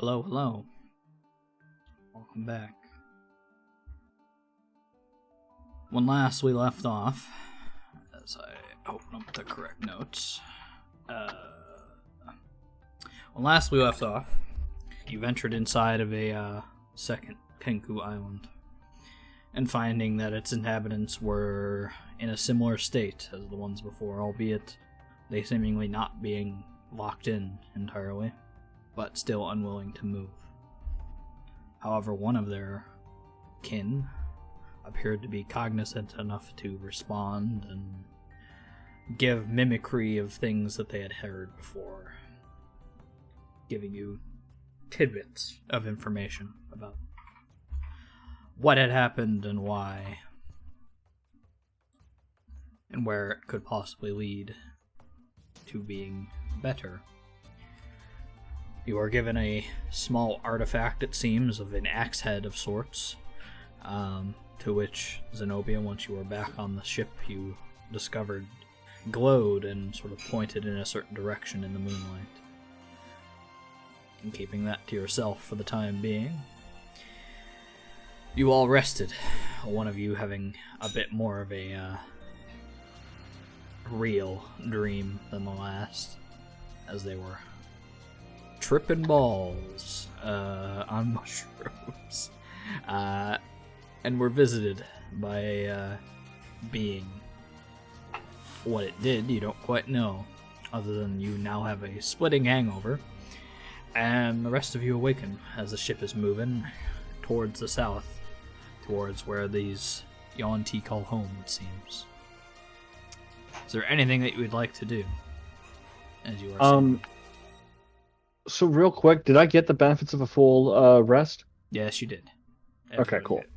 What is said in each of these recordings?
Hello, hello. Welcome back. When last we left off, as I open up the correct notes, when last we left off, you ventured inside of a second Kenku island, and finding that its inhabitants were in a similar state as the ones before, albeit they seemingly not being locked in entirely, but still unwilling to move. However, one of their kin appeared to be cognizant enough to respond and give mimicry of things that they had heard before, giving you tidbits of information about what had happened and why, and where it could possibly lead to being better. You are given a small artifact, it seems, of an axe head of sorts, to which Zenobia, once you were back on the ship, you discovered glowed and sort of pointed in a certain direction in the moonlight. And keeping that to yourself for the time being, you all rested, one of you having a bit more of a real dream than the last, as they were tripping balls on mushrooms, and were visited by a being. What it did, you don't quite know, other than you now have a splitting hangover, and the rest of you awaken as the ship is moving towards the south, towards where these Yuan-Ti call home, it seems. Is there anything that you would like to do as you are sitting? So real quick, did I get the benefits of a full rest? Yes, you did. Okay, Everybody cool. did.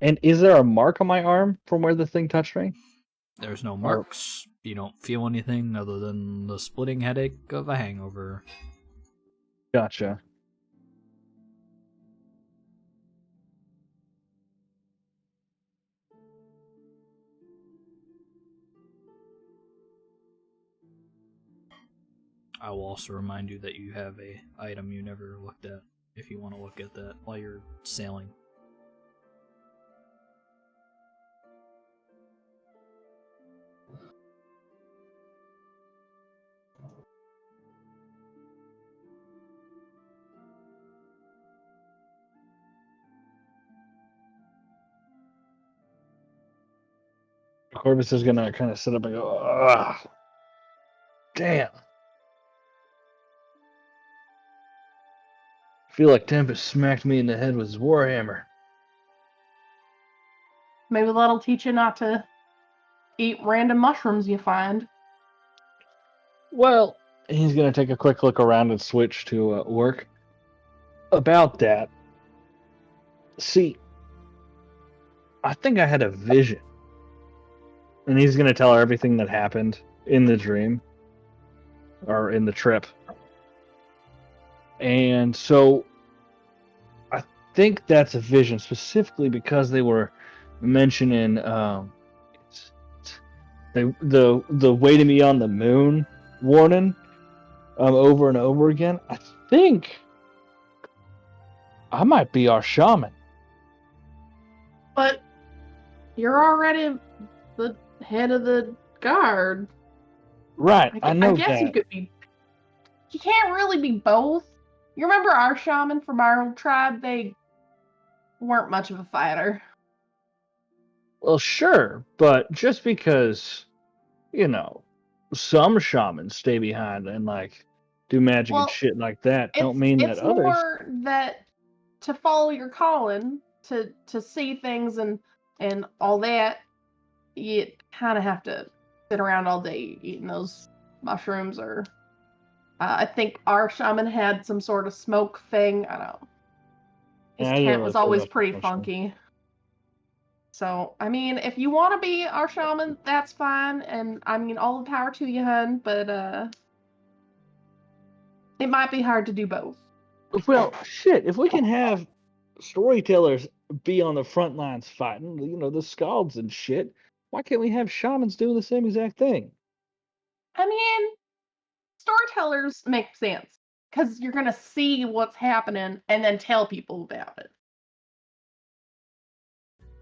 And is there a mark on my arm from where the thing touched me? There's no marks. You don't feel anything other than the splitting headache of a hangover. Gotcha. I will also remind you that you have a item you never looked at, if you want to look at that while you're sailing. Corvus is gonna kind of sit up and go, "Ugh, damn. I feel like Tempest smacked me in the head with his warhammer." Maybe that'll teach you not to eat random mushrooms you find. Well, he's gonna take a quick look around and switch to work. About that, see, I think I had a vision. And he's gonna tell her everything that happened in the dream. Or in the trip. And so I think that's a vision, specifically because they were mentioning the way to me on the moon warning over and over again. I think I might be our shaman. But you're already the head of the guard. Right, I know I guess that. you could be. You can't really be both. You remember our shaman from our old tribe? They weren't much of a fighter. Well, sure, but just because, some shamans stay behind and do magic and shit like that, don't mean that it's others. more that to follow your calling, to see things and all that, you kind of have to sit around all day eating those mushrooms. Or I think our shaman had some sort of smoke thing. I don't know. His tent was always pretty funky. So, I mean, if you want to be our shaman, that's fine. And, I mean, all the power to you, hun. But, it might be hard to do both. Well, shit, if we can have storytellers be on the front lines fighting, the scalds and shit, why can't we have shamans doing the same exact thing? I mean, storytellers make sense. because you're gonna see what's happening and then tell people about it.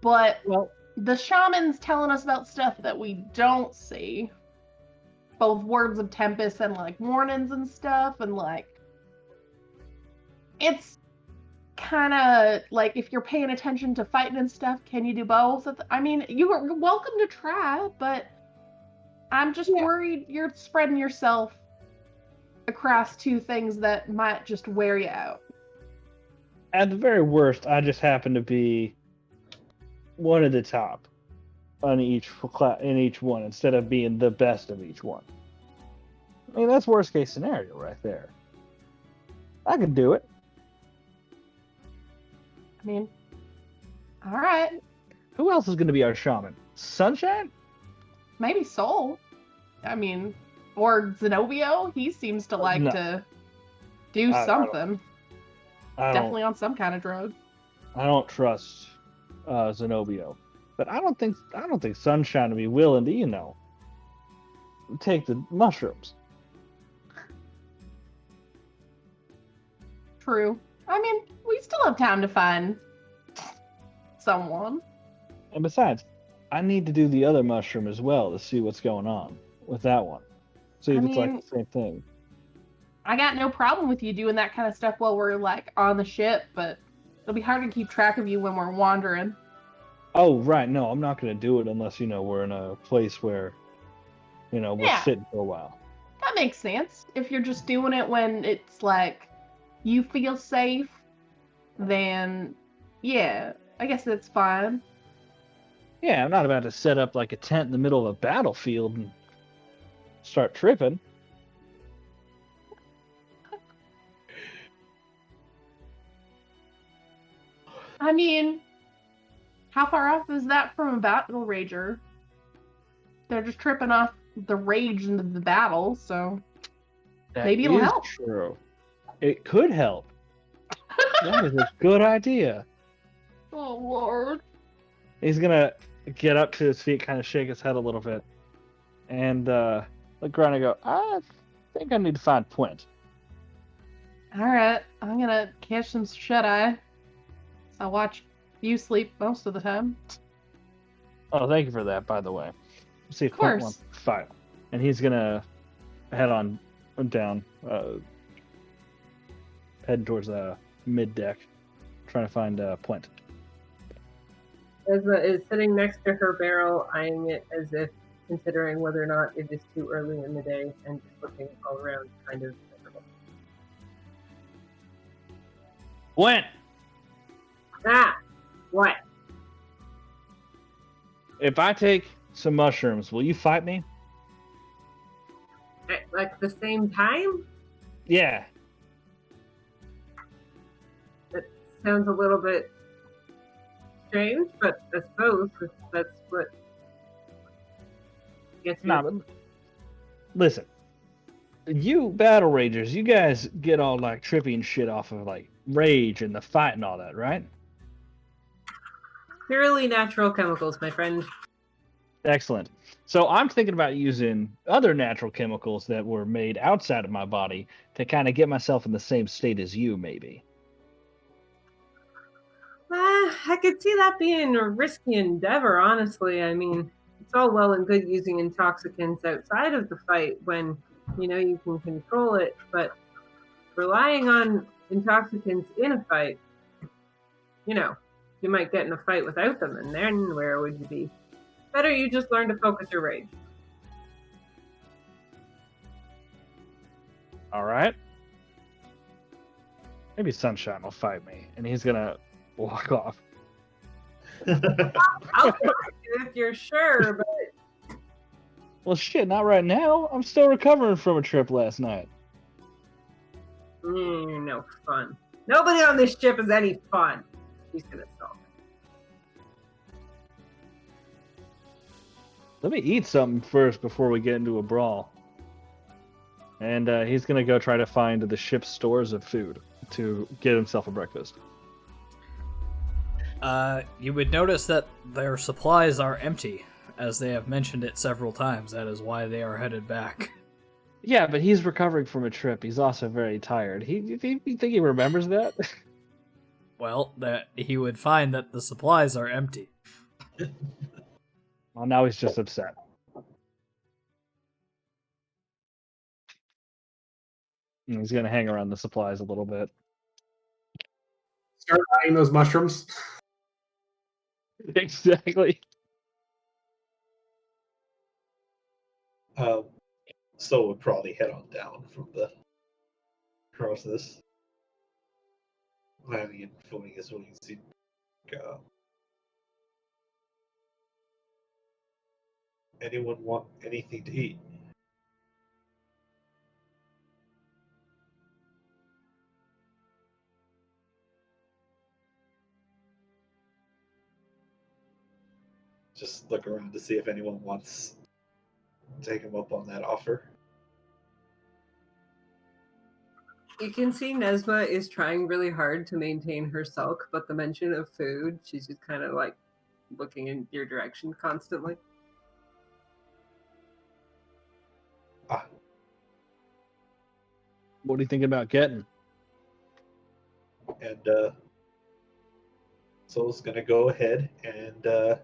But Well, the shaman's telling us about stuff that we don't see. Both words of tempest and like warnings and stuff, and like it's kind of like if you're paying attention to fighting and stuff, can you do both? I mean, you're welcome to try, but I'm just worried you're spreading yourself across two things that might just wear you out. at the very worst, I just happen to be one of the top on each in each one instead of being the best of each one. I mean, that's worst case scenario right there. I could do it. I mean, all right, Who else is going to be our shaman? Sunshine? maybe Soul. I mean, or Zenobio. He seems to like No. to do I don't- something. I Definitely on some kind of drug. don't trust Zenobio, but I don't think Sunshine would be willing to take the mushrooms. True. I mean, we still have time to find someone. And besides, I need to do the other mushroom as well to see what's going on with that one. See if I it's like mean- the same thing. I got no problem with you doing that kind of stuff while we're like on the ship, but it'll be hard to keep track of you when we're wandering. Oh, right. No, I'm not going to do it unless, we're in a place where, we're Yeah. sitting for a while. That makes sense. If you're just doing it when it's like you feel safe, then yeah, I guess that's fine. Yeah, I'm not about to set up like a tent in the middle of a battlefield and start tripping. I mean, how far off is that from a battle rager? They're just tripping off the rage into the battle, so maybe it'll is help. True. It could help. That is a good idea. Oh Lord. He's gonna get up to his feet, kind of shake his head a little bit, and look around and go, I think I need to find Puent. Alright, I'm gonna catch some shut-eye. I watch you sleep most of the time. Oh, thank you for that, by the way. See if Of Puent course. wants to fight. And he's gonna head on down, head towards mid deck, trying to find Puent. Ezra is sitting next to her barrel, eyeing it as if considering whether or not it is too early in the day and just looking all around, kind of miserable. Puent! Ah! What? If I take some mushrooms, will you fight me? At, like the same time? Yeah. That sounds a little bit strange, but I suppose if that's what gets you. Nah, but listen. You battle ragers, you guys get all like trippy and shit off of like rage and the fight and all that, right? Purely natural chemicals, my friend. Excellent. So I'm thinking about using other natural chemicals that were made outside of my body to kind of get myself in the same state as you, maybe. I could see that being a risky endeavor, honestly. I mean, it's all well and good using intoxicants outside of the fight when, you can control it, but relying on intoxicants in a fight, you might get in a fight without them, and then where would you be? Better you just learn to focus your rage. All right. Maybe Sunshine will fight me, and he's gonna walk off. I'll fight you if you're sure, but Well, shit, not right now. I'm still recovering from a trip last night. you're no fun. Nobody on this ship is any fun. He's gonna stall. Let me eat something first before we get into a brawl. And he's gonna go try to find the ship's stores of food to get himself a breakfast. You would notice that their supplies are empty, as they have mentioned it several times. That is why they are headed back. Yeah, but he's recovering from a trip. He's also very tired. You think he remembers that? Well, that he would find that the supplies are empty. Well, now he's just upset. And he's gonna hang around the supplies a little bit. Start eyeing those mushrooms. Exactly. So we'll probably head on down from the process. Planning and phoning is what you see. Anyone want anything to eat? Just look around to see if anyone wants to take him up on that offer. You can see Nesma is trying really hard to maintain her sulk, but the mention of food, she's just kind of like looking in your direction constantly. What do you think about getting? And Soul's gonna go ahead and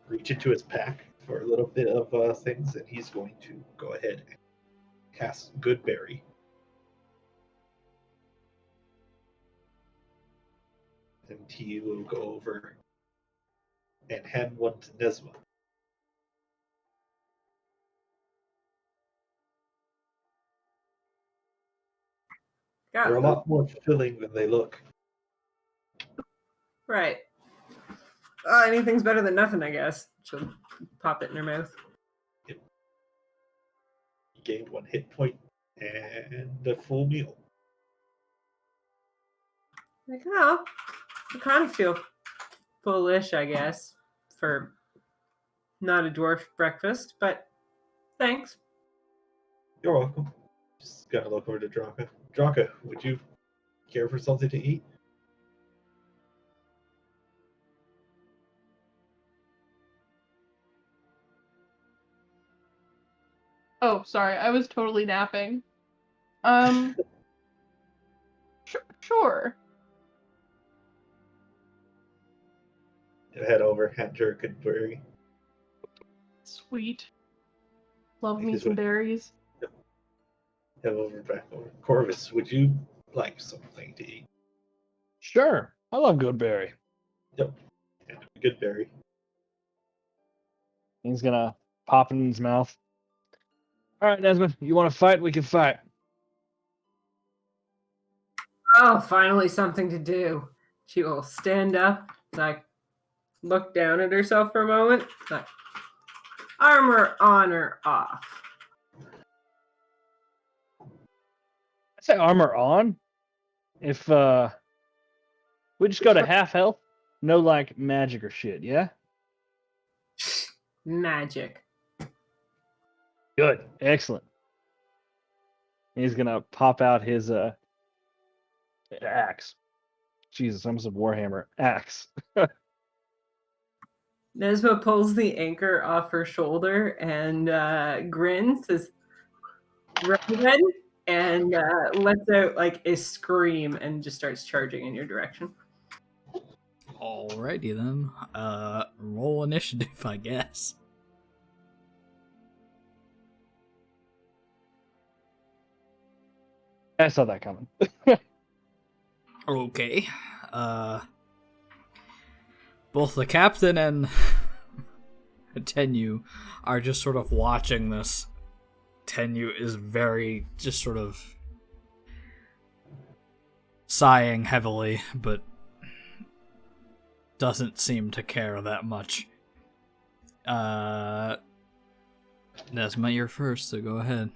reach into his pack for a little bit of things, and he's going to go ahead and cast Goodberry. And he will go over and hand one to Nesma. Got They're a food. lot more filling than they look. Right. Anything's better than nothing, I guess. She'll pop it in her mouth. He gained 1 hit point and a full meal. Like, oh, I kind of feel foolish, I guess, for not a dwarf breakfast, but thanks. You're welcome. Just gotta look over to Draka. Draka, would you care for something to eat? Oh, sorry, I was totally napping. Sure. Head over, hand her a Goodberry. Sweet. Love Thank me you, some sweet. berries. Head over back over. Corvus, would you like something to eat? Sure. I love Goodberry. Yep. And a Goodberry. He's gonna pop it in his mouth. All right, Nesma, you want to fight? We can fight. Oh, finally something to do. She will stand up, like, look down at herself for a moment, like, armor on or off. I say armor on. If we just go to half health, no like magic or shit, yeah? Magic. Good. Excellent. He's gonna pop out his axe. Jesus, I almost said Warhammer. Axe. Nesma pulls the anchor off her shoulder and grins, says, "Ready?" and lets out like a scream and just starts charging in your direction. Alrighty then. Roll initiative, I guess. I saw that coming. Okay. Both the captain and Tenyu are just sort of watching this. Tenyu is very just sort of sighing heavily, but doesn't seem to care that much. Nesma, you're first, so go ahead.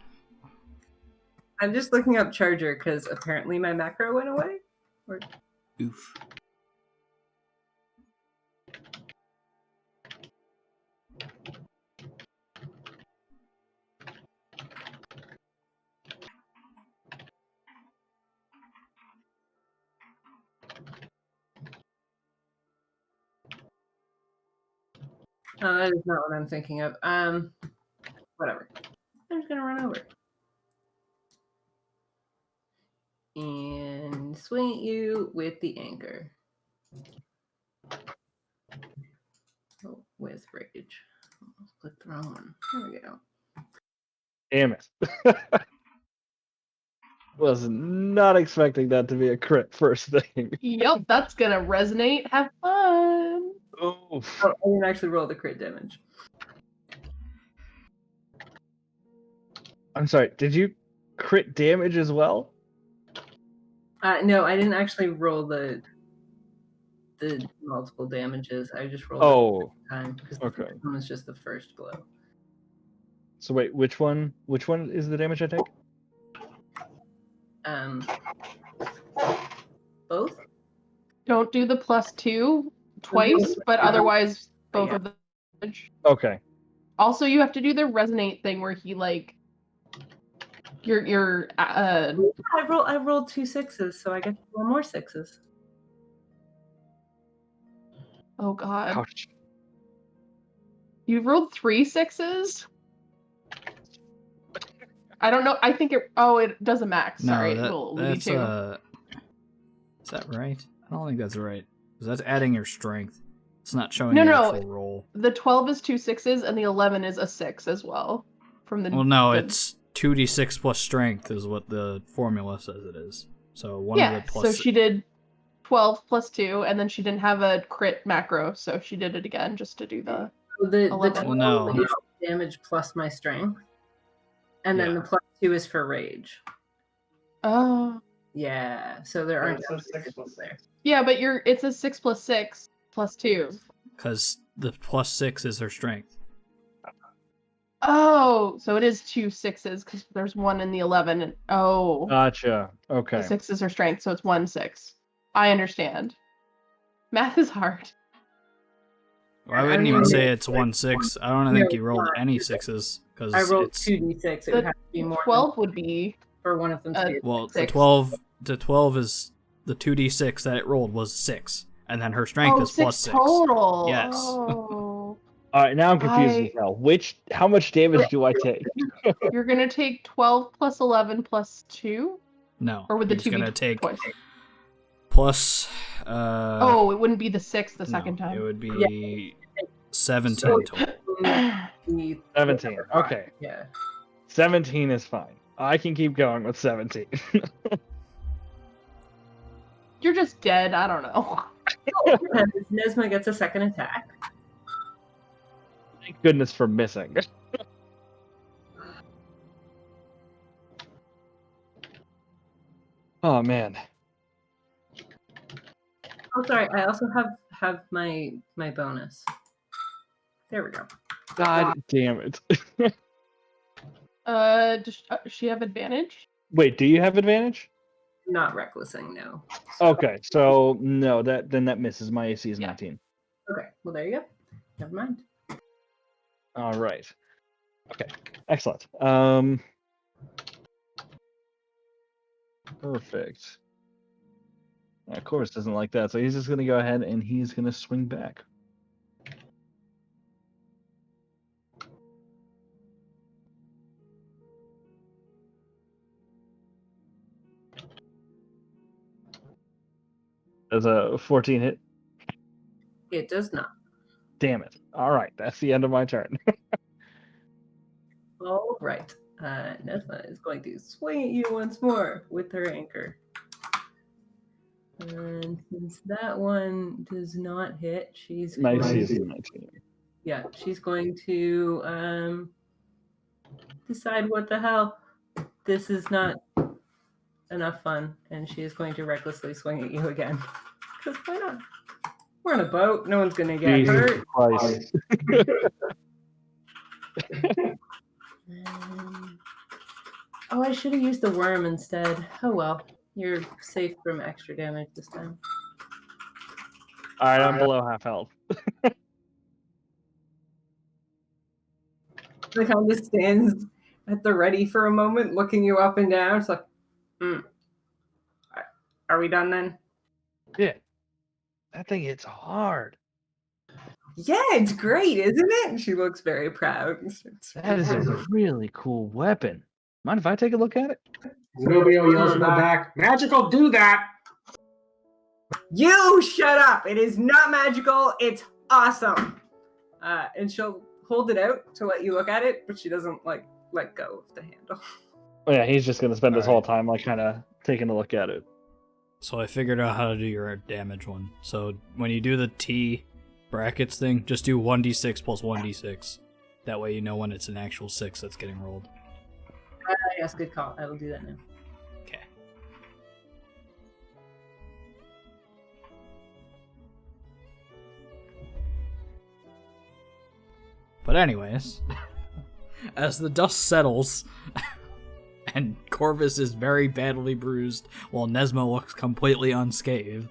I'm just looking up charger because apparently my macro went away. Oof. No, that is not what I'm thinking of. Whatever. I'm just gonna run over and swing at you with the anchor. Oh, with rage. Almost clicked the wrong one. There we go. Damn it. Was not expecting that to be a crit first thing. Yep, that's gonna resonate. Have fun. Oof. Oh, I didn't actually roll the crit damage. I'm sorry, did you crit damage as well? No, I didn't actually roll the multiple damages. I just rolled Oh, the time because okay. the first one was just the first blow. So wait, which one is the damage I take? Both. Don't do the +2 twice, but otherwise both Yeah. of them. Okay. Also, you have to do the resonate thing where he like your I rolled 2 6s, so I get 4 more 6s. oh god. Ouch. You've rolled 3 6s? I don't know. I think it does a max. Sorry, No, it will be that's 2. Is that right? I don't think that's right. 'Cause that's adding your strength. It's not showing No, the no. actual roll. The 12 is 2 6s and the 11 is a 6 as well. From the Well, no, the- it's 2d6 plus strength is what the formula says it is. So one yeah. of the plus. So she did 12 plus 2, and then she didn't have a crit macro, so she did it again just to do the. The 11. 12 Well, no. is damage plus my strength, and then Yeah. the +2 is for rage. Oh. Yeah, so there aren't It's a 6 plus there. Yeah, but it's a 6 plus 6 plus 2. Because the plus 6 is her strength. Oh, so it is 2 6s because there's 1 in the 11. And, Gotcha. Okay. the 6 is her strength, so it's 1 6. I understand. Math is hard. Well, I wouldn't even say it's 1/6. I don't think you rolled any 6s because I rolled it's 2d6. It would have to be more 12 would be. for one of them to be. well, the 6. 12 is the 2d6 that it rolled was 6, and then her strength is 6 plus 6. total. Yes. Oh. All right, now I'm confused as hell. How much damage do I take? You're gonna take 12 plus 11 plus 2, No, or would the he's 2 be gonna take twice? plus. Oh, it wouldn't be the 6 the no, second time. It would be 17 total. 17. Okay. Yeah. 17 is fine. I can keep going with 17. You're just dead. I don't know. Nesma gets a second attack. Thank goodness for missing. Oh man. Oh, sorry. I also have my bonus. There we go. God damn it. Does she have advantage? Wait, do you have advantage? Not recklessing, no. Okay, so no, that misses. My AC is Yeah. 19. Okay. Well, there you go. Never mind. All right. Okay. Excellent. Perfect. Of course, doesn't like that, so he's just gonna go ahead and he's gonna swing back. Does a 14 hit? It does not. Damn it. All right, that's the end of my turn. All right. Nesma is going to swing at you once more with her anchor. And since that one does not hit, she's My going AC is to, 19. yeah, she's going to decide what the hell. This is not enough fun, and she is going to recklessly swing at you again. Because why not? We're on a boat. No one's going to get Jesus hurt. Christ. Oh, I should have used the worm instead. Oh well. You're safe from extra damage this time. All right, I'm below half health. The kind of stands at the ready for a moment, looking you up and down. It's like, Are we done then? Yeah. That thing hits hard. Yeah, it's great, isn't it? And she looks very proud. That is a really cool weapon. Mind if I take a look at it? Zenobia yells in the back, "Magical, do that!" You shut up! It is not magical. It's awesome. And she'll hold it out to let you look at it, but she doesn't let go of the handle. Oh yeah, he's just gonna spend his All whole right. time kind of taking a look at it. So I figured out how to do your damage one. So when you do the T brackets thing, just do 1d6 plus 1d6. That way you know when it's an actual 6 that's getting rolled. Yes, good call. I will do that now. Okay. But anyways, as the dust settles, and Corvus is very badly bruised, while Nesma looks completely unscathed,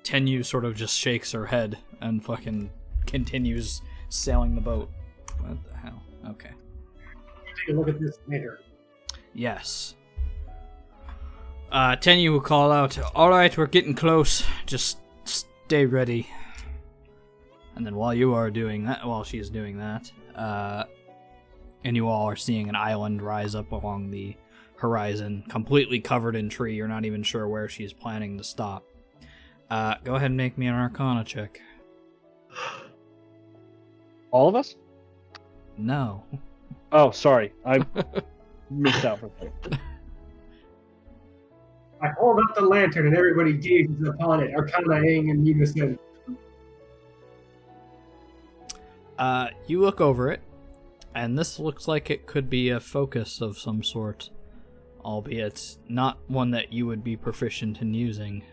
Tenyu sort of just shakes her head and fucking continues sailing the boat. What the hell? Okay. Take a look at this later. Yes. Tenyu will call out, "Alright, we're getting close. Just stay ready." And then while she's doing that, and you all are seeing an island rise up along the horizon, completely covered in tree. You're not even sure where she's planning to stop. Go ahead and make me an Arcana check. All of us? No. Oh, sorry. I missed out for a second. I hold up the lantern and everybody gazes upon it, Arcana-ing in unison. You look over it, and this looks like it could be a focus of some sort, albeit not one that you would be proficient in using.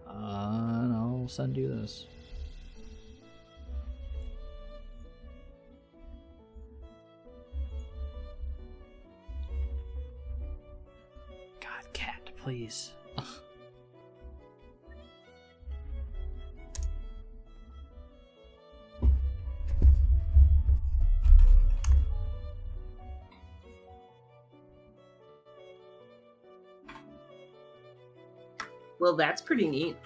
And I'll send you this. God, cat, please. Well, that's pretty neat.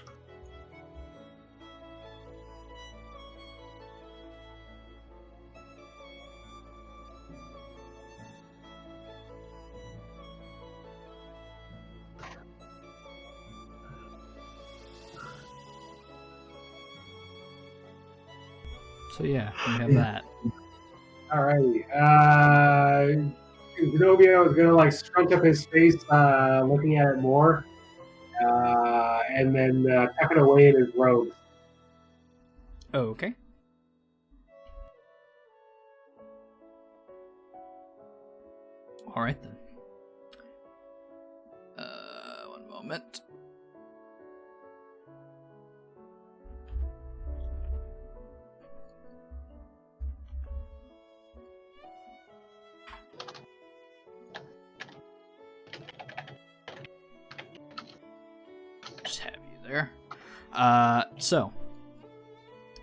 So yeah, you have that. Alrighty. Zenobia is gonna scrunch up his face, looking at it more, and then tuck it away in his robe. Okay. Alright then. One moment. Just have you there. So,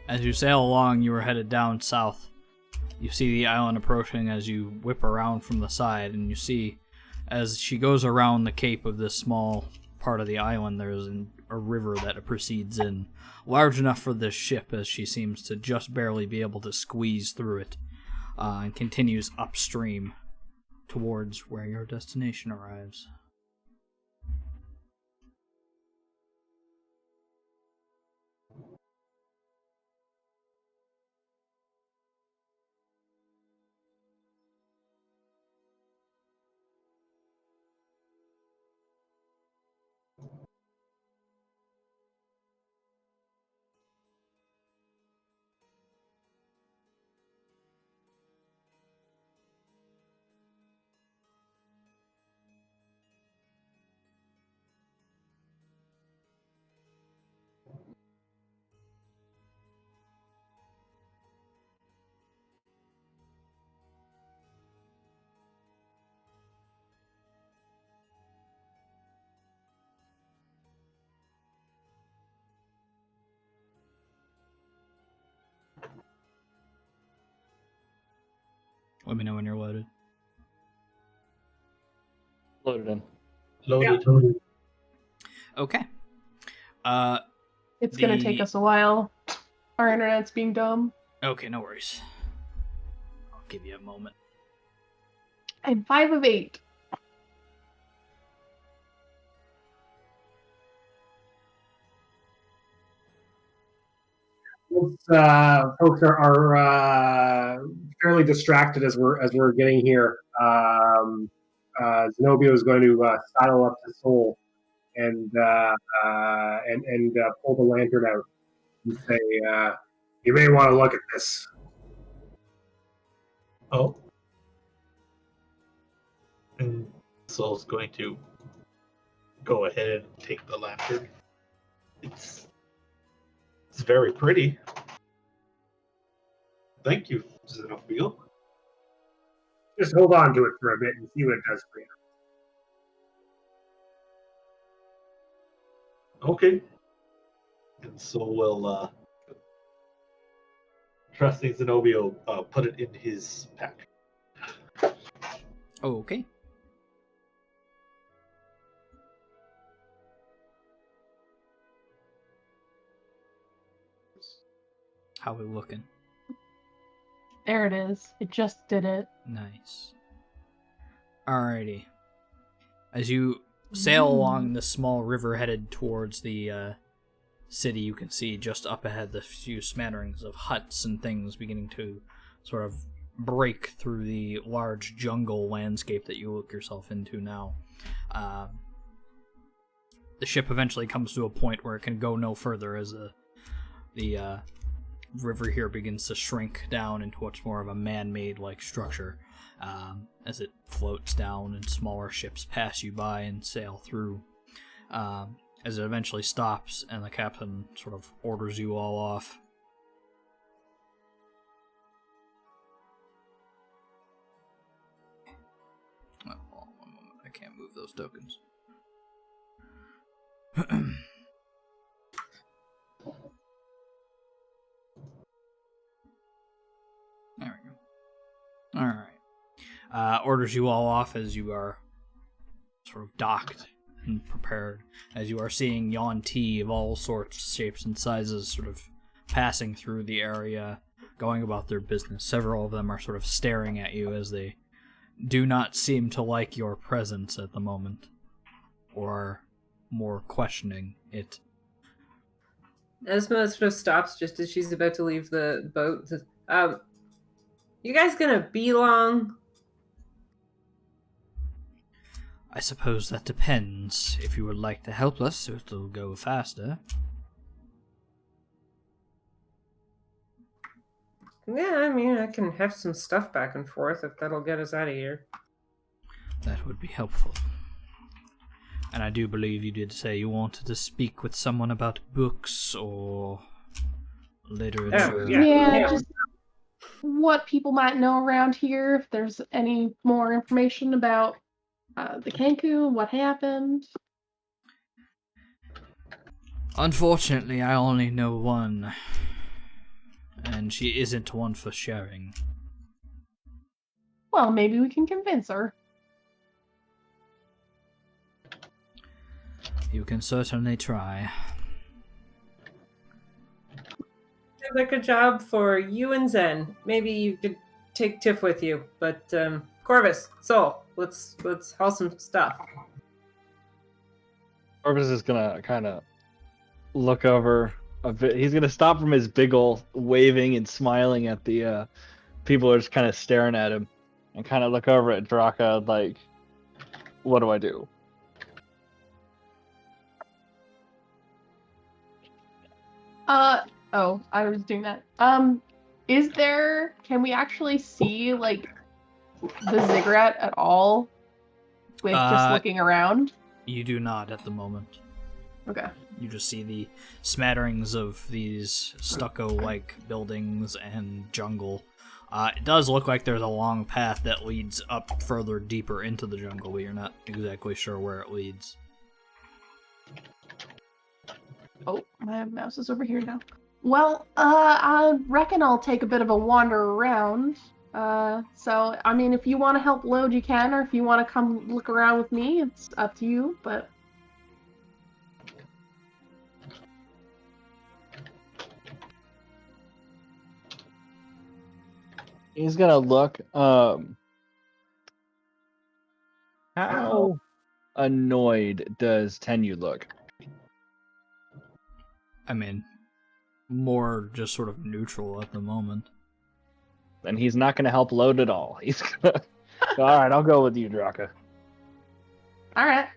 as you sail along, you are headed down south. You see the island approaching as you whip around from the side, and you see, as she goes around the cape of this small part of the island, there's a river that proceeds in, large enough for this ship, as she seems to just barely be able to squeeze through it, and continues upstream towards where your destination arrives. Let me know when you're loaded. Loaded in. Loaded. Okay. It's gonna take us a while. Our internet's being dumb. Okay, no worries. I'll give you a moment. I'm 5 of 8. Folks are fairly distracted as we're getting here. Zenobia is going to sidle up to Soul and pull the lantern out and say, "You may want to look at this." Oh. And Soul's going to go ahead and take the lantern. It's very pretty. Thank you, Zenobia. Just hold on to it for a bit and see what it does for you. Okay. And so will trusting Zenobia put it in his pack. Okay. How we looking? There it is. It just did it. Nice. Alrighty. As you sail along the small river headed towards the city, you can see just up ahead the few smatterings of huts and things beginning to sort of break through the large jungle landscape that you look yourself into now. The ship eventually comes to a point where it can go no further as the river here begins to shrink down into what's more of a man-made like structure as it floats down and smaller ships pass you by and sail through as it eventually stops and the captain sort of orders you all off. Oh, hold on one moment. I can't move those tokens. There we go. Alright. Orders you all off as you are sort of docked and prepared, as you are seeing Yuan-Ti of all sorts, shapes, and sizes sort of passing through the area, going about their business. Several of them are sort of staring at you as they do not seem to like your presence at the moment, or more questioning it. Esma sort of stops just as she's about to leave the boat. Says, you guys gonna be long? I suppose that depends. If you would like to help us, it'll go faster. Yeah, I mean, I can have some stuff back and forth if that'll get us out of here. That would be helpful. And I do believe you did say you wanted to speak with someone about books or literature. Yeah, just what people might know around here, if there's any more information about the Kenku, what happened. Unfortunately, I only know one, and she isn't one for sharing. Well, maybe we can convince her. You can certainly try. Sounds like a job for you and Zen. Maybe you could take Tiff with you, but Corvus, Soul, let's haul some stuff. Corvus is gonna kind of look over a bit. He's gonna stop from his big ol' waving and smiling at the people who are just kind of staring at him, and kind of look over at Draka like, "What do I do?" Oh, I was doing that. Can we actually see, like, the ziggurat at all with just looking around? You do not at the moment. Okay. You just see the smatterings of these stucco-like buildings and jungle. It does look like there's a long path that leads up further deeper into the jungle, but you're not exactly sure where it leads. Oh, my mouse is over here now. Well, I reckon I'll take a bit of a wander around. So, I mean, if you want to help load, you can, or if you want to come look around with me, it's up to you, but... He's gonna look. How annoyed does Tenyu look? I mean, more just sort of neutral at the moment. And he's not gonna help load at all. He's gonna. All right, I'll go with you, Draka. All right.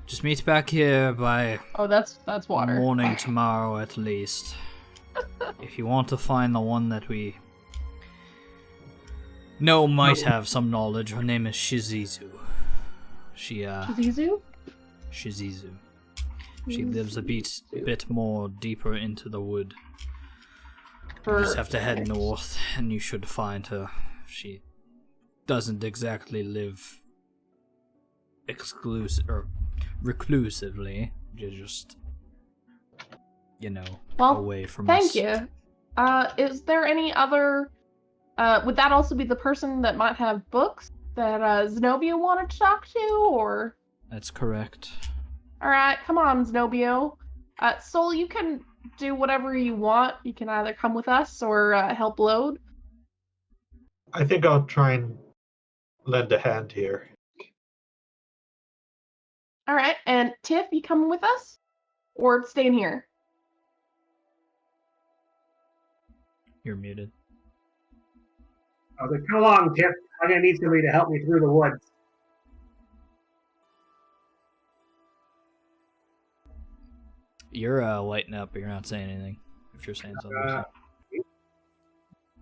Just meet back here by Oh, that's water. morning tomorrow at least. If you want to find the one that we know might have some knowledge, her name is Shizizu. Shizuzu? Shizizu. She lives a bit more deeper into the wood. You just have to head north, and you should find her. She doesn't exactly live reclusively. You're just, away from us. Thank you. Is there any other? Would that also be the person that might have books that Zenobia wanted to talk to, or? That's correct. All right, come on, Zenobia. Soul, you can do whatever you want. You can either come with us or help load. I think I'll try and lend a hand here. All right, and Tiff, you coming with us, or staying here? You're muted. I was like, come along, Tip. I'm gonna need somebody to help me through the woods. You're lighting up, but you're not saying anything. If you're saying something.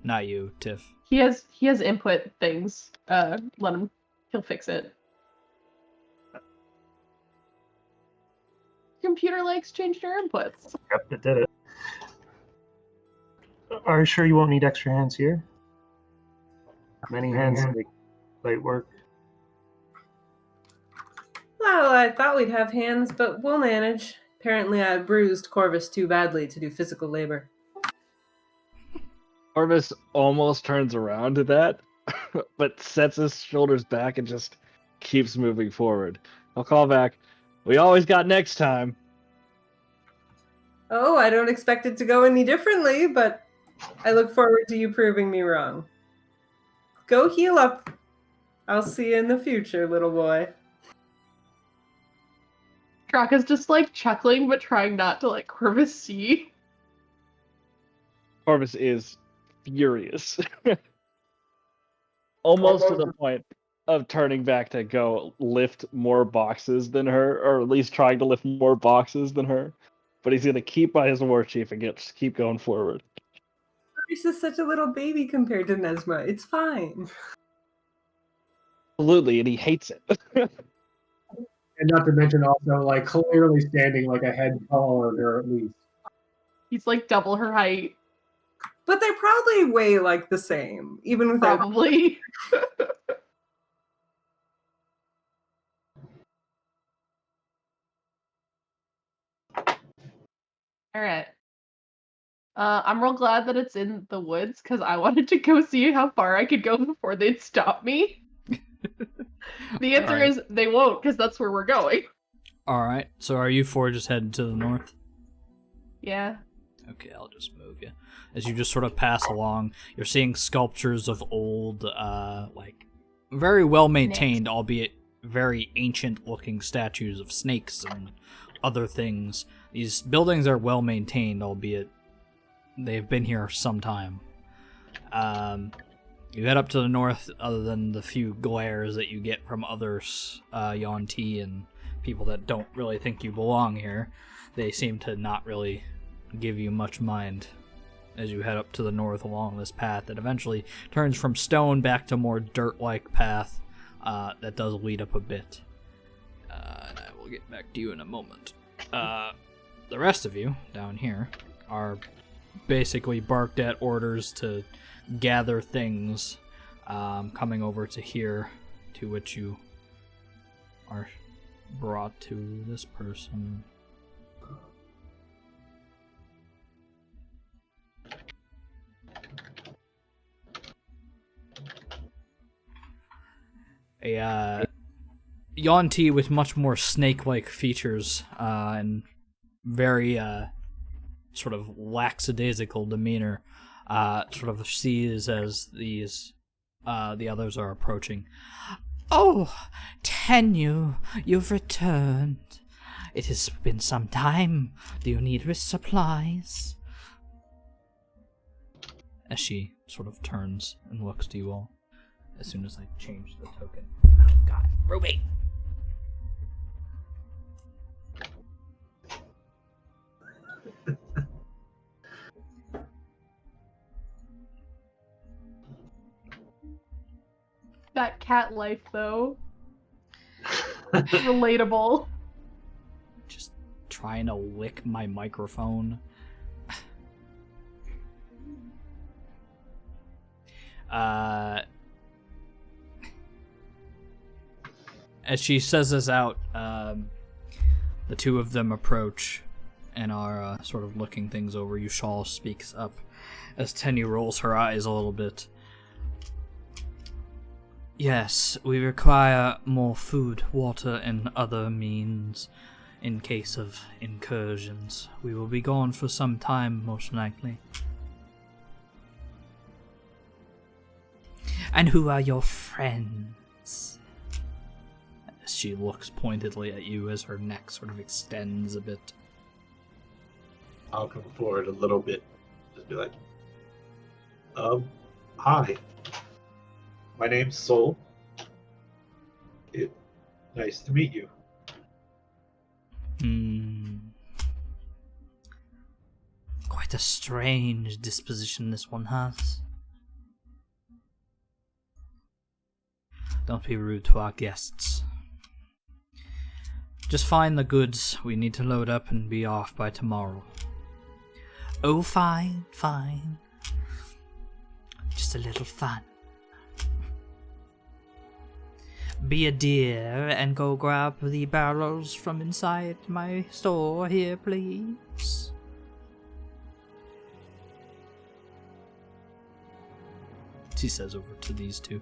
Not you, Tiff. He has input things. Let him. He'll fix it. Computer likes changed your inputs. Yep, it did it. Are you sure you won't need extra hands here? Many hands make light work. Well, I thought we'd have hands, but we'll manage. Apparently I bruised Corvus too badly to do physical labor. Corvus almost turns around to that, but sets his shoulders back and just keeps moving forward. I'll call back. We always got next time. Oh, I don't expect it to go any differently, but I look forward to you proving me wrong. Go heal up. I'll see you in the future, little boy. Draka's just like chuckling, but trying not to let Corvus see. Corvus is furious. Almost to the point of turning back to go lift more boxes than her, or at least trying to lift more boxes than her. But he's going to keep by his war chief and just keep going forward. Corvus is such a little baby compared to Nesma. It's fine. Absolutely, and he hates it. And not to mention also, like, clearly standing like a head taller than her at least. He's like double her height. But they probably weigh like the same, even without. Probably. All right. I'm real glad that it's in the woods because I wanted to go see how far I could go before they'd stop me. The answer is they won't because that's where we're going. All right. So are you four just heading to the north? Yeah. Okay, I'll just move you. As you just sort of pass along, you're seeing sculptures of old, very well maintained, albeit very ancient looking statues of snakes and other things. These buildings are well maintained, albeit they've been here some time. You head up to the north, other than the few glares that you get from others, Yuan-Ti and people that don't really think you belong here. They seem to not really give you much mind as you head up to the north along this path that eventually turns from stone back to more dirt-like path that does lead up a bit. And I will get back to you in a moment. The rest of you down here are basically barked at orders to gather things, coming over to here, to which you are brought to this person. A Yuan-Ti with much more snake-like features and very sort of lackadaisical demeanor, sort of sees as these the others are approaching. Oh, Tenyu, you've returned. It has been some time. Do you need supplies? As she sort of turns and looks to you all, as soon as I change the token. Oh God, Ruby! That cat life, though. Relatable. Just trying to lick my microphone. As she says this out, the two of them approach and are sort of looking things over. Yushal speaks up as Tenyu rolls her eyes a little bit. Yes, we require more food, water, and other means in case of incursions. We will be gone for some time, most likely. And who are your friends? She looks pointedly at you as her neck sort of extends a bit. I'll come forward a little bit. Just be like, hi. My name's Sol. Nice to meet you. Quite a strange disposition this one has. Don't be rude to our guests. Just find the goods we need to load up and be off by tomorrow. Oh, fine, fine. Just a little fun. Be a dear and go grab the barrels from inside my store here, please. She says over to these two.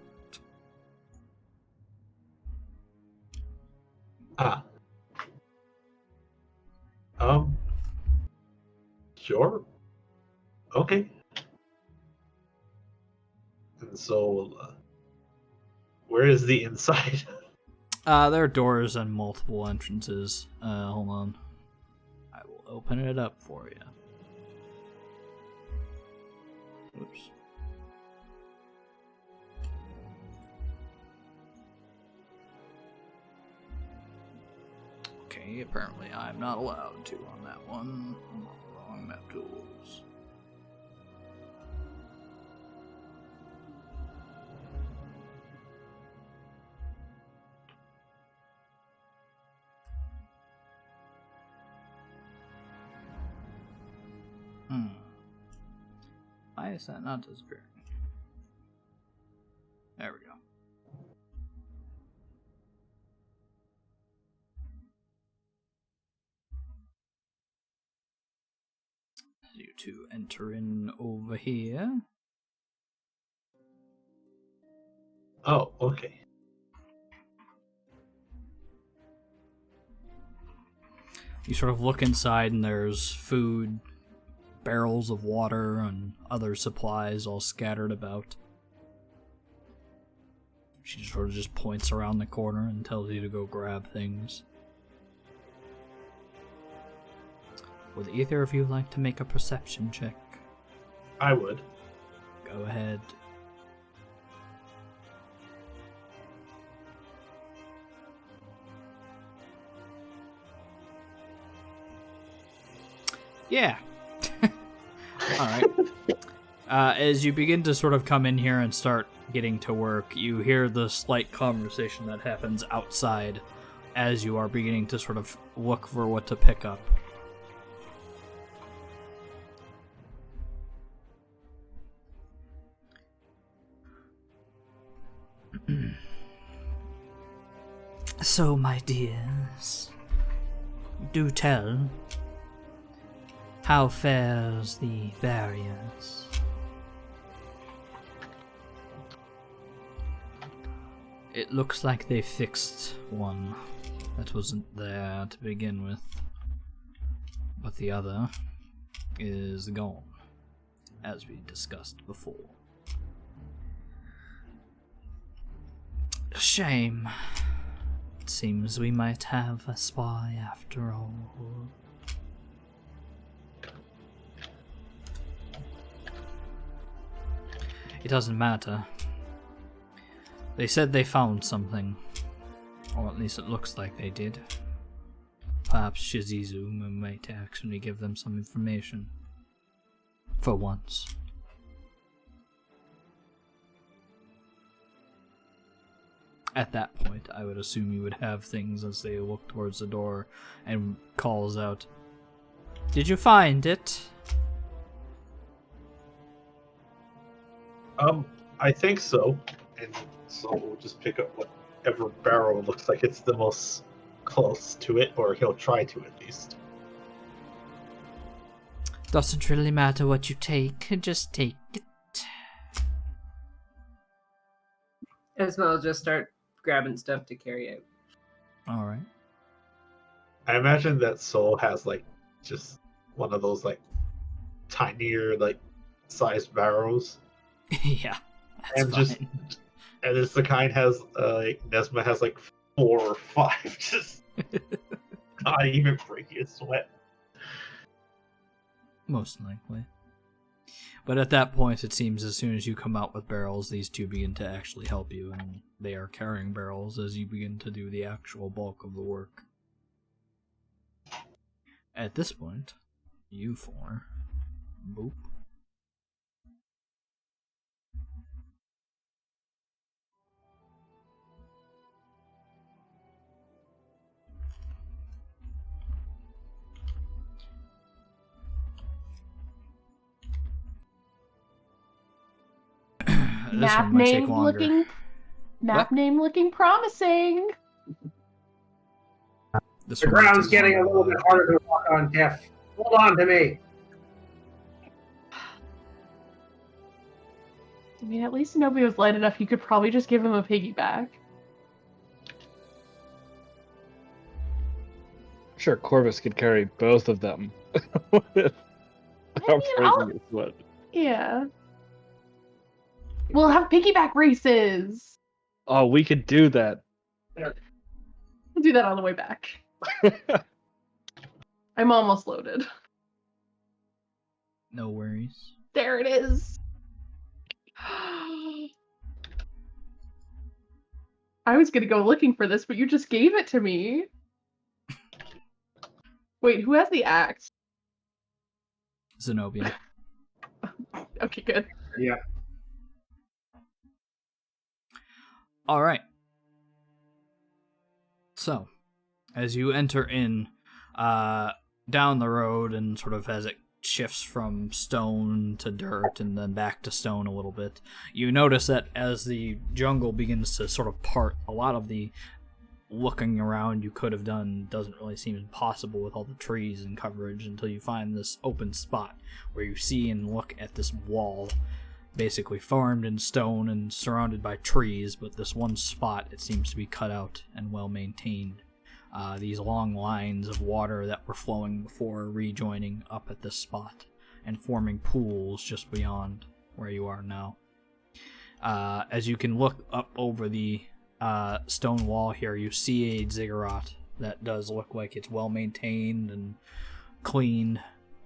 Sure. Okay. And so, where is the inside? There are doors and multiple entrances. Hold on. I will open it up for you. Oops. Okay, apparently I'm not allowed to on that one. I'm on the wrong map tools. Why is that not disappearing? There we go. You two enter in over here. Oh, okay. You sort of look inside and there's food, barrels of water, and other supplies all scattered about. She sort of just points around the corner and tells you to go grab things. Would either of you like to make a perception check? I would. Go ahead. Yeah. Alright. As you begin to sort of come in here and start getting to work, you hear the slight conversation that happens outside as you are beginning to sort of look for what to pick up. So, my dears, do tell, how fares the barriers? It looks like they fixed one that wasn't there to begin with, but the other is gone, as we discussed before. Shame. It seems we might have a spy after all. It doesn't matter. They said they found something. Or at least it looks like they did. Perhaps Shizizu might actually give them some information. For once. At that point, I would assume you would have things as they look towards the door and calls out, "Did you find it?" I think so. And so we'll just pick up whatever barrel looks like it's the most close to it, or he'll try to at least. Doesn't really matter what you take, just take it. As well, just start grabbing stuff to carry out. Alright. I imagine that Soul has just one of those tinier sized barrels. Yeah, that's And fine. and it's the kind has Nesma has 4 or 5, just not even breaking a sweat. Most likely. But at that point, it seems as soon as you come out with barrels, these two begin to actually help you, and they are carrying barrels as you begin to do the actual bulk of the work. At this point, you four, boop. This Map one might take name longer. What? name looking promising. This The one might ground's take getting a longer. little bit harder to walk on, Tiff. Hold on to me. I mean, at least Nobi was light enough. You could probably just give him a piggyback. Sure, Corvus could carry both of them. Without breaking his sweat. Yeah. We'll have piggyback races. Oh, we could do that. We'll do that on the way back. I'm almost loaded. No worries. There it is. I was gonna go looking for this, but you just gave it to me. Wait, who has the axe? Zenobia. Okay, good. Yeah. Alright. So, as you enter in, down the road and sort of as it shifts from stone to dirt and then back to stone a little bit, you notice that as the jungle begins to sort of part, a lot of the looking around you could have done doesn't really seem possible with all the trees and coverage until you find this open spot where you see and look at this wall basically formed in stone and surrounded by trees, but this one spot, it seems to be cut out and well maintained. These long lines of water that were flowing before rejoining up at this spot and forming pools just beyond where you are now. As you can look up over the stone wall here, you see a ziggurat that does look like it's well maintained and clean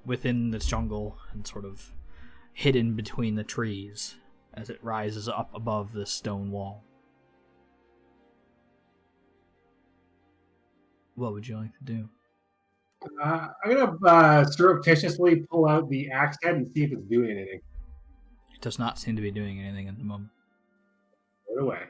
within the jungle and sort of hidden between the trees as it rises up above this stone wall. What would you like to do? I'm gonna surreptitiously pull out the axe head and see if it's doing anything. It does not seem to be doing anything at the moment. Put it away.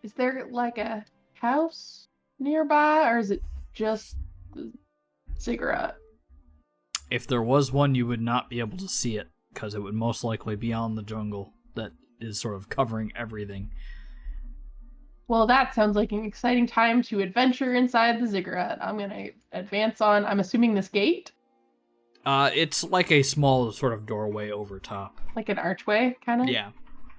Is there like a house nearby, or is it just the ziggurat? If there was one, you would not be able to see it, because it would most likely be on the jungle that is sort of covering everything. Well, that sounds like an exciting time to adventure inside the ziggurat. I'm gonna advance on, I'm assuming, this gate? It's like a small sort of doorway over top. Like an archway, kind of? Yeah.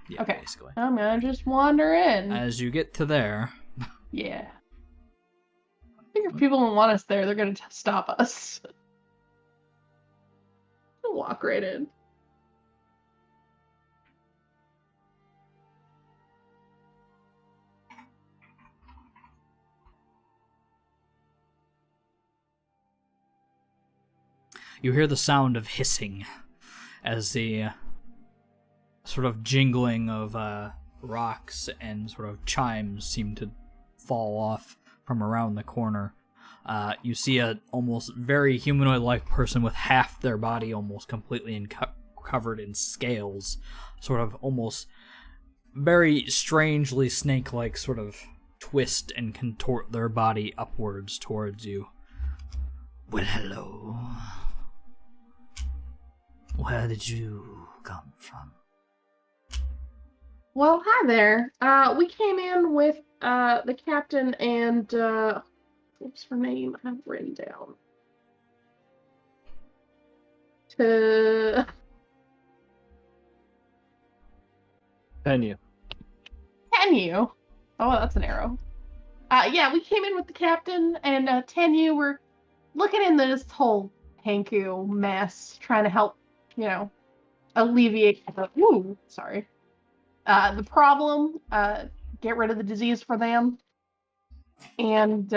Yeah, Okay. basically. I'm gonna just wander in. As you get to there, Yeah. I think if people don't want us there, they're gonna stop us. I'll walk right in. you hear the sound of hissing as the sort of jingling of rocks and sort of chimes seem to fall off from around the corner. You see a almost very humanoid-like person with half their body almost completely covered in scales, sort of almost very strangely snake-like sort of twist and contort their body upwards towards you. Well, hello. Where did you come from? Well, hi there. We came in with the captain and what's her name? I have it written down. To Tenyu. Tenyu. Oh, that's an arrow. Yeah, we came in with the captain and Tenyu. We're looking into this whole Hanku mess, trying to help, alleviate the problem, get rid of the disease for them. And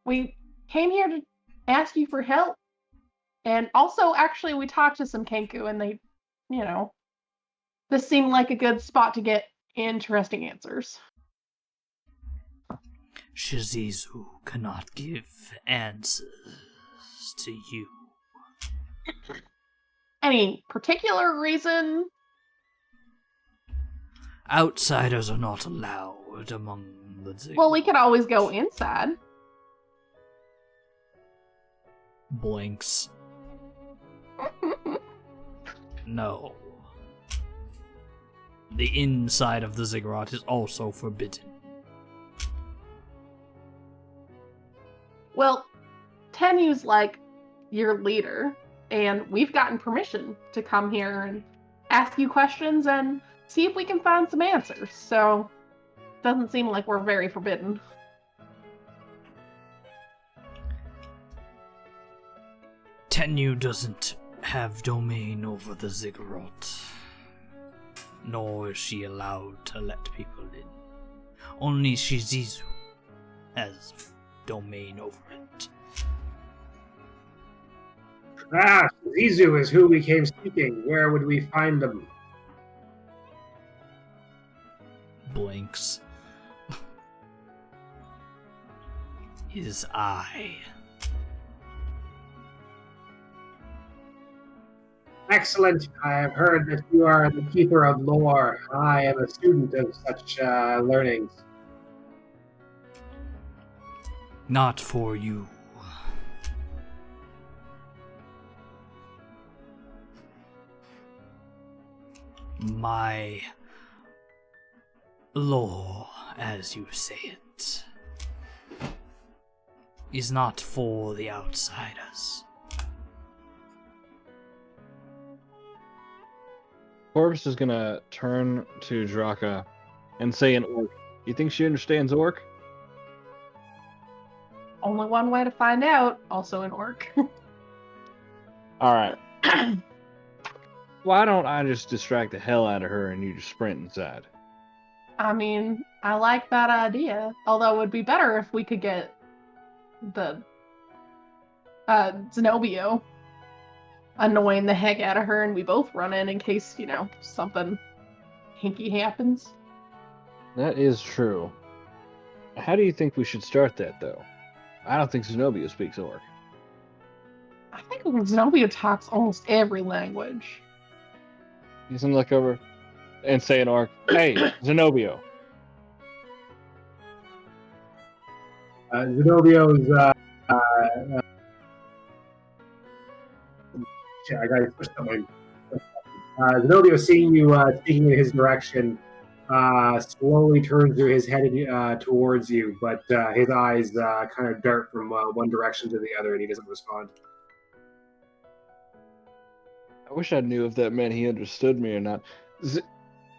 we came here to ask you for help. And also, actually, we talked to some Kenku, and they, this seemed like a good spot to get interesting answers. Shizizu cannot give answers to you. Any particular reason? Outsiders are not allowed among the Zig. Well, we could always go inside. Blinks. No. The inside of the ziggurat is also forbidden. Well, Tenyu's like your leader, and we've gotten permission to come here and ask you questions and see if we can find some answers. So, doesn't seem like we're very forbidden. Tenyu doesn't have domain over the ziggurat, nor is she allowed to let people in. Only Shizizu has domain over it. Zizu is who we came seeking. Where would we find them? Blinks. His eye. Excellent. I have heard that you are the keeper of lore. I am a student of such learnings. Not for you. My lore, as you say it, is not for the outsiders. Corvus is gonna turn to Draka and say in Orc. You think she understands Orc? Only one way to find out, also an orc. Alright. Why don't I just distract the hell out of her and you just sprint inside? I mean, I like that idea. Although it would be better if we could get the Zenobio annoying the heck out of her and we both run in case, something hinky happens. That is true. How do you think we should start that, though? I don't think Zenobia speaks Orc. I think Zenobia talks almost every language. He's gonna look over and say in Orc, "Hey, Zenobio." Zenobio's I gotta push something. Zenobio, seeing you speaking in his direction, slowly turns his head towards you, but his eyes kind of dart from one direction to the other, and he doesn't respond. I wish I knew if that meant he understood me or not.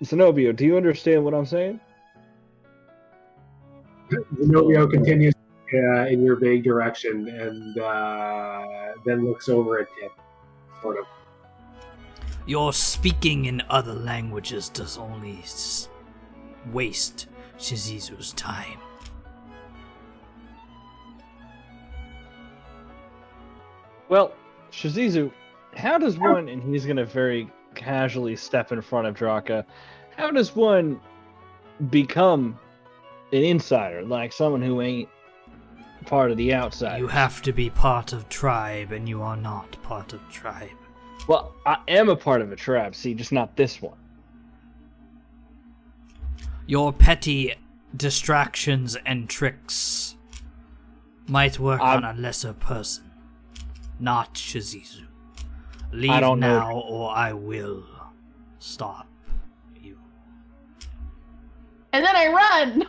Zenobio, do you understand what I'm saying? Zenobio continues in your vague direction and then looks over at Tip, sort of. Your speaking in other languages does only waste Shizu's time. Well, Shizuzu, how does one, and he's going to very casually step in front of Draka, how does one become an insider, like someone who ain't part of the outside? You have to be part of tribe, and you are not part of tribe. Well, I am a part of a tribe, see, just not this one. Your petty distractions and tricks might work on a lesser person, not Shizuzu. Leave I don't know. now, or I will stop you. And then I run!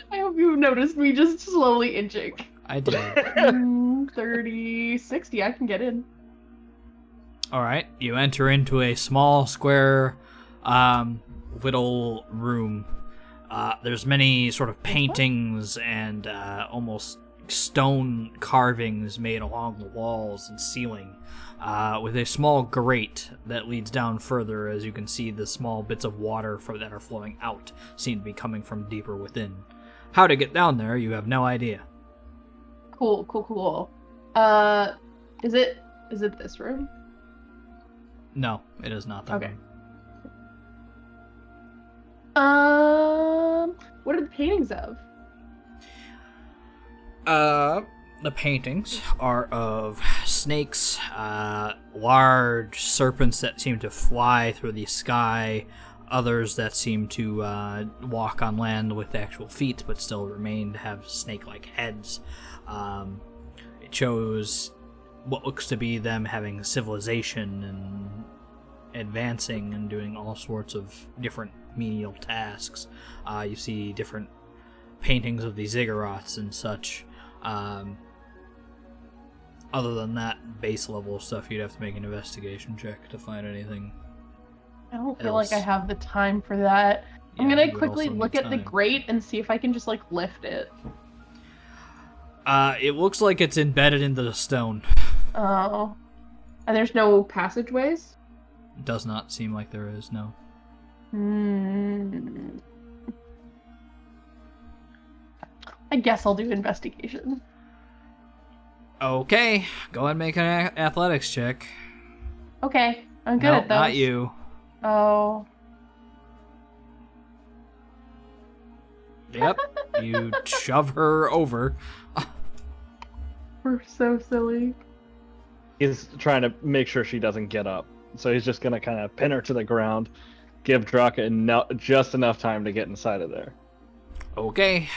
I hope you noticed me just slowly inching. I did. 30, 60, I can get in. Alright, you enter into a small, square, little room. There's many sort of paintings and almost stone carvings made along the walls and ceiling, with a small grate that leads down further. As you can see, the small bits of water that are flowing out seem to be coming from deeper within. How to get down there, you have no idea. Cool. Is it this room? No, it is not that Okay. room. What are the paintings of? The paintings are of snakes, large serpents that seem to fly through the sky, others that seem to walk on land with actual feet but still remain to have snake-like heads. It shows what looks to be them having civilization and advancing and doing all sorts of different menial tasks. You see different paintings of the ziggurats and such. Other than that base level stuff, you'd have to make an investigation check to find anything. I don't feel like I have the time for that. I'm Yeah, gonna you would quickly also look need at the time. grate and see if I can just like lift it. It looks like it's embedded into the stone. Oh. And there's no passageways? Does not seem like there is, no. I guess I'll do investigation. Okay, go ahead and make an athletics check. Okay, I'm good No, at those. not you. Oh. Yep, you shove her over. We're so silly. He's trying to make sure she doesn't get up. So he's just going to kind of pin her to the ground, give Draka just enough time to get inside of there. Okay.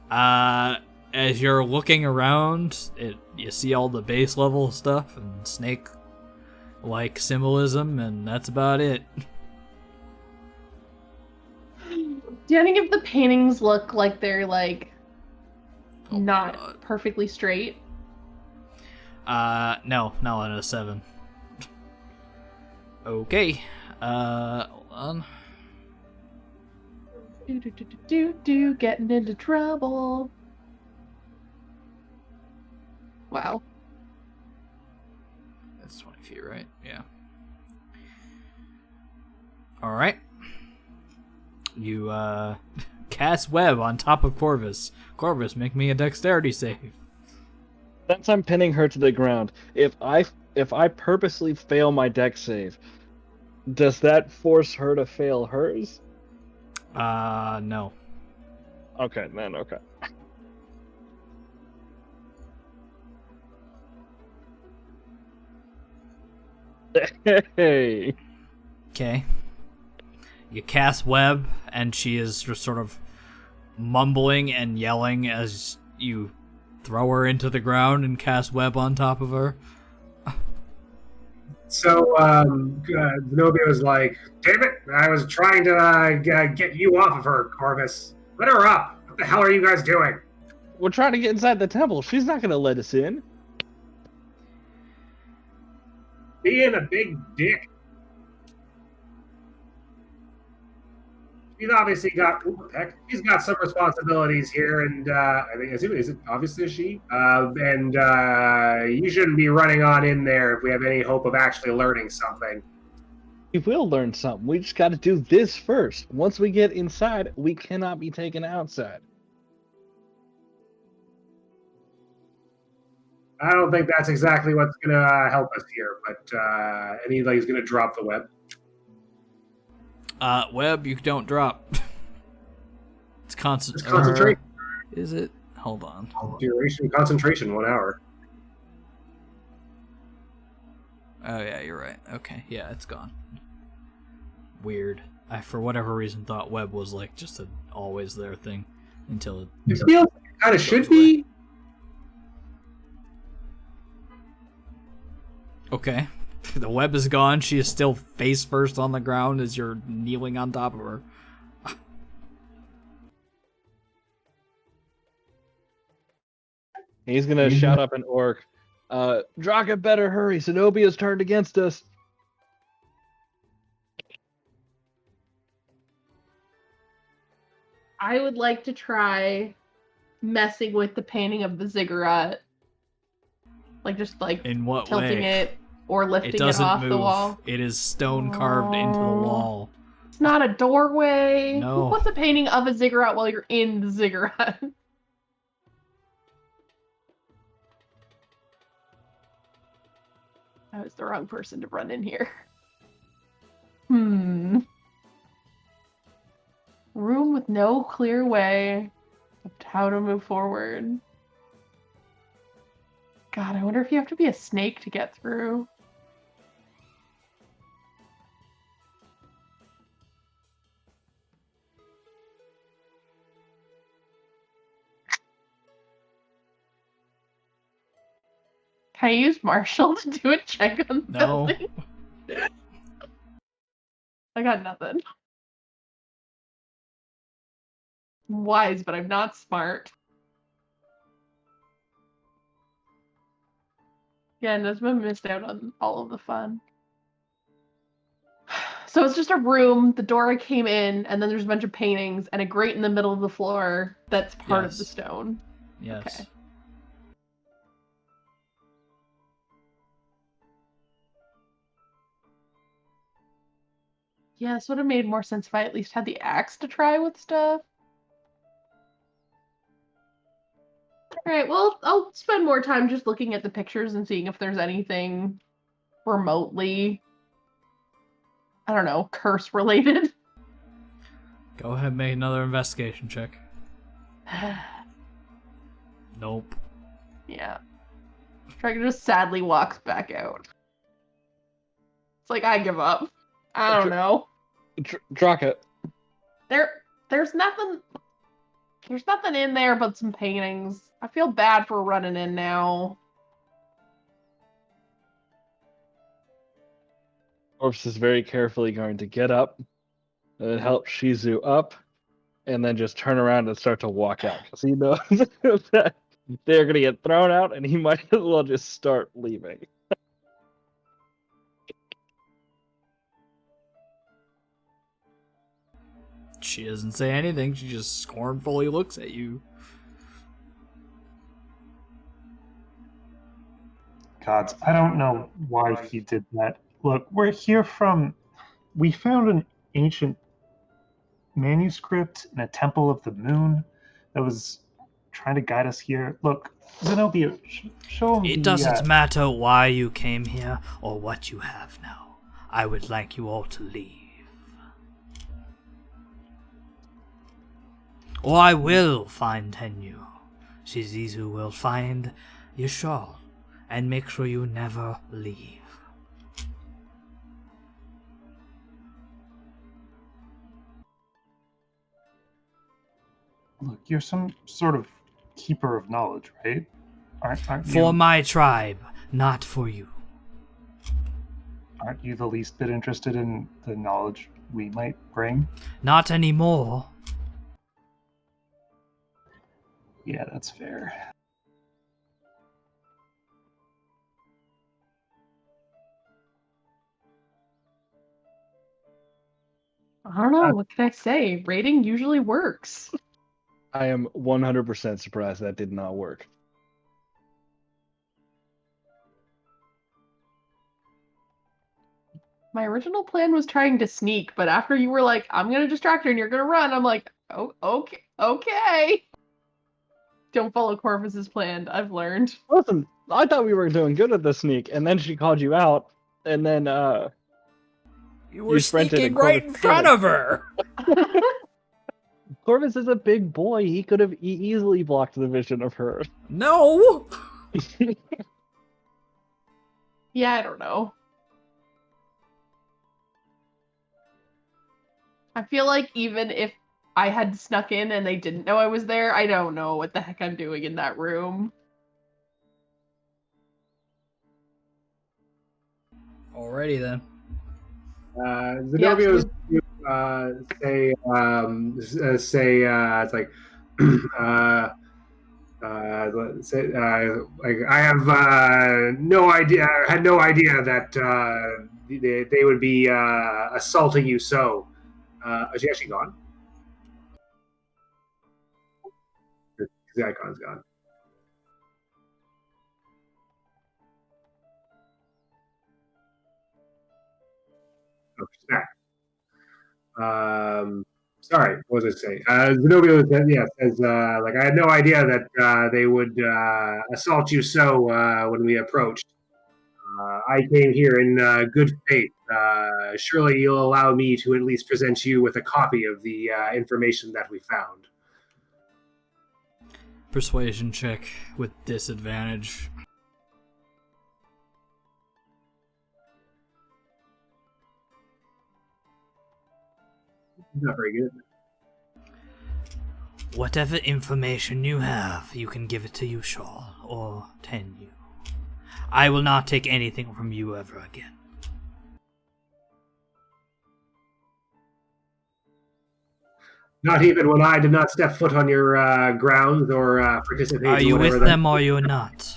As you're looking around, you see all the base level stuff and snake-like symbolism, and that's about it. Do any of the paintings look like they're like Oh, not God. perfectly straight? No, not on a 7. Okay, hold on. Do, getting into trouble. Wow. That's 20 feet, right? Yeah. Alright. You, cast web on top of Corvus. Corvus, make me a dexterity save. Since I'm pinning her to the ground, if I purposely fail my dex save, does that force her to fail hers? No. Okay, then okay. Hey. Okay. You cast web, and she is just sort of mumbling and yelling as you throw her into the ground and cast web on top of her. So Zenobia was like, "Damn it! I was trying to get you off of her, Corvus. Let her up. What the hell are you guys doing?" We're trying to get inside the temple. She's not going to let us in. being a big dick. She's obviously got she's got some responsibilities here, and I think is it obviously a she? And you shouldn't be running on in there if we have any hope of actually learning something. We will learn something. We just got to do this first. Once we get inside, we cannot be taken outside. I don't think that's exactly what's going to help us here, but anybody's going to drop the web. Web, you don't drop. It's Concentrate. Is it? Hold on. Duration, concentration, 1 hour. Oh yeah, you're right. Okay, yeah, it's gone. Weird. I, for whatever reason, thought web was like just an always there thing until it. It feels kind of should be. Okay. The web is gone. She is still face first on the ground as you're kneeling on top of her. He's gonna shout up an orc. Draka, better hurry. Zenobia's turned against us. I would like to try messing with the painting of the ziggurat. Like just like In what tilting way? it or lifting It it doesn't off move. the wall. It is stone carved into the wall. It's not a doorway. No. Who puts a painting of a ziggurat while you're in the ziggurat? I was the wrong person to run in here. Room with no clear way of how to move forward. God, I wonder if you have to be a snake to get through. Can I use Marshall to do a check on the No. building? I got nothing. I'm wise, but I'm not smart. Yeah, Nesma missed out on all of the fun. So it's just a room, the door I came in, and then there's a bunch of paintings and a grate in the middle of the floor that's part of the Yes. stone. Yes. Okay. Yeah, this would have made more sense if I at least had the axe to try with stuff. Alright, well, I'll spend more time just looking at the pictures and seeing if there's anything remotely, I don't know, curse related. Go ahead and make another investigation check. Nope. Yeah. Dragon just sadly walks back out. It's like, I give up. I don't know. Draka, There's nothing in there but some paintings. I feel bad for running in now. Orps is very carefully going to get up and then help Shizu up and then just turn around and start to walk out because he knows that they're going to get thrown out and he might as well just start leaving. She doesn't say anything. She just scornfully looks at you. Gods, I don't know why he did that. Look, we're here from. We found an ancient manuscript in a temple of the moon that was trying to guide us here. Look, Zenobia, show him It the, doesn't matter why you came here or what you have now. I would like you all to leave. Or I will find Tenyu. Shizizu will find Yashal and make sure you never leave. Look, you're some sort of keeper of knowledge, right? Aren't For you, my tribe, not for you. aren't you the least bit interested in the knowledge we might bring? Not anymore. Yeah, that's fair. I don't know. What can I say? Rating usually works. I am 100% surprised that did not work. My original plan was trying to sneak, but after you were like, I'm gonna distract her and you're gonna run, I'm like, oh, okay. Don't follow Corvus's plan, I've learned. Listen, I thought we were doing good at the sneak, and then she called you out, and then You were sprinted sneaking and right Corvus in front of her. Corvus is a big boy. He could have easily blocked the vision of her. No. Yeah, I don't know. I feel like even if I had snuck in and they didn't know I was there, I don't know what the heck I'm doing in that room. Alrighty then. Zenobia was say it's like like I have no idea. Had no idea that they would be assaulting you. So, is she actually gone? The icon's gone. Oh, she's back. Sorry, what was I saying? Zenobia says like I had no idea that they would assault you so when we approached. I came here in good faith. Surely you'll allow me to at least present you with a copy of the information that we found. Persuasion check with disadvantage. Not very good. Whatever information you have, you can give it to Yushal or Tenyu. I will not take anything from you ever again. Not even when I did not step foot on your grounds or participate. Are you with them or you're not?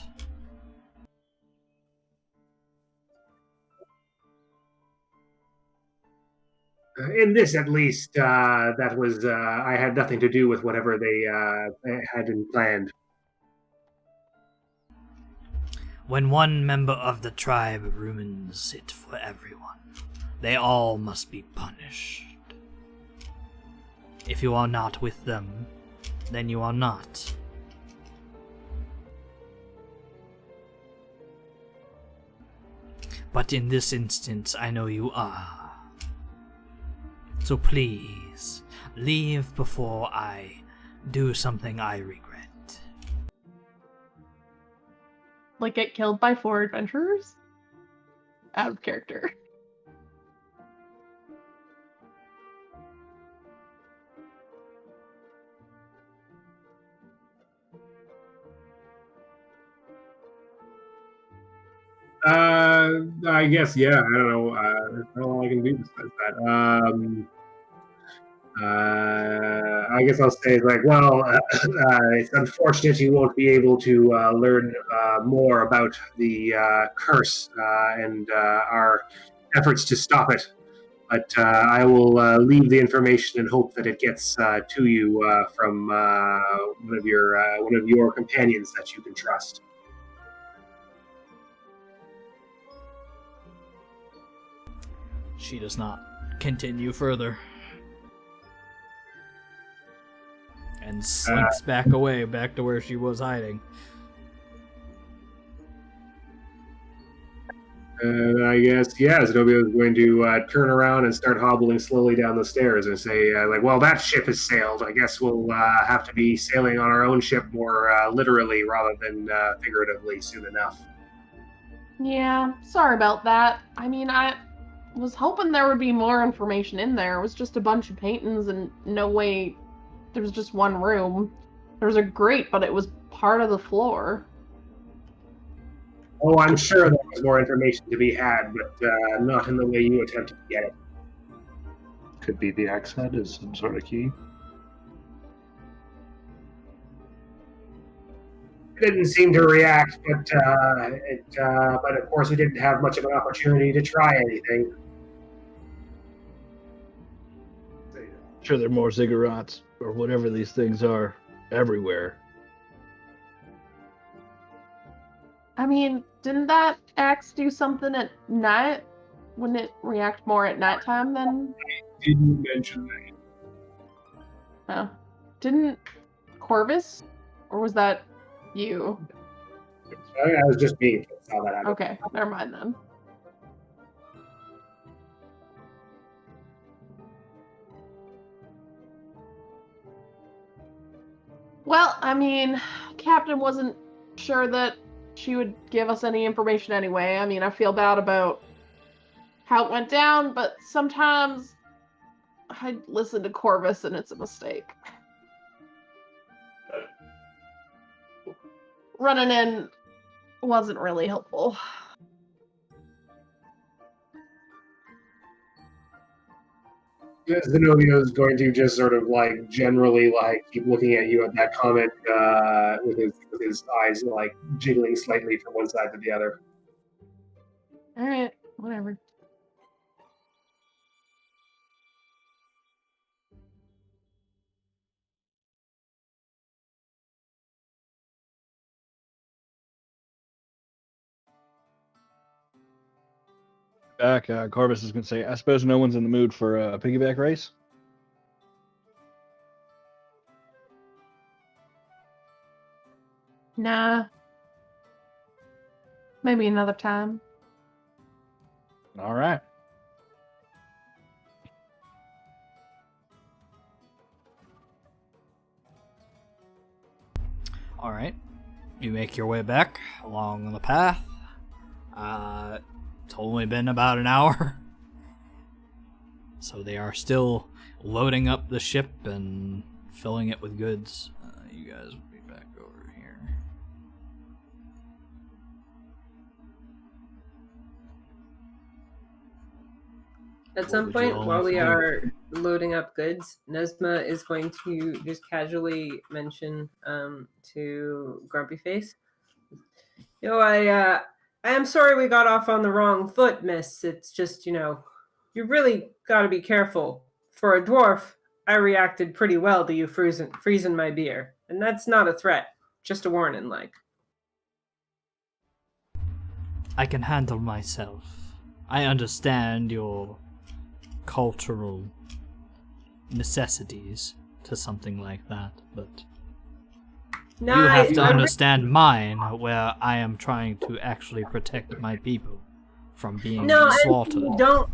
In this, at least, that was I had nothing to do with whatever they had planned. When one member of the tribe ruins it for everyone, they all must be punished. If you are not with them, then you are not. But in this instance, I know you are. So please, leave before I do something I regret. Like get killed by 4 adventurers? Out of character. I guess, yeah. I don't know. That's all I can do besides that. I guess I'll say like, well, it's unfortunate you won't be able to learn more about the curse and our efforts to stop it. But I will leave the information and hope that it gets to you from one of your companions that you can trust. She does not continue further. And slinks back away, back to where she was hiding. I guess, yeah, Zenobia is going to turn around and start hobbling slowly down the stairs and say, like, well, that ship has sailed. I guess we'll have to be sailing on our own ship more literally rather than figuratively soon enough. Yeah, sorry about that. I mean, I was hoping there would be more information in there. It was just a bunch of paintings and no way there was just one room. There was a grate, but it was part of the floor. Oh, I'm sure there was more information to be had, but not in the way you attempted to get it. Could be the axe head is some sort of key. It didn't seem to react, but of course we didn't have much of an opportunity to try anything. sure there are more ziggurats or whatever these things are everywhere. I mean, didn't that axe do something at night? Wouldn't it react more at nighttime than? Didn't mention that. Oh, didn't Corvus, or was that you? I was just being how that happened. Okay, never mind then. Well, I mean, Captain wasn't sure that she would give us any information anyway. I mean, I feel bad about how it went down, but sometimes I listen to Corvus and it's a mistake. Running in wasn't really helpful. Zenobia is going to just sort of like generally like keep looking at you at that comment with his eyes like jiggling slightly from one side to the other. All right, whatever. Back, Corvus is going to say, I suppose no one's in the mood for a piggyback race? Nah. Maybe another time. All right. All right. You make your way back along the path. It's only been about an hour. So they are still loading up the ship and filling it with goods. You guys will be back over here. At What some would you point, all while like we to do? are loading up goods, Nesma is going to just casually mention to Grumpy Face, I am sorry we got off on the wrong foot, miss. It's just, you really got to be careful. For a dwarf, I reacted pretty well to you freezing my beer. And that's not a threat, just a warning, like. I can handle myself. I understand your cultural necessities to something like that, but No, you have to understand mine, where I am trying to actually protect my people from being slaughtered.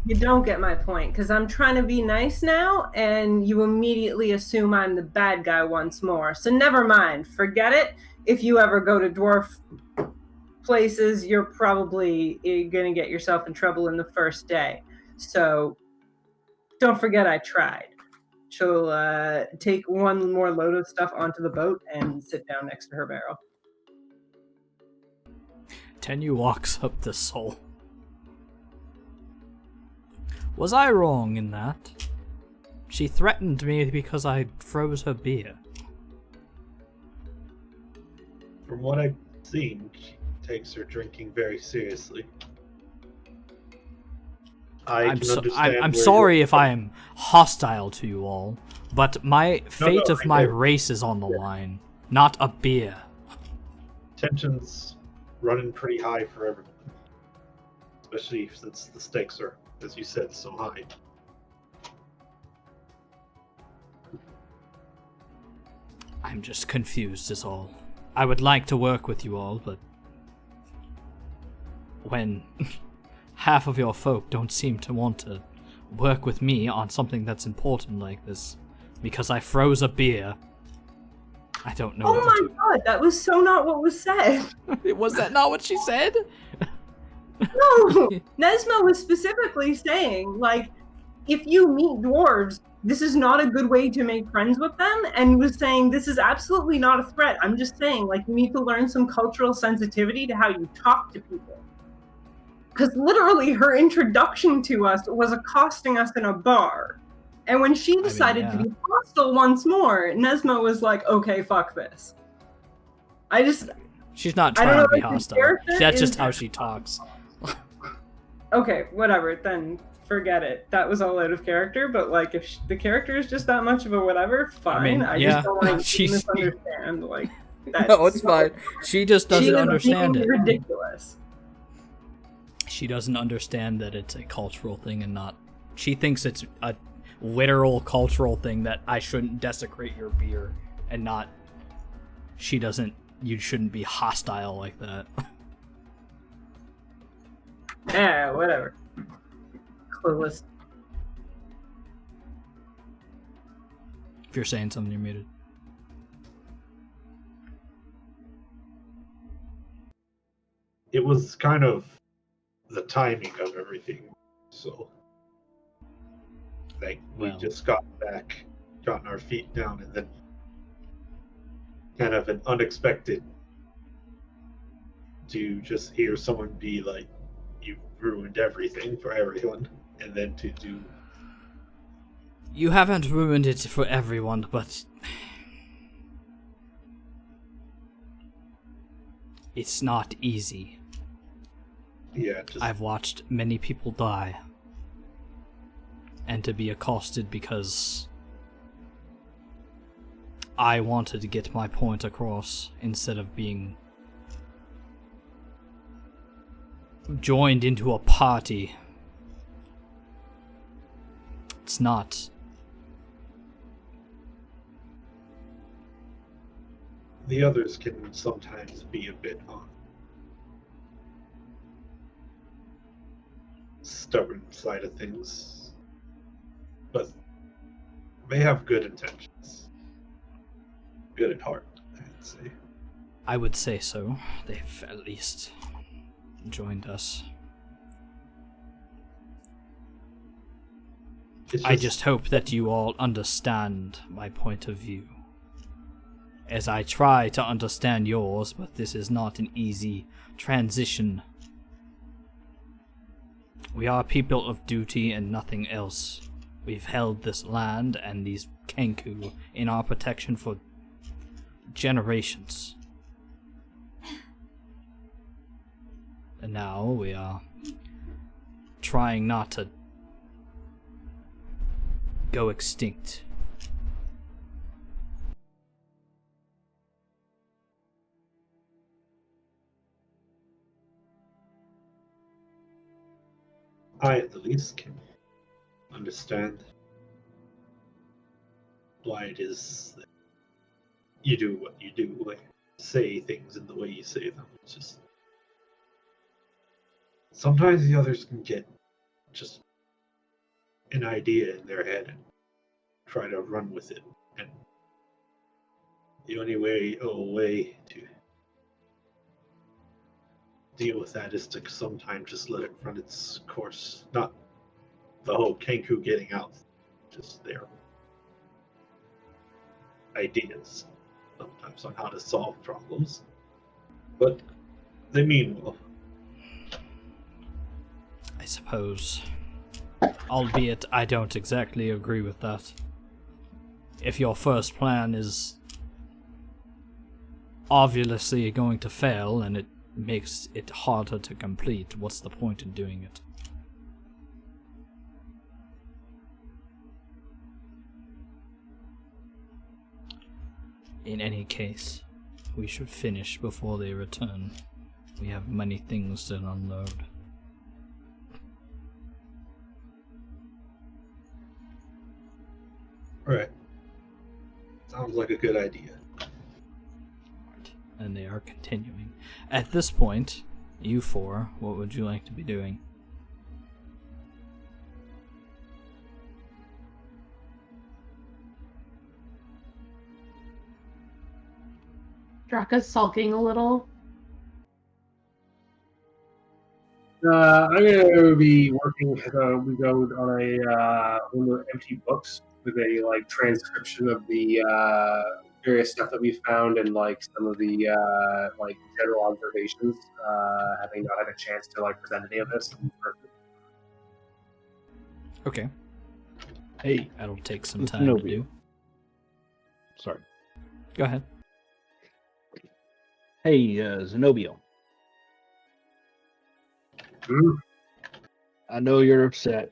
You don't get my point, because I'm trying to be nice now, and you immediately assume I'm the bad guy once more. So never mind, forget it. If you ever go to dwarf places, you're probably going to get yourself in trouble in the first day. So don't forget I tried. She'll take one more load of stuff onto the boat and sit down next to her barrel. Tenyu walks up to Soul. Was I wrong in that? She threatened me because I froze her beer. From what I've seen, she takes her drinking very seriously. I'm sorry if I am hostile to you all, but my fate of my race is on the line, not a beer. Tension's running pretty high for everyone, especially since the stakes are, as you said, so high. I'm just confused is all. I would like to work with you all, but when half of your folk don't seem to want to work with me on something that's important like this because I froze a beer, I don't know. Oh my god, that was so not what was said. Was that not what she said? No, Nesma was specifically saying, like, if you meet dwarves, this is not a good way to make friends with them, and was saying this is absolutely not a threat. I'm just saying, like, you need to learn some cultural sensitivity to how you talk to people. Because literally her introduction to us was accosting us in a bar. And when she decided to be hostile once more, Nesma was like, okay, fuck this. She's not trying to be hostile. That's just how she talks. Okay, whatever, then forget it. That was all out of character. But like, if the character is just that much of a whatever, fine. I yeah, just don't want to she's- misunderstand. Like, that's No, it's fine. She just She doesn't was understand being it. ridiculous. She doesn't understand that it's a cultural thing and not. She thinks it's a literal cultural thing that I shouldn't desecrate your beer and not. She doesn't. You shouldn't be hostile like that. Yeah, whatever. Clueless. If you're saying something, you're muted. It was kind of the timing of everything. So, like, we Well. just got back, gotten our feet down, and then kind of an unexpected to just hear someone be like, "You've ruined everything for everyone," and then to do. You haven't ruined it for everyone, but it's not easy. Yeah, just I've watched many people die. And to be accosted because I wanted to get my point across instead of being joined into a party. It's not. the others can sometimes be a bit on stubborn side of things, but they have good intentions. Good at heart, I'd say. I would say so. They've at least joined us. It's I just hope that you all understand my point of view. As I try to understand yours, but this is not an easy transition. We are people of duty and nothing else. We've held this land and these Kenku in our protection for generations. And now we are trying not to go extinct. I, at the least, can understand why it is that you do what you do, like say things in the way you say them. It's just sometimes the others can get just an idea in their head and try to run with it, and the only way to deal with that is to sometimes just let it run its course. Not the whole Kenku getting out, just their ideas sometimes on how to solve problems. But they mean well. I suppose. Albeit I don't exactly agree with that. If your first plan is obviously going to fail and it makes it harder to complete, what's the point in doing it? In any case, we should finish before they return. We have many things to unload. Right. Sounds like a good idea. And they are continuing. At this point, you four, what would you like to be doing? Draka's sulking a little. I'm gonna be working. We go on one of the empty books with a like transcription of the various stuff that we found and like some of the like general observations. Having not had a chance to like present any of this in person. Okay, Hey, that'll take some It's time to Zenobia. do. sorry. Go ahead. Hey, Zenobia. Hmm? I know you're upset.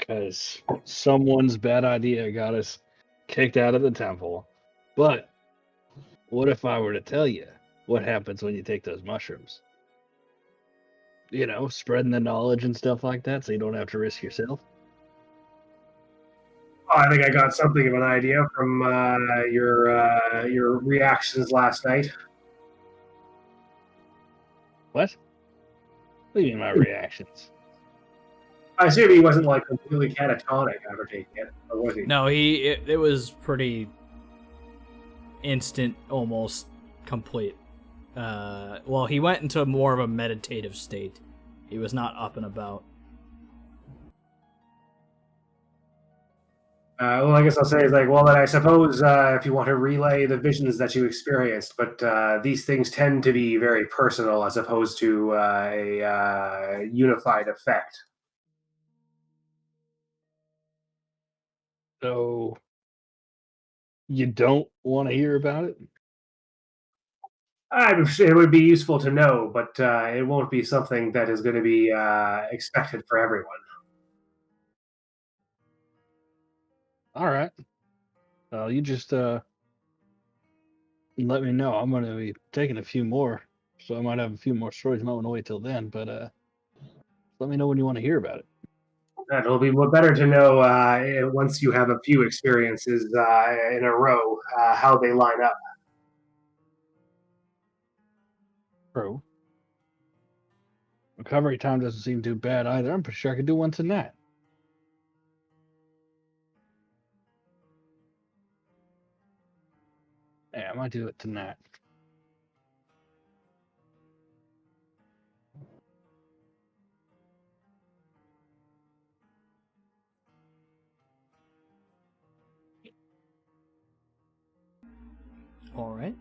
because someone's bad idea got us kicked out of the temple. But what if I were to tell you what happens when you take those mushrooms? You know, spreading the knowledge and stuff like that so you don't have to risk yourself. Oh, I think I got something of an idea from your reactions last night. What? What do you mean my reactions? I assume he wasn't like completely catatonic after taking it, or was he? No, it was pretty instant, almost complete. Well, he went into more of a meditative state. He was not up and about. Well, I guess I'll say is like, well, then I suppose if you want to relay the visions that you experienced, but these things tend to be very personal as opposed to a unified effect. So you don't want to hear about it? It would be useful to know, but it won't be something that is going to be expected for everyone. All right. You just let me know. I'm going to be taking a few more, so I might have a few more stories. Might want to wait till then, but let me know when you want to hear about it. And it'll be better to know once you have a few experiences in a row how they line up. Bro, recovery time doesn't seem too bad either. I'm pretty sure I could do one tonight. Yeah, I might do it tonight. All right.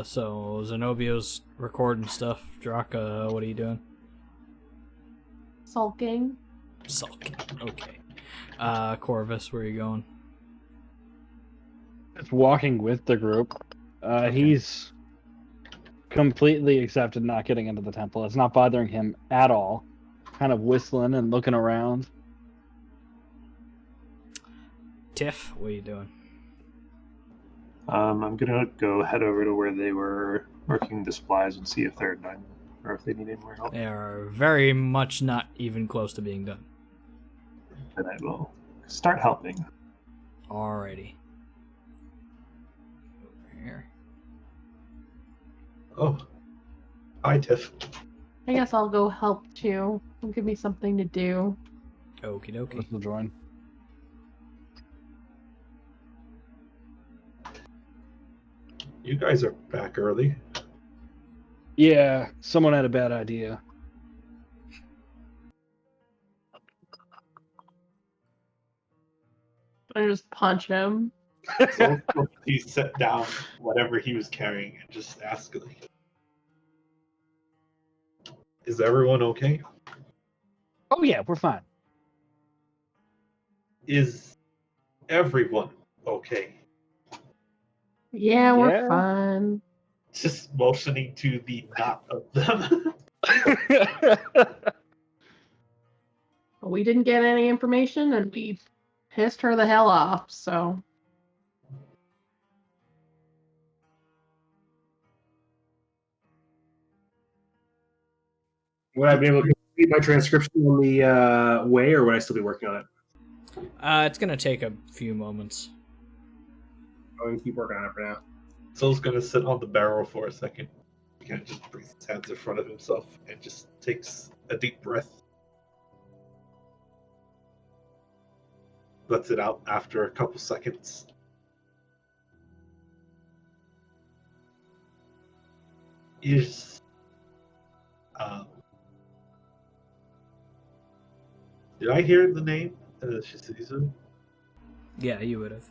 So Zenobio's recording stuff. Draka, what are you doing? Sulking. Sulking. Okay. Corvus, where are you going? Just walking with the group. He's completely accepted not getting into the temple. It's not bothering him at all. Kind of whistling and looking around. Tiff, what are you doing? I'm gonna go head over to where they were working the supplies and see if they're done or if they need any more help. They are very much not even close to being done. Then I will start helping. Alrighty. Over here. Oh, hi, Tiff. I guess I'll go help too. It'll give me something to do. Okie dokie. Let's join. You guys are back early. Yeah, someone had a bad idea. I just punch him. So he set down whatever he was carrying and just asked, like, "Is everyone okay? Oh yeah, we're fine. Is everyone okay?" Yeah, we're Yeah. fine. Just motioning to the not of them. We didn't get any information and we pissed her the hell off, so. Would I be able to complete my transcription on the way, or would I still be working on it? It's gonna take a few moments. I'm going to keep working on it for now. Soul's gonna sit on the barrel for a second. He kind of just brings his hands in front of himself and just takes a deep breath. Lets it out after a couple seconds. Is did I hear the name? Shizuzu? Yeah, you would have.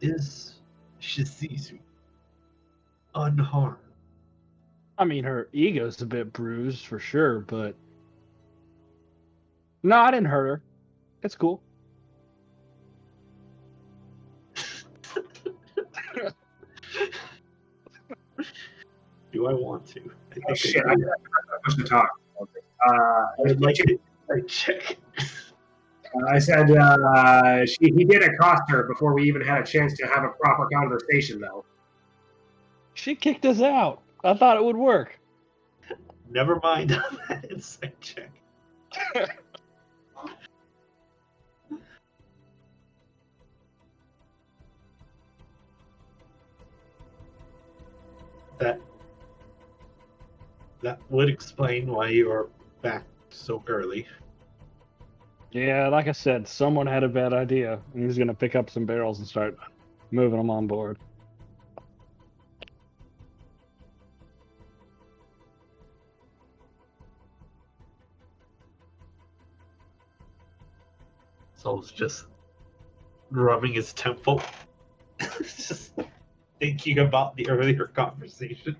Is Shizuzu unharmed? I mean, her ego's a bit bruised for sure, but no, I didn't hurt her. It's cool. Do I want to? I think Oh shit! I pushed the talk. I'd like to check. I said he did accost her before we even had a chance to have a proper conversation, though. She kicked us out. I thought it would work. Never mind on that insight check. That would explain why you are back so early. Yeah, like I said, someone had a bad idea, and he's gonna pick up some barrels and start moving them on board. Soul's just rubbing his temple, just thinking about the earlier conversation.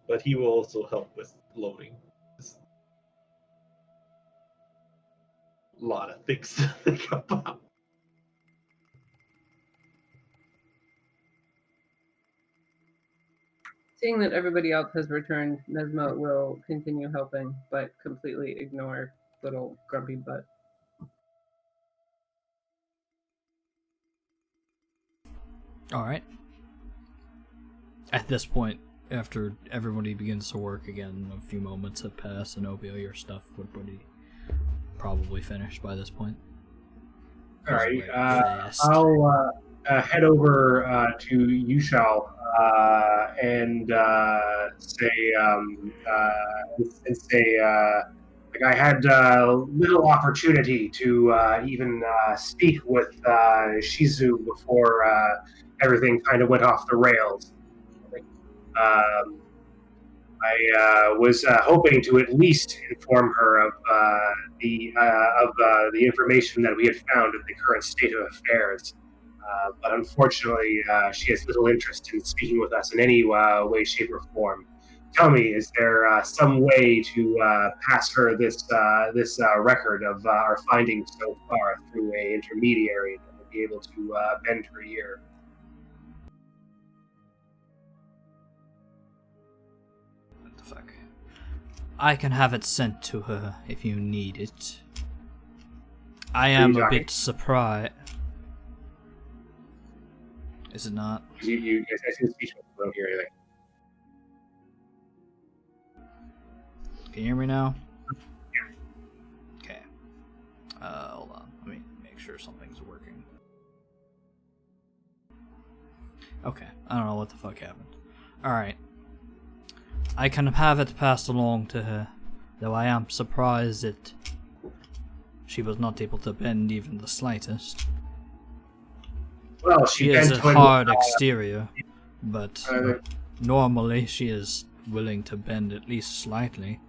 But he will also help with loading. There's a lot of things to think about. Seeing that everybody else has returned, Nesma will continue helping, but completely ignore little grumpy butt. All right. At this point, after everybody begins to work again, a few moments have passed, and Obio, your stuff would probably finished by this point. All right. I'll head over to Yushal and say, like I had little opportunity to even speak with Shizu before everything kind of went off the rails. I was hoping to at least inform her of the information that we had found in the current state of affairs. But unfortunately, she has little interest in speaking with us in any way, shape, or form. Tell me, is there some way to pass her this record of our findings so far through an intermediary that will be able to bend her ear? What the fuck? I can have it sent to her if you need it. I am a bit surprised. Is it not? I see the speech bubble. I don't hear anything. Can you hear me now? Yeah. Okay. Hold on. Let me make sure something's working. Okay. I don't know what the fuck happened. Alright. I can have it passed along to her, though I am surprised that she was not able to bend even the slightest. Well, she has a hard exterior, but normally she is willing to bend at least slightly.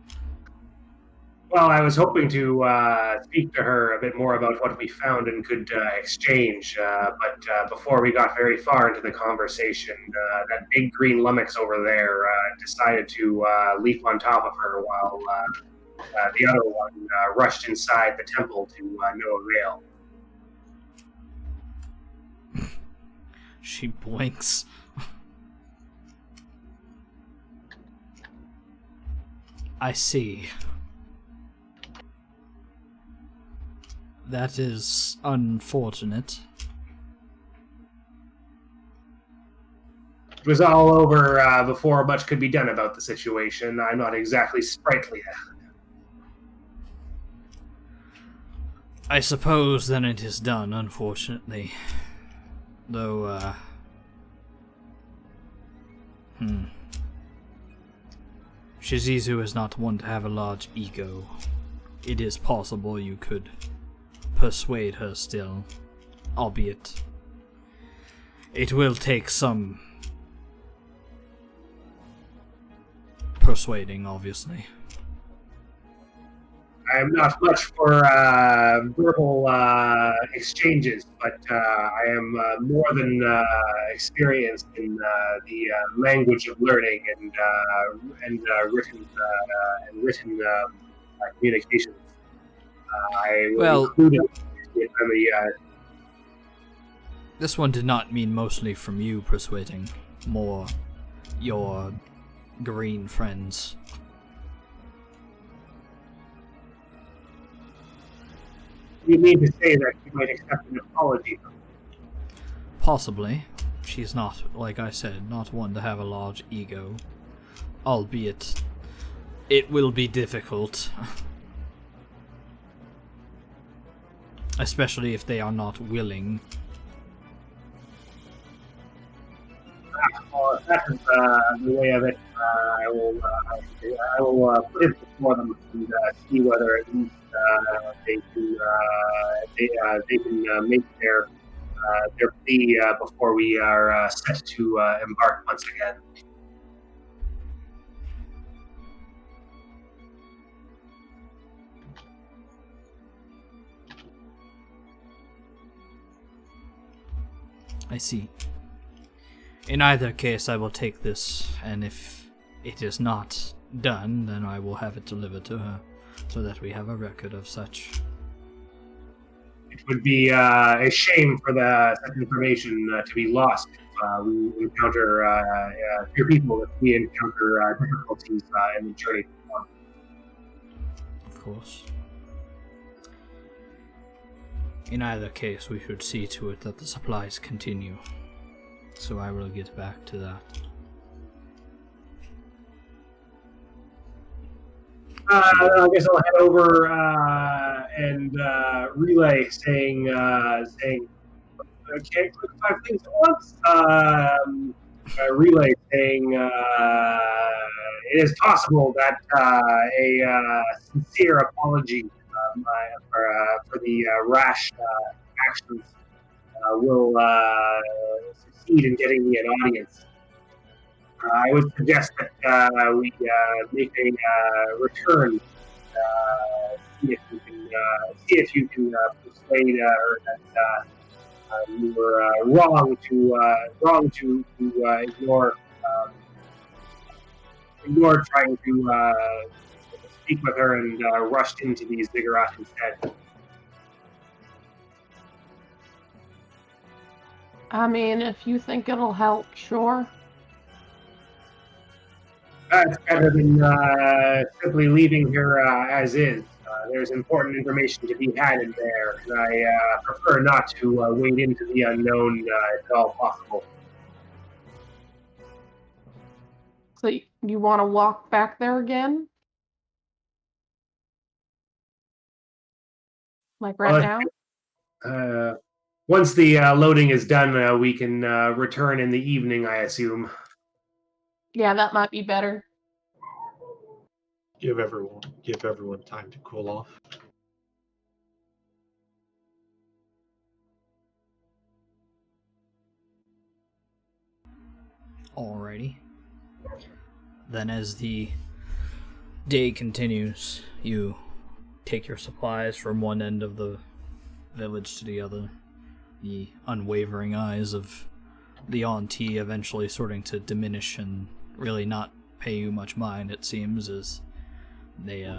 Well, I was hoping to speak to her a bit more about what we found and could exchange, but before we got very far into the conversation, that big green lummox over there decided to leap on top of her while the other one rushed inside the temple to no avail. She blinks. I see. That is unfortunate. It was all over before much could be done about the situation. I'm not exactly sprightly. I suppose then it is done, unfortunately. Though, Shizizu is not one to have a large ego. It is possible you could persuade her still, albeit it will take some persuading, obviously. I am not much for verbal exchanges, but I am more than experienced in the language of learning and written communications. I will include it in This one did not mean mostly from you persuading, more your green friends. You mean to say that you might accept an apology from me? Possibly. She's not, like I said, not one to have a large ego. Albeit, it will be difficult. Especially if they are not willing. Well, if that is the way of it, I will put it before them and see whether at least they can make their plea before we are set to embark once again. I see. In either case, I will take this, and if it is not done, then I will have it delivered to her, so that we have a record of such. It would be a shame for such information to be lost if we encounter your people, if we encounter difficulties in the journey. Of course. In either case, we should see to it that the supplies continue. So I will get back to that. I guess I'll head over and relay saying, I can't click 5 things at once. Relay saying it is possible that a sincere apology for the rash actions will succeed in getting me an audience. I would suggest that we make a return. See if you can persuade her that you were wrong to ignore trying to speak with her and rushed into these ziggurats instead. I mean, if you think it'll help, sure. It's better than simply leaving here as is. There's important information to be had in there, and I prefer not to wade into the unknown if at all possible. So you want to walk back there again? Like right now? Once the loading is done, we can return in the evening, I assume. Yeah, that might be better. Give everyone time to cool off. Alrighty. Then as the day continues, you take your supplies from one end of the village to the other. The unwavering eyes of the Auntie eventually starting to diminish and really not pay you much mind, it seems, as they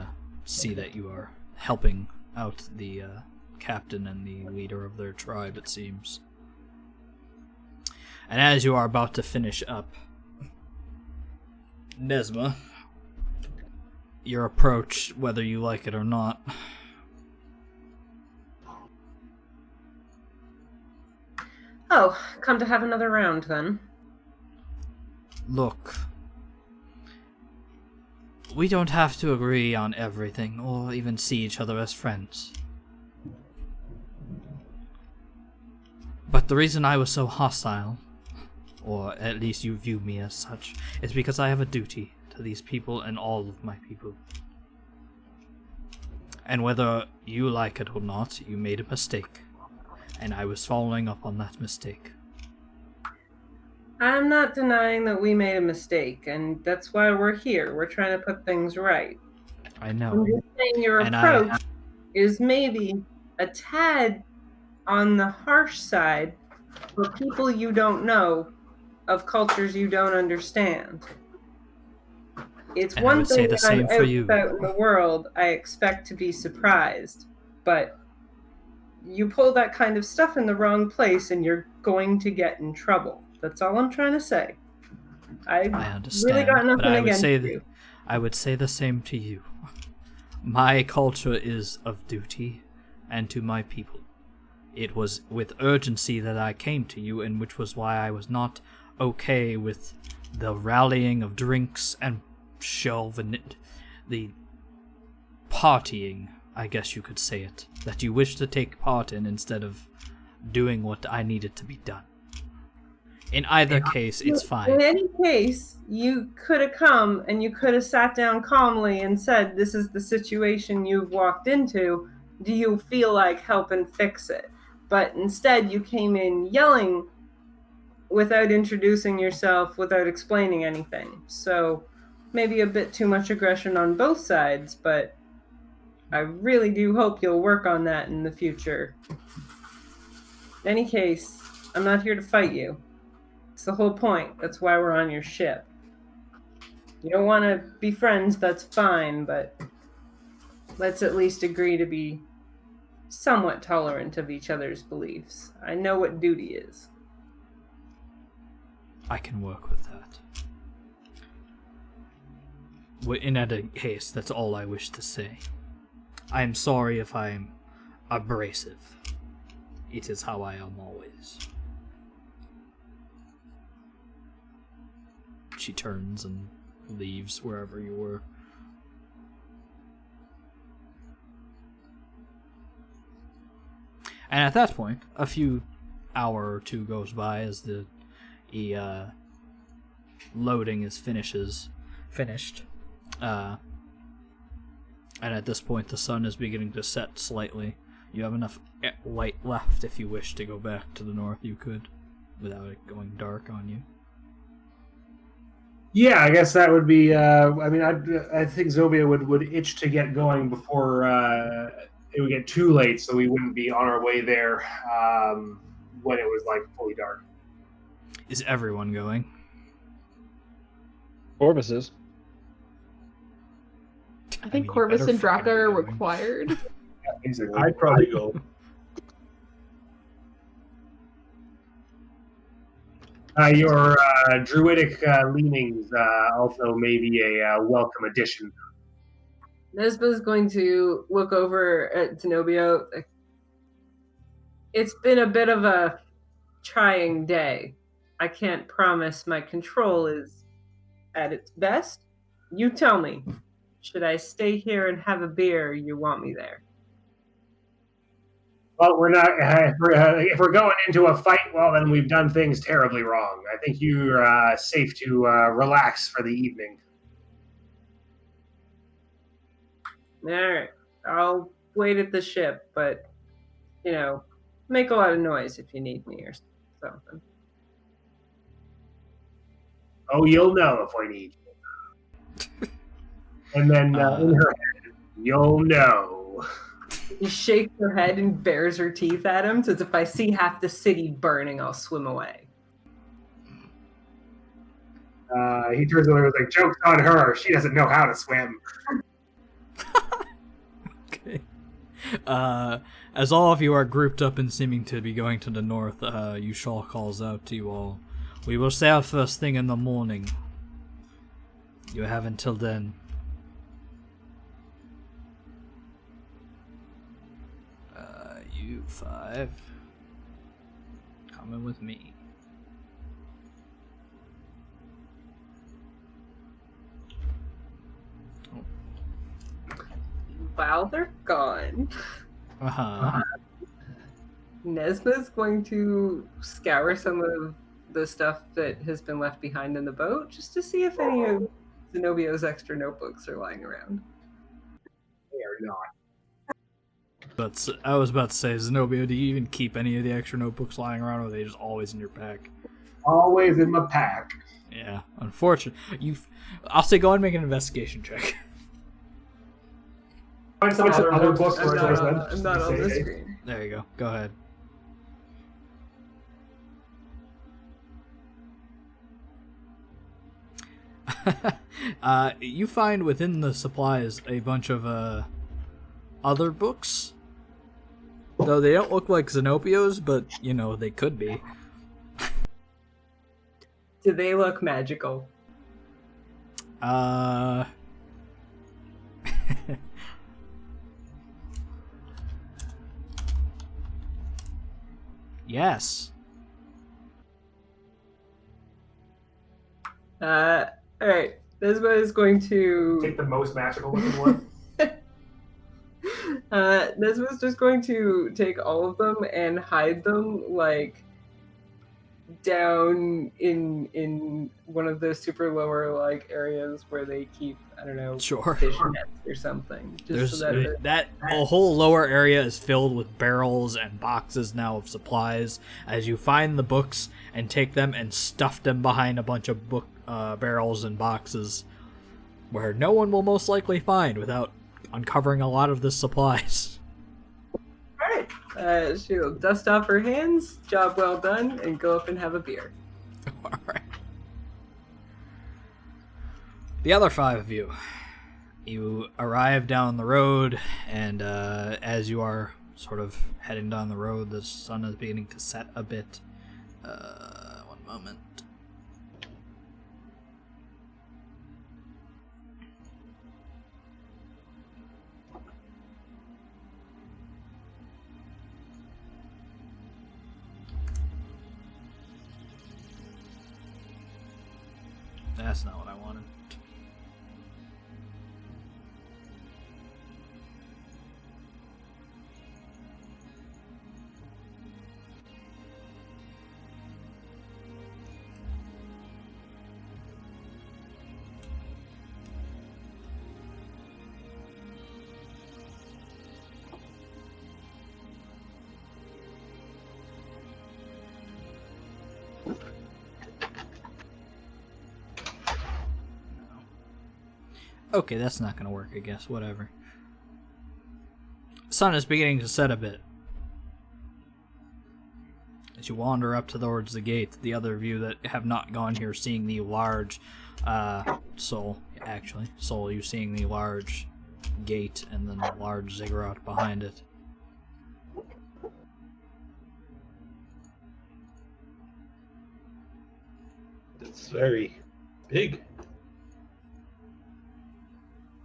see that you are helping out the captain and the leader of their tribe, it seems. And as you are about to finish up, Nesma, your approach, whether you like it or not, Oh, come to have another round then. look, we don't have to agree on everything or even see each other as friends. But the reason I was so hostile, or at least you view me as such, is because I have a duty to these people and all of my people. And whether you like it or not, you made a mistake. And I was following up on that mistake. I'm not denying that we made a mistake, and that's why we're here. We're trying to put things right. I know. I'm just saying your approach is maybe a tad on the harsh side for people you don't know, of cultures you don't understand. It's And one I would say thing the that same I'm for out you. in the world, I expect to be surprised, but you pull that kind of stuff in the wrong place and you're going to get in trouble. That's all I'm trying to say. I Really understand, got nothing but I would against say you. I would say the same to you. My culture is of duty, and to my people. It was with urgency that I came to you, and which was why I was not okay with the rallying of drinks and the partying, I guess you could say it, that you wish to take part in instead of doing what I needed to be done. In either case, it's fine. In any case, you could have come and you could have sat down calmly and said, this is the situation you've walked into. Do you feel like helping fix it? But instead, you came in yelling without introducing yourself, without explaining anything. So maybe a bit too much aggression on both sides, but I really do hope you'll work on that in the future. In any case, I'm not here to fight you. It's the whole point. That's why we're on your ship. You don't want to be friends, that's fine, but let's at least agree to be somewhat tolerant of each other's beliefs. I know what duty is. I can work with that. In any case, that's all I wish to say. I am sorry if I am abrasive. It is how I am always. She turns and leaves wherever you were. And at that point, a few hour or two goes by as the loading is finished. And at this point, the sun is beginning to set slightly. You have enough light left if you wish to go back to the north. You could, without it going dark on you. Yeah, I guess that would be. I think Zobia would itch to get going before it would get too late, so we wouldn't be on our way there when it was like fully dark. Is everyone going? Corvus is. I think you Corvus better and fucking Draka are be going. required. I'd probably go. Your druidic leanings also may be a welcome addition. Nesba's going to look over at Zenobia. It's been a bit of a trying day. I can't promise my control is at its best. You tell me. Should I stay here and have a beer, or you want me there? Well, we're not. If we're going into a fight, well, then we've done things terribly wrong. I think you're safe to relax for the evening. All right. I'll wait at the ship, but, make a lot of noise if you need me or something. Oh, you'll know if we need you. And then in her head, you'll know. She shakes her head and bares her teeth at him, so as if I see half the city burning, I'll swim away. He turns over and is like, joke's on her. She doesn't know how to swim. Okay. As all of you are grouped up and seeming to be going to the north, Yushal calls out to you all. We will sail first thing in the morning. You have until then. You five. Coming with me. While they're gone, Nesba's going to scour some of the stuff that has been left behind in the boat, just to see if any of Zenobio's extra notebooks are lying around. They are not. But I was about to say, Zenobia, do you even keep any of the extra notebooks lying around, or are they just always in your pack? Always in my pack. Yeah, unfortunate. I'll say go ahead and make an investigation check. Find some other books I'm where not, there's I'm not on the screen. There you go. Go ahead. You find within the supplies a bunch of other books Though they don't look like Xenopios, but, you know, they could be. Do they look magical? Yes. Alright. Nesma is going to... Take the most magical looking one. Nesma's just going to take all of them and hide them, like, down in one of the super lower, like, areas where they keep, I don't know, Sure. fish nets or something. Just so that A whole lower area is filled with barrels and boxes now of supplies. As you find the books and take them and stuff them behind a bunch of book barrels and boxes, where no one will most likely find without uncovering a lot of the supplies. Alright. She'll dust off her hands, job well done, and go up and have a beer. Alright. The other 5 of you. You arrive down the road, and as you are sort of heading down the road, the sun is beginning to set a bit. One moment. That's not what I wanted. Okay, that's not gonna work, I guess. Whatever. Sun is beginning to set a bit. As you wander up towards the gate, the other of you that have not gone here seeing the large Soul, you seeing the large gate and then the large ziggurat behind it. It's very big.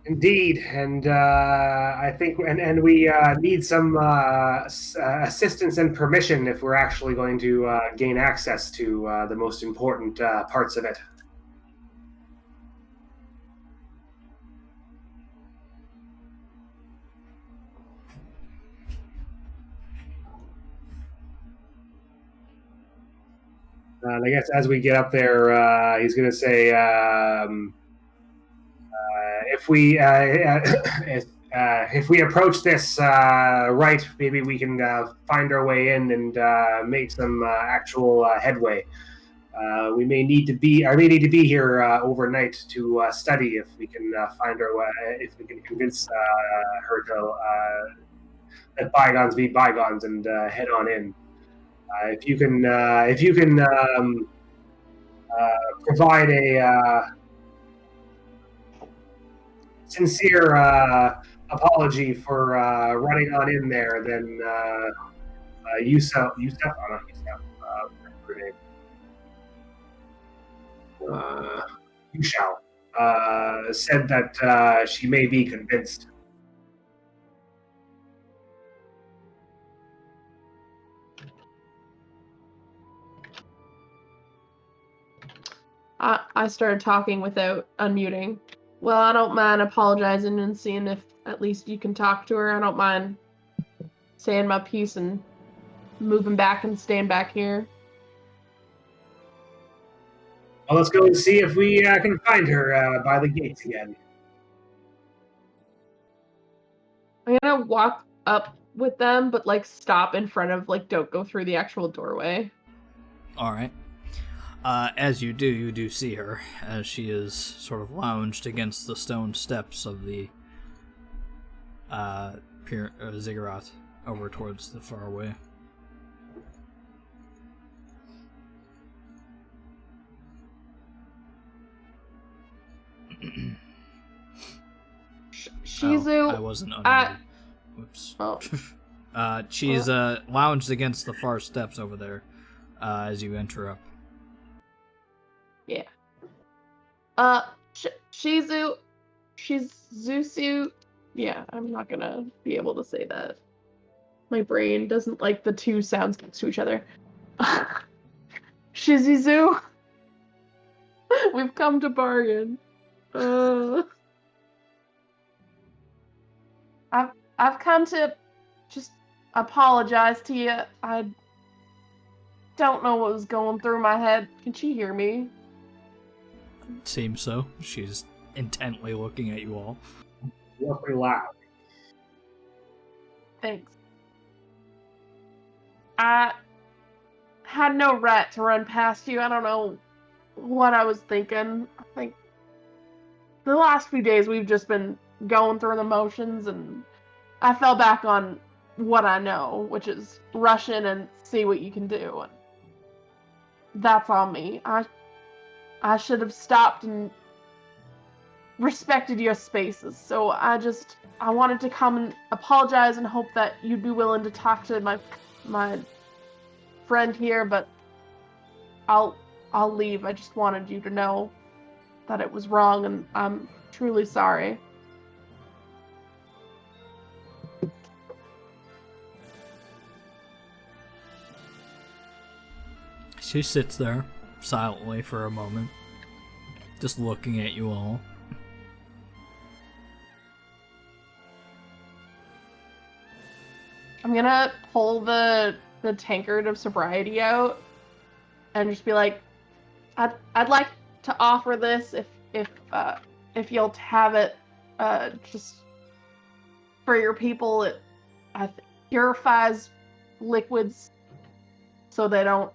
Indeed, and I think, and we need some assistance and permission if we're actually going to gain access to the most important parts of it. I guess as we get up there, he's going to say, if we approach this right, maybe we can find our way in and make some actual headway. We may need to be here overnight to study if we can find our way. If we can convince her to let bygones be bygones and head on in. If you can provide a sincere apology for running on in there, then Yusuf, you shall said that she may be convinced. I started talking without unmuting. Well, I don't mind apologizing and seeing if at least you can talk to her. I don't mind saying my piece and moving back and staying back here. Well, let's go and see if we can find her by the gates again. I'm gonna walk up with them, but like stop in front of, like, don't go through the actual doorway. Alright. As you do see her, as she is sort of lounged against the stone steps of the ziggurat over towards the far way. Shizu, I wasn't unmuted. Whoops. Oh. She's lounged against the far steps over there as you enter up. Yeah. Shizusu. Yeah, I'm not gonna be able to say that. My brain doesn't like the two sounds next to each other. Shizuzu. We've come to bargain. I've come to just apologize to you. I don't know what was going through my head. Can she hear me? Seems so. She's intently looking at you all. Roughly loud. Thanks. I had no right to run past you. I don't know what I was thinking. I think the last few days we've just been going through the motions, and I fell back on what I know, which is rush in and see what you can do. And that's on me. I should have stopped and respected your spaces. So I wanted to come and apologize and hope that you'd be willing to talk to my friend here, but I'll leave. I just wanted you to know that it was wrong, and I'm truly sorry. She sits there silently for a moment, just looking at you all. I'm gonna pull the tankard of sobriety out and just be like, I'd like to offer this if you'll have it, just for your people. It purifies liquids so they don't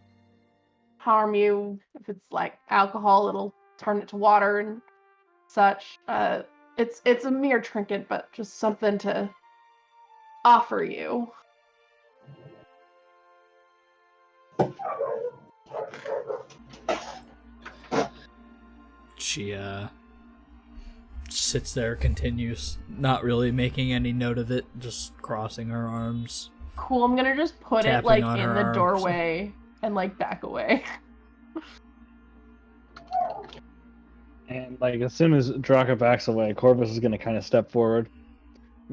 harm you. If it's like alcohol, it'll turn it to water and such. It's a mere trinket, but just something to offer you. She sits there, continues, not really making any note of it, just crossing her arms. Cool, I'm gonna just put it Tapping like on in her the arms. doorway and like back away. And like as soon as Draka backs away, Corvus is gonna kind of step forward,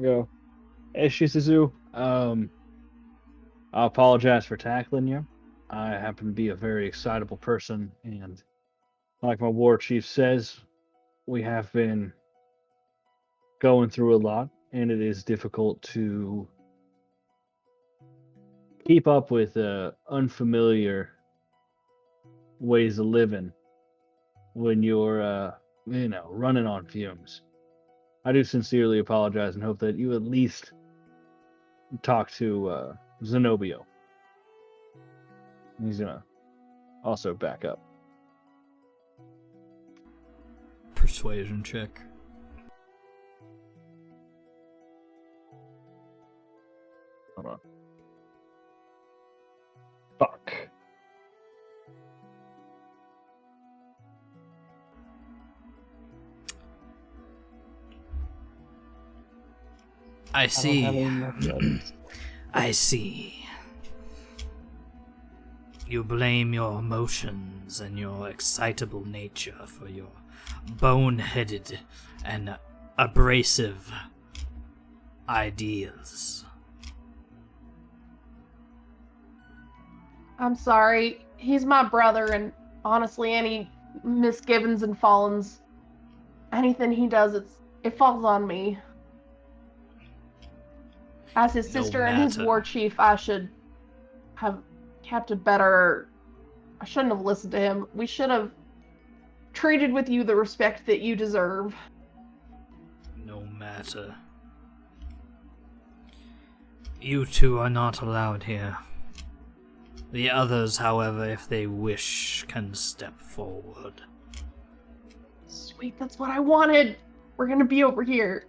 go, "Hey Shizuzu, I apologize for tackling you. I happen to be a very excitable person, and like my war chief says, we have been going through a lot, and it is difficult to keep up with unfamiliar ways of living when you're running on fumes. I do sincerely apologize and hope that you at least talk to Zenobio. He's gonna also back up. Persuasion check. Hold on. Fuck. I see. I don't have any more buttons. I see. You blame your emotions and your excitable nature for your boneheaded and abrasive ideas. I'm sorry. He's my brother, and honestly, any misgivings and fallings, anything he does, it falls on me. As his No sister and his matter. war chief, I should have kept a better... I shouldn't have listened to him. We should have treated with you the respect that you deserve. No matter. You two are not allowed here. The others, however, if they wish, can step forward. Sweet, that's what I wanted. We're gonna be over here.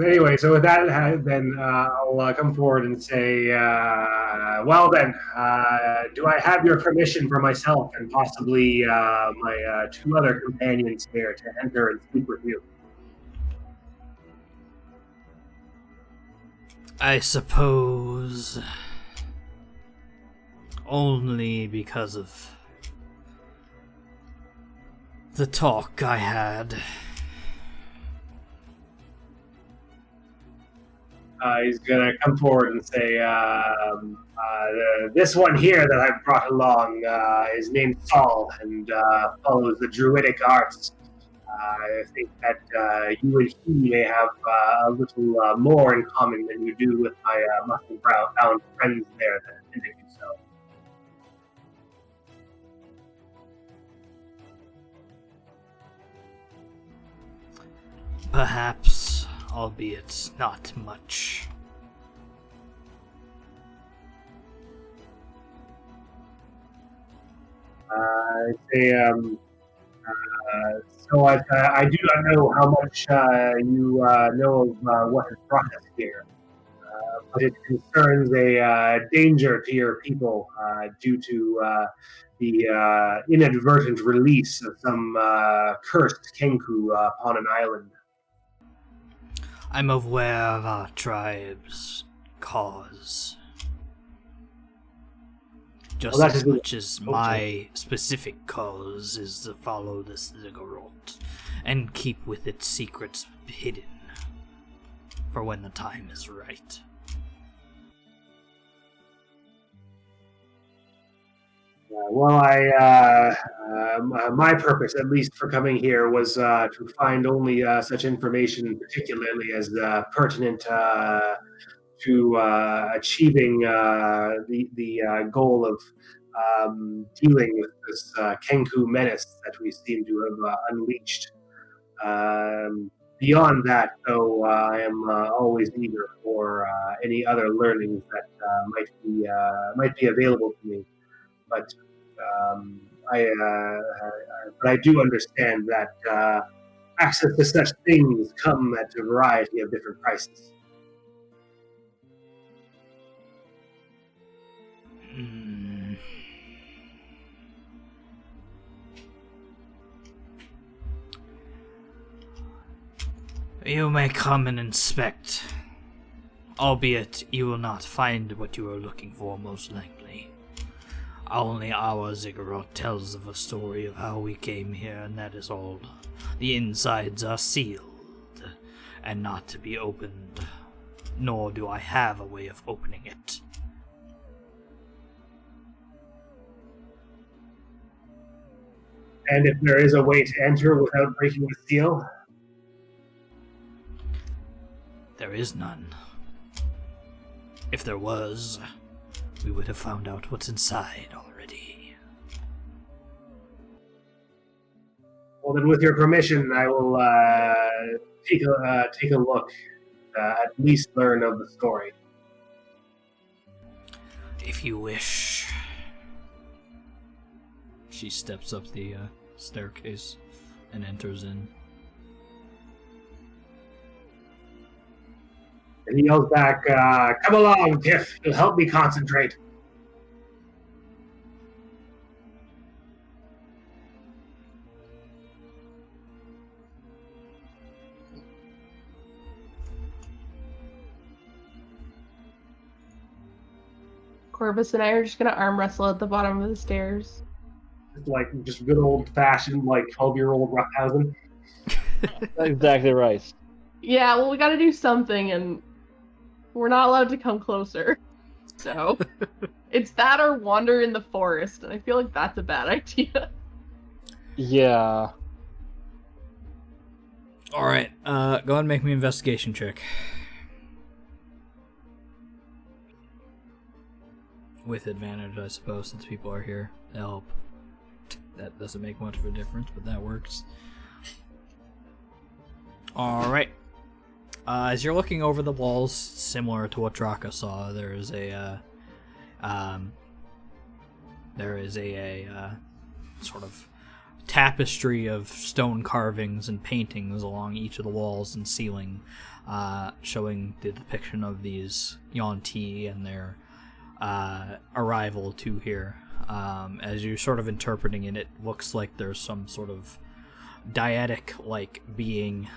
Anyway, so with that, then I'll come forward and say, well then, do I have your permission for myself and possibly my two other companions here to enter and speak with you? I suppose only because of the talk I had. He's gonna come forward and say, "This one here that I've brought along is named Saul and follows the druidic arts. I think that you and he may have a little more in common than you do with my muscle-bound friends there that attended you so." Perhaps, albeit not much. So I do not know how much you know of what has brought us here, but it concerns a danger to your people due to the inadvertent release of some cursed Kenku upon an island. I'm aware of our tribe's cause. Just Well, that as is much as my specific cause is to follow the ziggurat and keep with its secrets hidden for when the time is right. My purpose, at least for coming here, was to find only such information, particularly as pertinent to achieving the goal of dealing with this Kenku menace that we seem to have unleashed. Beyond that, though, I am always eager for any other learnings that might be available to me. But I do understand that access to such things come at a variety of different prices. You may come and inspect, albeit you will not find what you are looking for, most likely. Only our ziggurat tells of a story of how we came here, and that is all. The insides are sealed, and not to be opened, nor do I have a way of opening it. And if there is a way to enter without breaking the seal? There is none. If there was, we would have found out what's inside already. Well, then, with your permission, I will take a look, at least learn of the story. If you wish. She steps up the staircase and enters in. And he yells back, "Come along, Tiff. You'll help me concentrate." Corvus and I are just gonna arm wrestle at the bottom of the stairs. Just good old-fashioned, 12-year-old roughhousing. Exactly right. Yeah, well, we gotta do something, and we're not allowed to come closer. So, it's that or wander in the forest, and I feel like that's a bad idea. Yeah. Alright, go ahead and make me an investigation check. With advantage, I suppose, since people are here to help. That doesn't make much of a difference, but that works. Alright. As you're looking over the walls, similar to what Draka saw, there is a sort of tapestry of stone carvings and paintings along each of the walls and ceiling, showing the depiction of these Yuan-Ti and their arrival to here. As you're sort of interpreting it, it looks like there's some sort of dyadic-like being,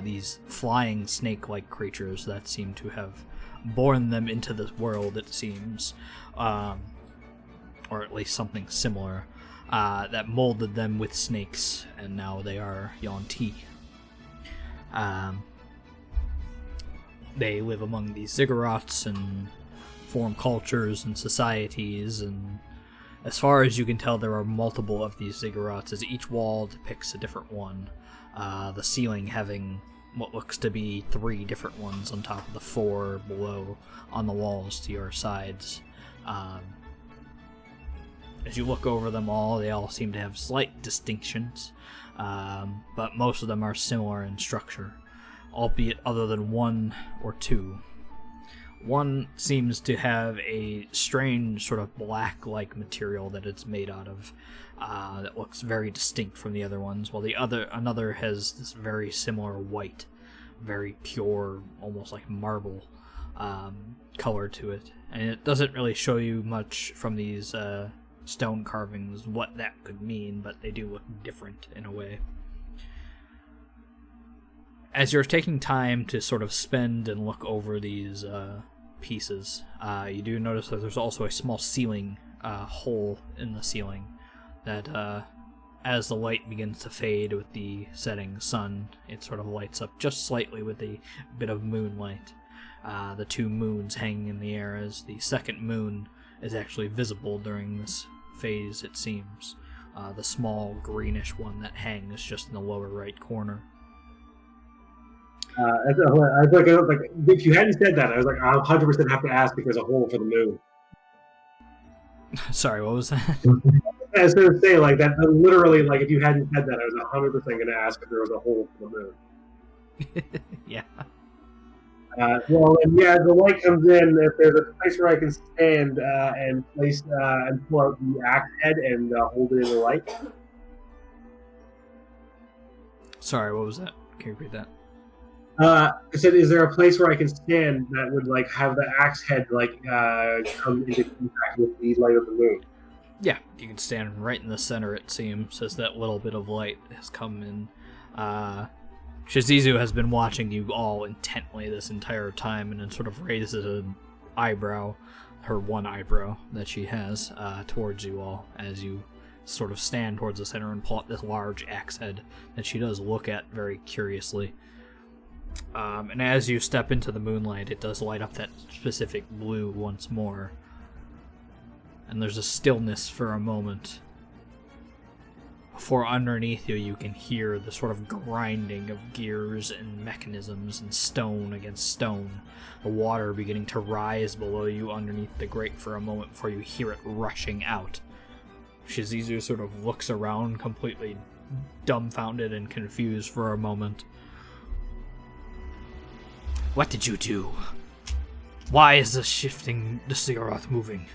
these flying snake-like creatures that seem to have born them into this world, it seems, or at least something similar, that molded them with snakes, and now they are Yuan-Ti. They live among these ziggurats and form cultures and societies, and as far as you can tell, there are multiple of these ziggurats, as each wall depicts a different one. The ceiling having what looks to be 3 different ones on top of the 4 below on the walls to your sides. As you look over them all, they all seem to have slight distinctions, but most of them are similar in structure, albeit other than 1 or 2. One seems to have a strange sort of black-like material that it's made out of, that looks very distinct from the other ones, while another has this very similar white, very pure, almost like marble color to it. And it doesn't really show you much from these stone carvings what that could mean, but they do look different in a way. As you're taking time to sort of spend and look over these pieces, you do notice that there's also a small ceiling hole in the ceiling that, as the light begins to fade with the setting sun, it sort of lights up just slightly with a bit of moonlight. The 2 moons hanging in the air, as the second moon is actually visible during this phase, it seems. The small greenish one that hangs just in the lower right corner. I was like, if you hadn't said that, I was like, I'll 100% have to ask if there's a hole for the moon. Sorry, what was that? I was going to say, like, that literally, like, if you hadn't said that, I was 100% going to ask if there was a hole for the moon. Yeah. Well, and yeah, the light comes in. If there's a place where I can stand and place and pull out the axe head and hold it in the light. Sorry, what was that? Can you repeat that? I said, is there a place where I can stand that would like have the axe head like come into contact with the light of the moon? Yeah, you can stand right in the center, it seems, as that little bit of light has come in. Shizizu has been watching you all intently this entire time, and then sort of raises an eyebrow, her one eyebrow that she has, towards you all, as you sort of stand towards the center and pull out this large axe head that she does look at very curiously. And as you step into the moonlight, it does light up that specific blue once more. And there's a stillness for a moment. Before underneath you, you can hear the sort of grinding of gears and mechanisms and stone against stone. The water beginning to rise below you underneath the grate for a moment before you hear it rushing out. Shizizu sort of looks around, completely dumbfounded and confused for a moment. What did you do? Why is the Ziggurat moving?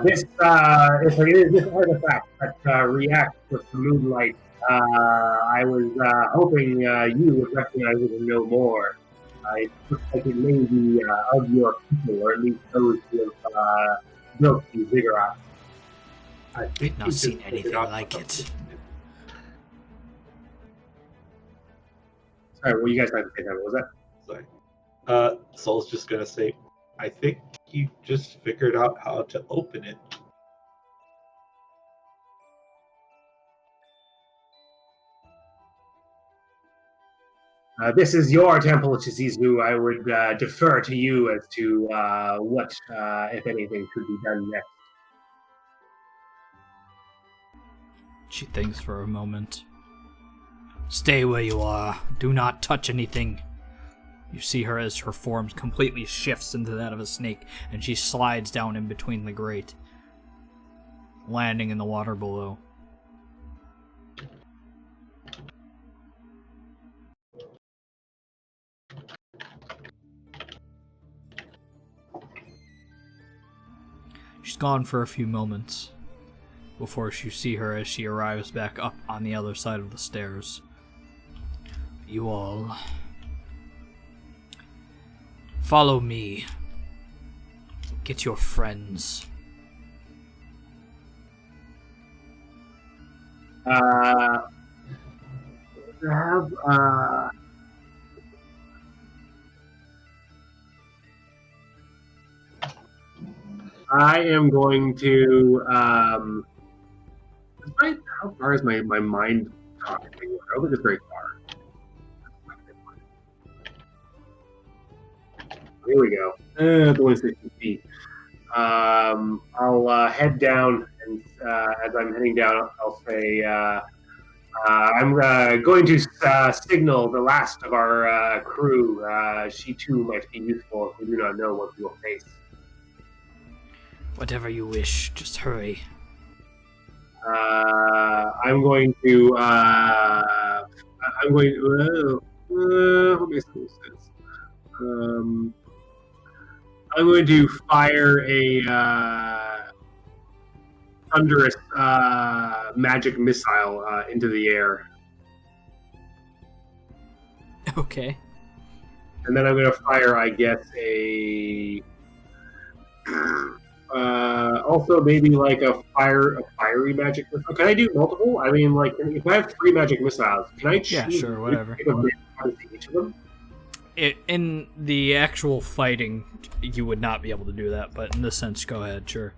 This artifact that reacts with the moonlight. I was hoping you would recognize it and know more. It looks like it may be of your people, or at least those who have built the ziggurat. I've not seen anything like it. Sorry, what you guys had to say that? What was that? Sorry. Soul's just gonna say, I think you just figured out how to open it. This is your temple, Shizizu. I would defer to you as to what, if anything, could be done next. She thinks for a moment. Stay where you are. Do not touch anything. You see her as her form completely shifts into that of a snake, and she slides down in between the grate, landing in the water below. She's gone for a few moments before you see her as she arrives back up on the other side of the stairs. You all follow me. Get your friends. I am going to. How far is my mind talking? I don't think it's very far. Here we go. It's only 60 feet. I'll head down, and as I'm heading down, I'll say, I'm going to signal the last of our crew. She too might be useful if we do not know what we will face. Whatever you wish, just hurry. I'm going to. Let me see this. I'm going to fire a thunderous magic missile into the air, Okay. and then I'm going to fire, I guess, a. Also, maybe like a fiery magic missile. Can I do multiple? I mean, like, if I have 3 magic missiles, can I choose? Yeah, sure, whatever. Each of them? In the actual fighting, you would not be able to do that, but in this sense, go ahead, sure.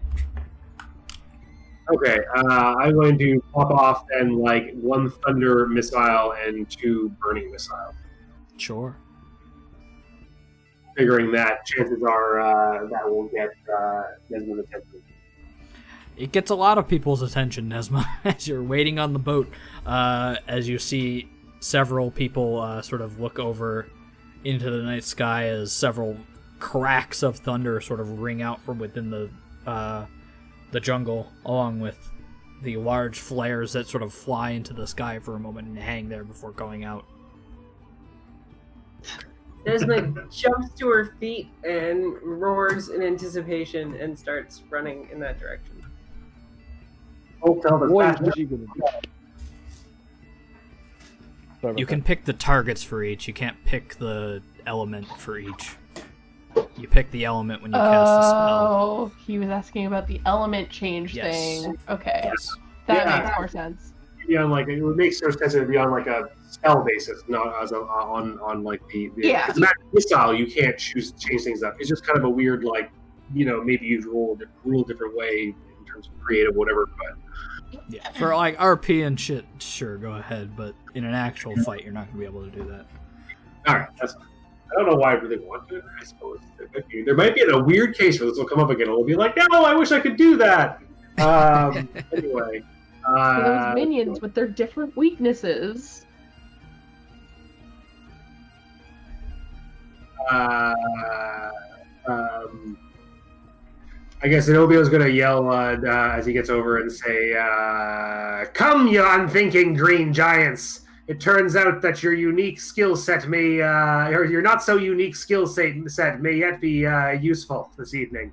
Okay, I'm going to pop off then like 1 thunder missile and 2 burning missiles. Sure. Figuring that chances are that will get Nesma's attention. It gets a lot of people's attention, Nesma, as you're waiting on the boat, as you see several people sort of look over into the night sky as several cracks of thunder sort of ring out from within the jungle, along with the large flares that sort of fly into the sky for a moment and hang there before going out. Nesma jumps to her feet and roars in anticipation and starts running in that direction. Oh, tell the What fast- is she gonna do? Sorry about You can that. pick the targets for each. You can't pick the element for each. You pick the element when you cast the spell. Oh, he was asking about the element change Yes. thing. Okay, Yes. that Yeah. makes more sense. Be on like it would make sense to be on like a spell basis, not as on like the Yeah. 'cause magic missile. You can't change things up. It's just kind of a weird like maybe you rule a different way in terms of creative whatever. But Yeah, for like RP and shit, sure, go ahead. But in an actual fight, you're not gonna be able to do that. all right, that's fine. I don't know why I really want to. I suppose there might be a weird case where this will come up again. We'll be like, no, I wish I could do that. Anyway. For those minions with their different weaknesses. I guess Zenobio's going to yell as he gets over and say, "Come, you unthinking green giants! It turns out that your unique skill set may, or your not so unique skill set may yet be useful this evening."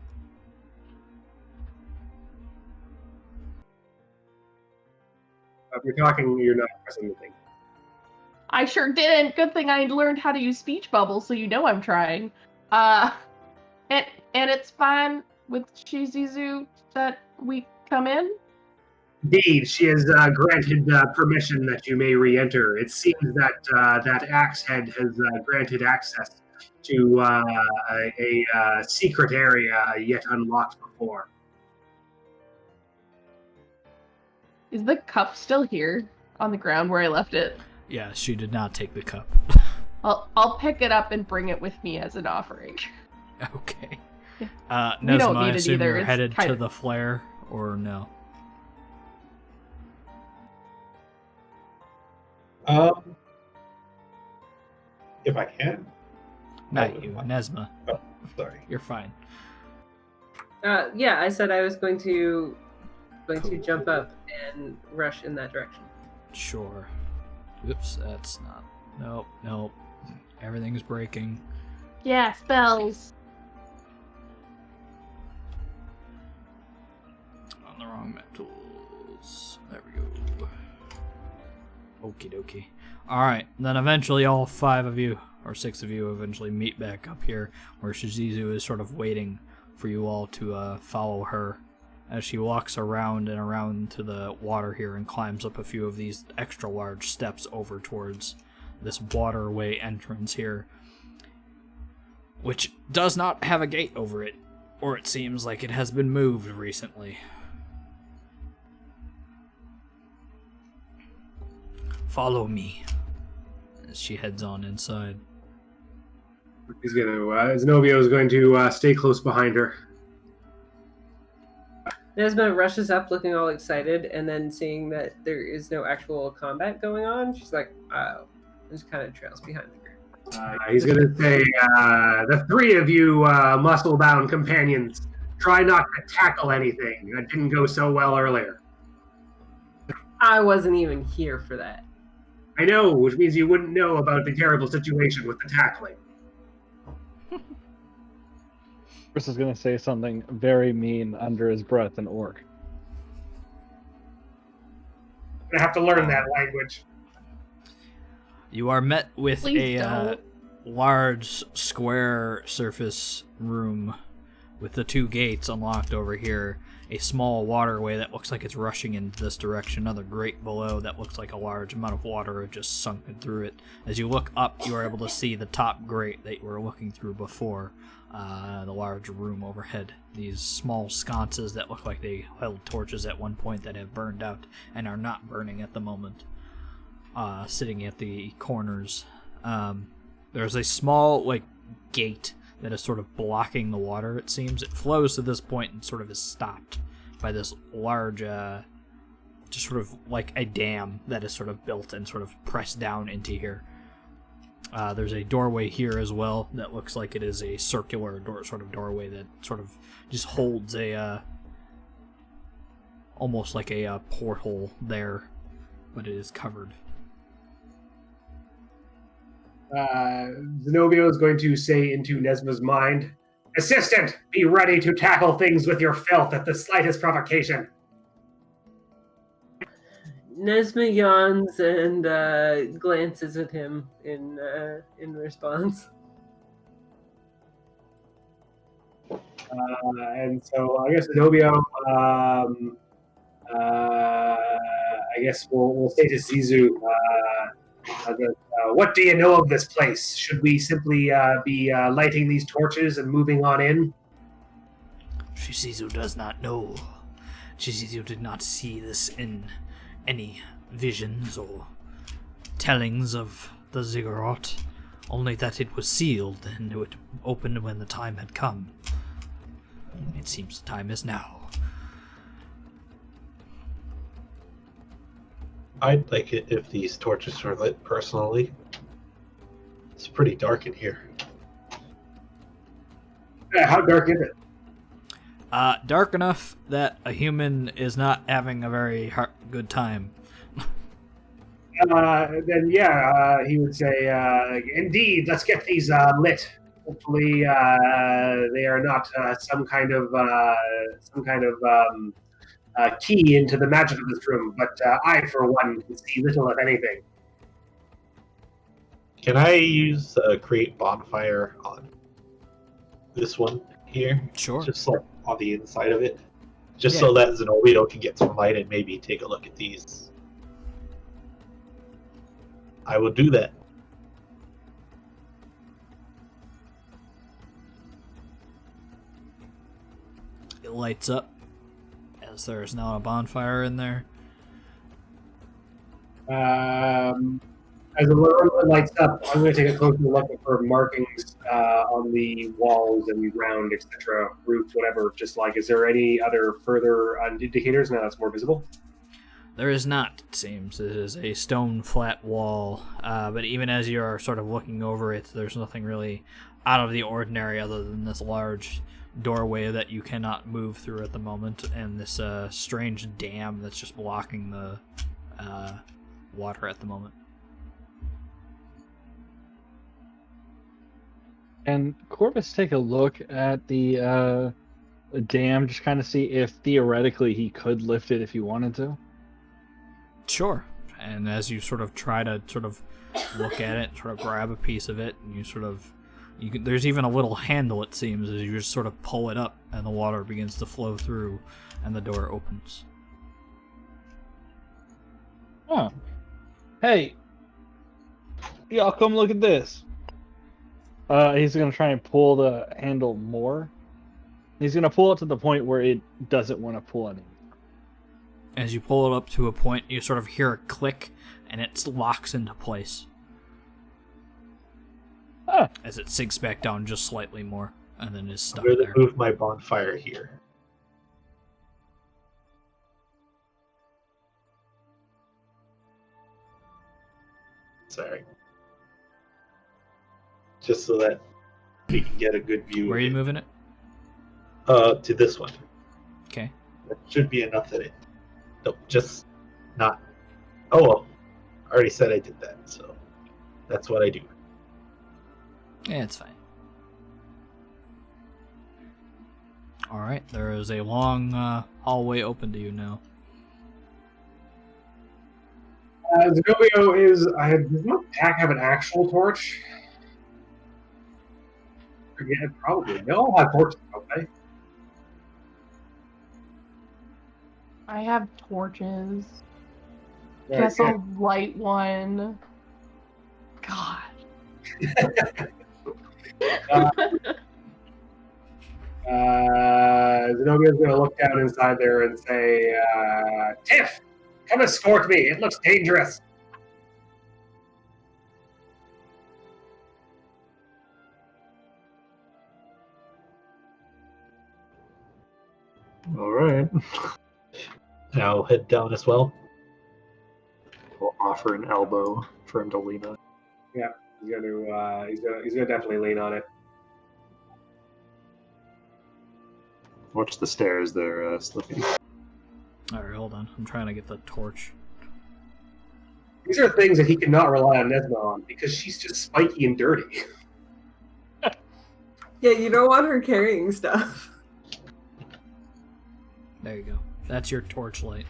If you're talking, you're not pressing the thing. I sure didn't. Good thing I learned how to use speech bubbles, so you know I'm trying. And it's fine with Shizuzu that we come in? Indeed, she has granted permission that you may re-enter. It seems that that axe head has granted access to a secret area yet unlocked before. Is the cup still here on the ground where I left it? Yeah, she did not take the cup. I'll pick it up and bring it with me as an offering. Okay. We don't Nesma, I need it assume either. you're It's headed kind to of- the flare, or no? If I can. Not Oh, you, fine. Nesma. Oh, sorry. You're fine. Yeah, I said I was going to jump up and rush in that direction. Sure. Oops, that's not. Nope. Everything's breaking. Yeah, spells. On the wrong metals. There we go. Okie dokie. Alright, then eventually all 5 of you, or 6 of you, eventually meet back up here, where Shizuzu is sort of waiting for you all to follow her as she walks around and around to the water here and climbs up a few of these extra large steps over towards this waterway entrance here, which does not have a gate over it Or it seems like it has been moved recently. Follow me. As she heads on inside. He's gonna. Zenobia is going to stay close behind her. Nesma rushes up looking all excited, and then seeing that there is no actual combat going on, she's like, oh, and just kind of trails behind the group. He's going to say, the three of you muscle-bound companions, try not to tackle anything. That didn't go so well earlier. I wasn't even here for that. I know, which means you wouldn't know about the terrible situation with the tackling. Chris is going to say something very mean under his breath in Orc. I have to learn that language. You are met with Please a don't. large square surface room with the two gates unlocked over here. A small waterway that looks like it's rushing in this direction. Another grate below that looks like a large amount of water had just sunken through it. As you look up, you are able to see the top grate that you were looking through before. The large room overhead. These small sconces that look like they held torches at one point that have burned out and are not burning at the moment. Sitting at the corners. There's a small, gate that is sort of blocking the water, it seems. It flows to this point and sort of is stopped by this large, just sort of like a dam that is sort of built and sort of pressed down into here. There's a doorway here as well that looks like it is a circular doorway that sort of just holds a, almost like a porthole there, but it is covered. Zenobia is going to say into Nesma's mind, Assistant, be ready to tackle things with your filth at the slightest provocation. Nesma yawns and glances at him in response. And so I guess Zenobia, I guess we'll say to Zizu, what do you know of this place? Should we simply be lighting these torches and moving on in? Shizu does not know. Shizu did not see this in any visions or tellings of the ziggurat, only that it was sealed and it would open when the time had come. It seems the time is now. I'd like it if these torches were lit personally. It's pretty dark in here. Yeah, how dark is it? Dark enough that a human is not having a very good time. Then yeah, he would say, indeed, let's get these lit. Hopefully, they are not some kind of key into the magic of this room. But I, for one, can see little of anything. Can I use create bonfire on this one here? Sure. Just like on the inside of it. Just so that Zenobia can get some light and maybe take a look at these. I will do that. It lights up as there's now a bonfire in there. As the room lights up, I'm going to take a closer look for markings on the walls and ground, etc., roofs, whatever. Just like, is there any other further indicators now that's more visible? There is not, it seems. It is a stone flat wall, but even as you are sort of looking over it, there's nothing really out of the ordinary other than this large doorway that you cannot move through at the moment, and this strange dam that's just blocking the water at the moment. And Corvus take a look at the dam, just kind of see if theoretically he could lift it if he wanted to. Sure. And as you sort of try to sort of look at it, sort of grab a piece of it, and there's even a little handle, it seems, as you just sort of pull it up, and the water begins to flow through, and the door opens. Oh. Hey. Y'all come look at this. He's going to try and pull the handle more. He's gonna pull it to the point where it doesn't want to pull any. As you pull it up to a point, you sort of hear a click, and it locks into place. Ah. As it sinks back down just slightly more, and then is I'm stuck going to there. move my bonfire here. Sorry. Just so that we can get a good view. Where are of you it. moving it? To this one. Okay. That should be enough that it. Nope, just not. Oh well. I already said I did that, so that's what I do. Yeah, it's fine. Alright, there is a long hallway open to you now. Zenobio is. Does my pack have an actual torch? Yeah, probably. They all have torches, don't they? I have torches. Right, Guess I'll light one. God. Zenobio's going to look down inside there and say, Tiff, come escort me. It looks dangerous. All right. I'll head down as well. We'll offer an elbow for him to lean on. He's gonna definitely lean on it. Watch the stairs there, Slippy. Alright, hold on. I'm trying to get the torch. These are things that he cannot rely on Nesma on because she's just spiky and dirty. Yeah, you don't want her carrying stuff. There you go. That's your torchlight.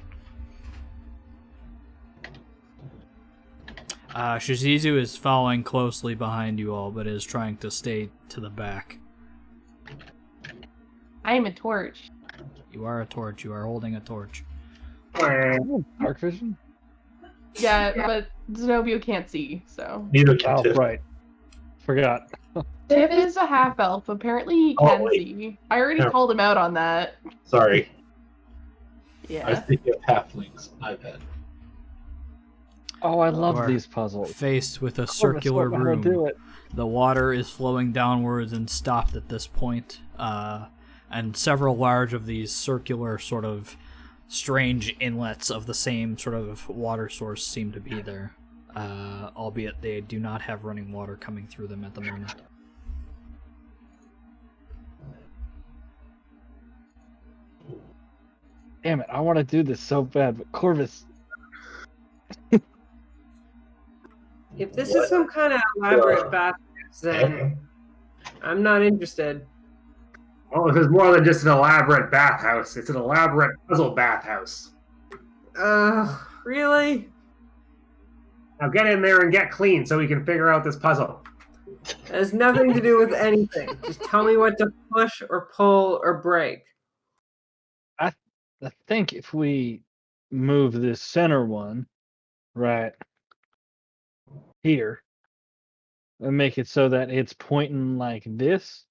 Shizuzu is following closely behind you all, but is trying to stay to the back. I am a torch. You are a torch. You are holding a torch. Dark vision? Yeah, but Zenobio can't see, so. Neither can Oh, Tiff. right. Forgot. Tiff is a half elf. Apparently he Oh, can wait. see. I already No. called him out on that. Sorry. I was Yeah. thinking of halflings. My bad. Oh, I love Or these puzzles. Faced with a Corvus circular won't know how to room. do it. The water is flowing downwards and stopped at this point, and several large of these circular sort of strange inlets of the same sort of water source seem to be there, albeit they do not have running water coming through them at the moment. Damn it, I want to do this so bad, but Corvus. If this is some kind of elaborate bathhouse, then I'm not interested. Well, this is more than just an elaborate bathhouse. It's an elaborate puzzle bathhouse. Really? Now get in there and get clean so we can figure out this puzzle. It has nothing to do with anything. Just tell me what to push or pull or break. I think if we move this center one right here and make it so that it's pointing like this.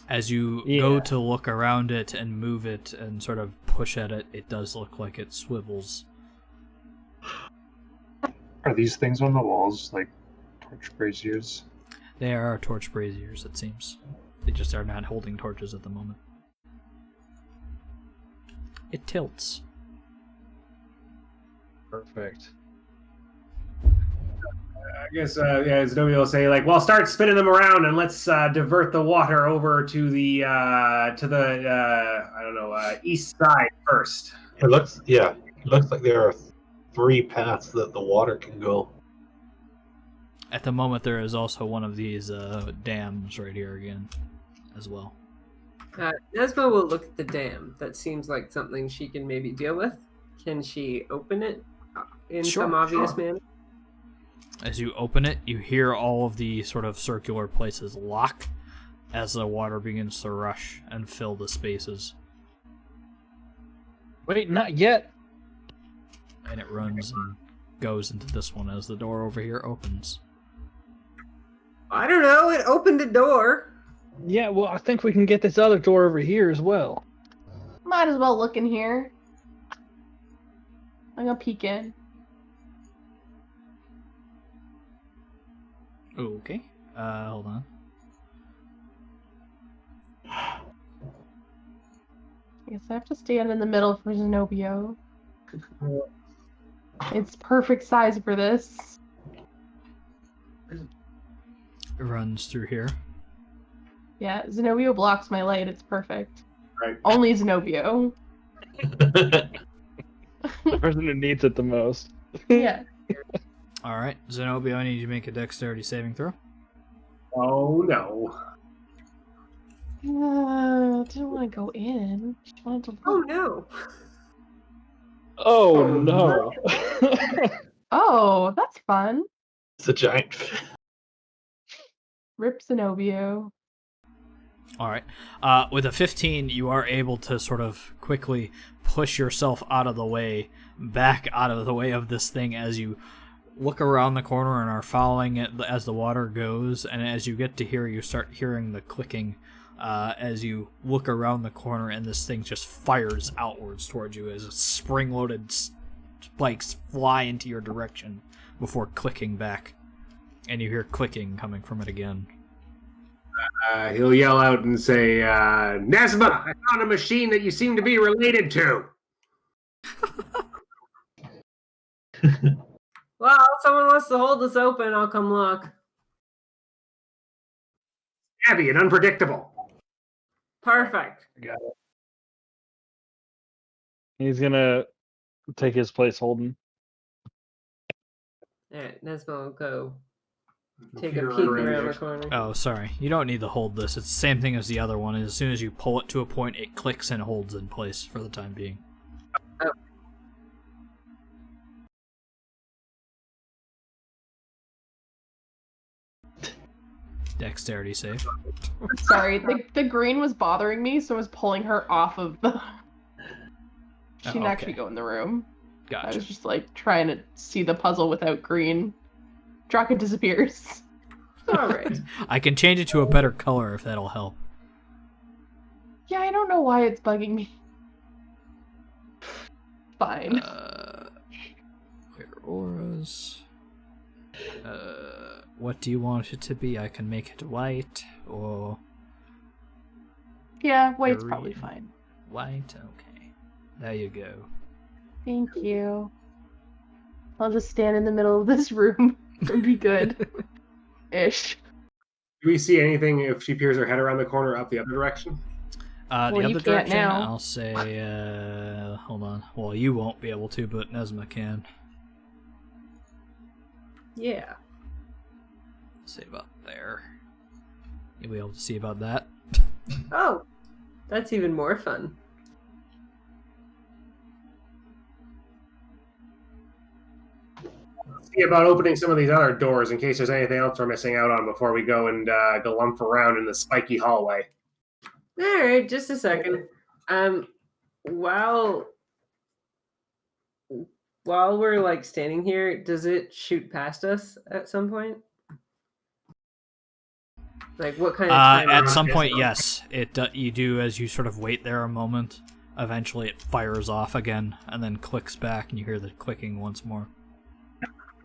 As you go to look around it and move it and sort of push at it, it does look like it swivels. Are these things on the walls like torch braziers? They are torch braziers, it seems. They just are not holding torches at the moment. It tilts. Perfect. I guess, Zenobia will say, like, well, start spinning them around and let's divert the water over to the east side first. It looks like there are 3 paths that the water can go. At the moment, there is also one of these dams right here again, as well. Nesma will look at the dam. That seems like something she can maybe deal with. Can she open it in some obvious manner? As you open it, you hear all of the sort of circular places lock as the water begins to rush and fill the spaces. Wait, not yet. And it runs and goes into this one as the door over here opens. I don't know. It opened a door. Yeah, well, I think we can get this other door over here as well. Might as well look in here. I'm gonna peek in. Okay. Hold on. I guess I have to stand in the middle for Zenobio. It's perfect size for this. It runs through here. Yeah, Zenobio blocks my light. It's perfect. Right. Only Zenobio. The person who needs it the most. Yeah. All right, Zenobia, I need you to make a dexterity saving throw. Oh no. Didn't want to go in. Just wanted to Oh look. no. Oh no. Oh, that's fun. It's a giant fish. Rip Zenobio. All right. With a 15, you are able to sort of quickly push yourself out of the way, back out of the way of this thing as you look around the corner and are following it as the water goes. And as you get to here, you start hearing the clicking as you look around the corner, and this thing just fires outwards towards you as spring-loaded spikes fly into your direction before clicking back. And you hear clicking coming from it again. He'll yell out and say, Nesma, I found a machine that you seem to be related to. Well, if someone wants to hold this open, I'll come look. Heavy and unpredictable. Perfect. Got it. He's gonna take his place holding. Alright, Nesma will go take a peek around the corner. Oh, sorry. You don't need to hold this. It's the same thing as the other one. As soon as you pull it to a point, it clicks and holds in place for the time being. Oh. Dexterity save. Sorry, the green was bothering me, so I was pulling her off of the. She didn't actually go in the room. I Gotcha. was just like trying to see the puzzle without green. Draka disappears. Alright. I can change it to a better color if that'll help. Yeah, I don't know why it's bugging me. Fine. Clear auras. What do you want it to be? I can make it white or Yeah, white's green. probably fine. White. Okay. There you go. Thank you. I'll just stand in the middle of this room and be good. Ish. Do we see anything if she peers her head around the corner up the other direction? The Well, you other can't direction, now. I'll say, hold on. Well, you won't be able to, but Nesma can. Yeah. See about there. You'll be able to see about that. Oh, that's even more fun. See about opening some of these other doors in case there's anything else we're missing out on before we go and galump around in the spiky hallway. Alright, just a second. While we're like standing here, does it shoot past us at some point? Like what kind of time? At some point, yes. It you do as you sort of wait there a moment. Eventually, it fires off again and then clicks back, and you hear the clicking once more.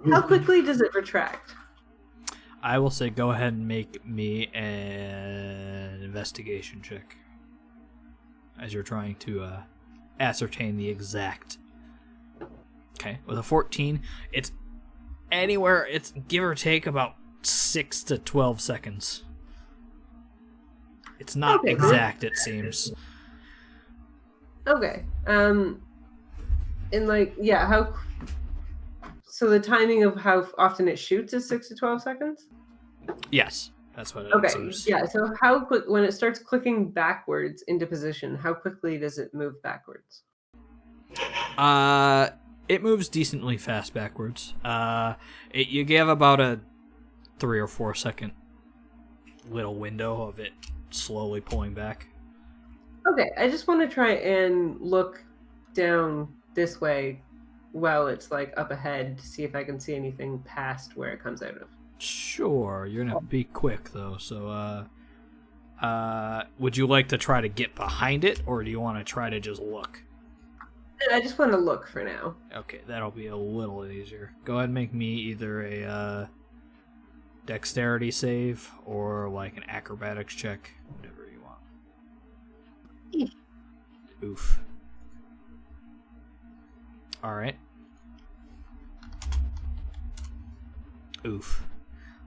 How quickly does it retract? I will say, go ahead and make me an investigation check as you're trying to ascertain the exact. Okay, with a 14, it's anywhere. It's give or take about 6 to 12 seconds. It's not Okay, exact, it seems. Okay. And like, yeah, how? So the timing of how often it shoots is 6 to 12 seconds. Yes, that's what it Okay. seems. Yeah. So how quick when it starts clicking backwards into position? How quickly does it move backwards? It moves decently fast backwards. You give about a 3 or 4 second little window of it slowly pulling back. Okay. I just want to try and look down this way while it's like up ahead to see if I can see anything past where it comes out of. Sure, you're gonna be quick though, so Would you like to try to get behind it, or do you want to try to just look? I just want to look for now. Okay, that'll be a little easier. Go ahead and make me either a dexterity save or like an acrobatics check, whatever you want. Oof. Alright. Oof.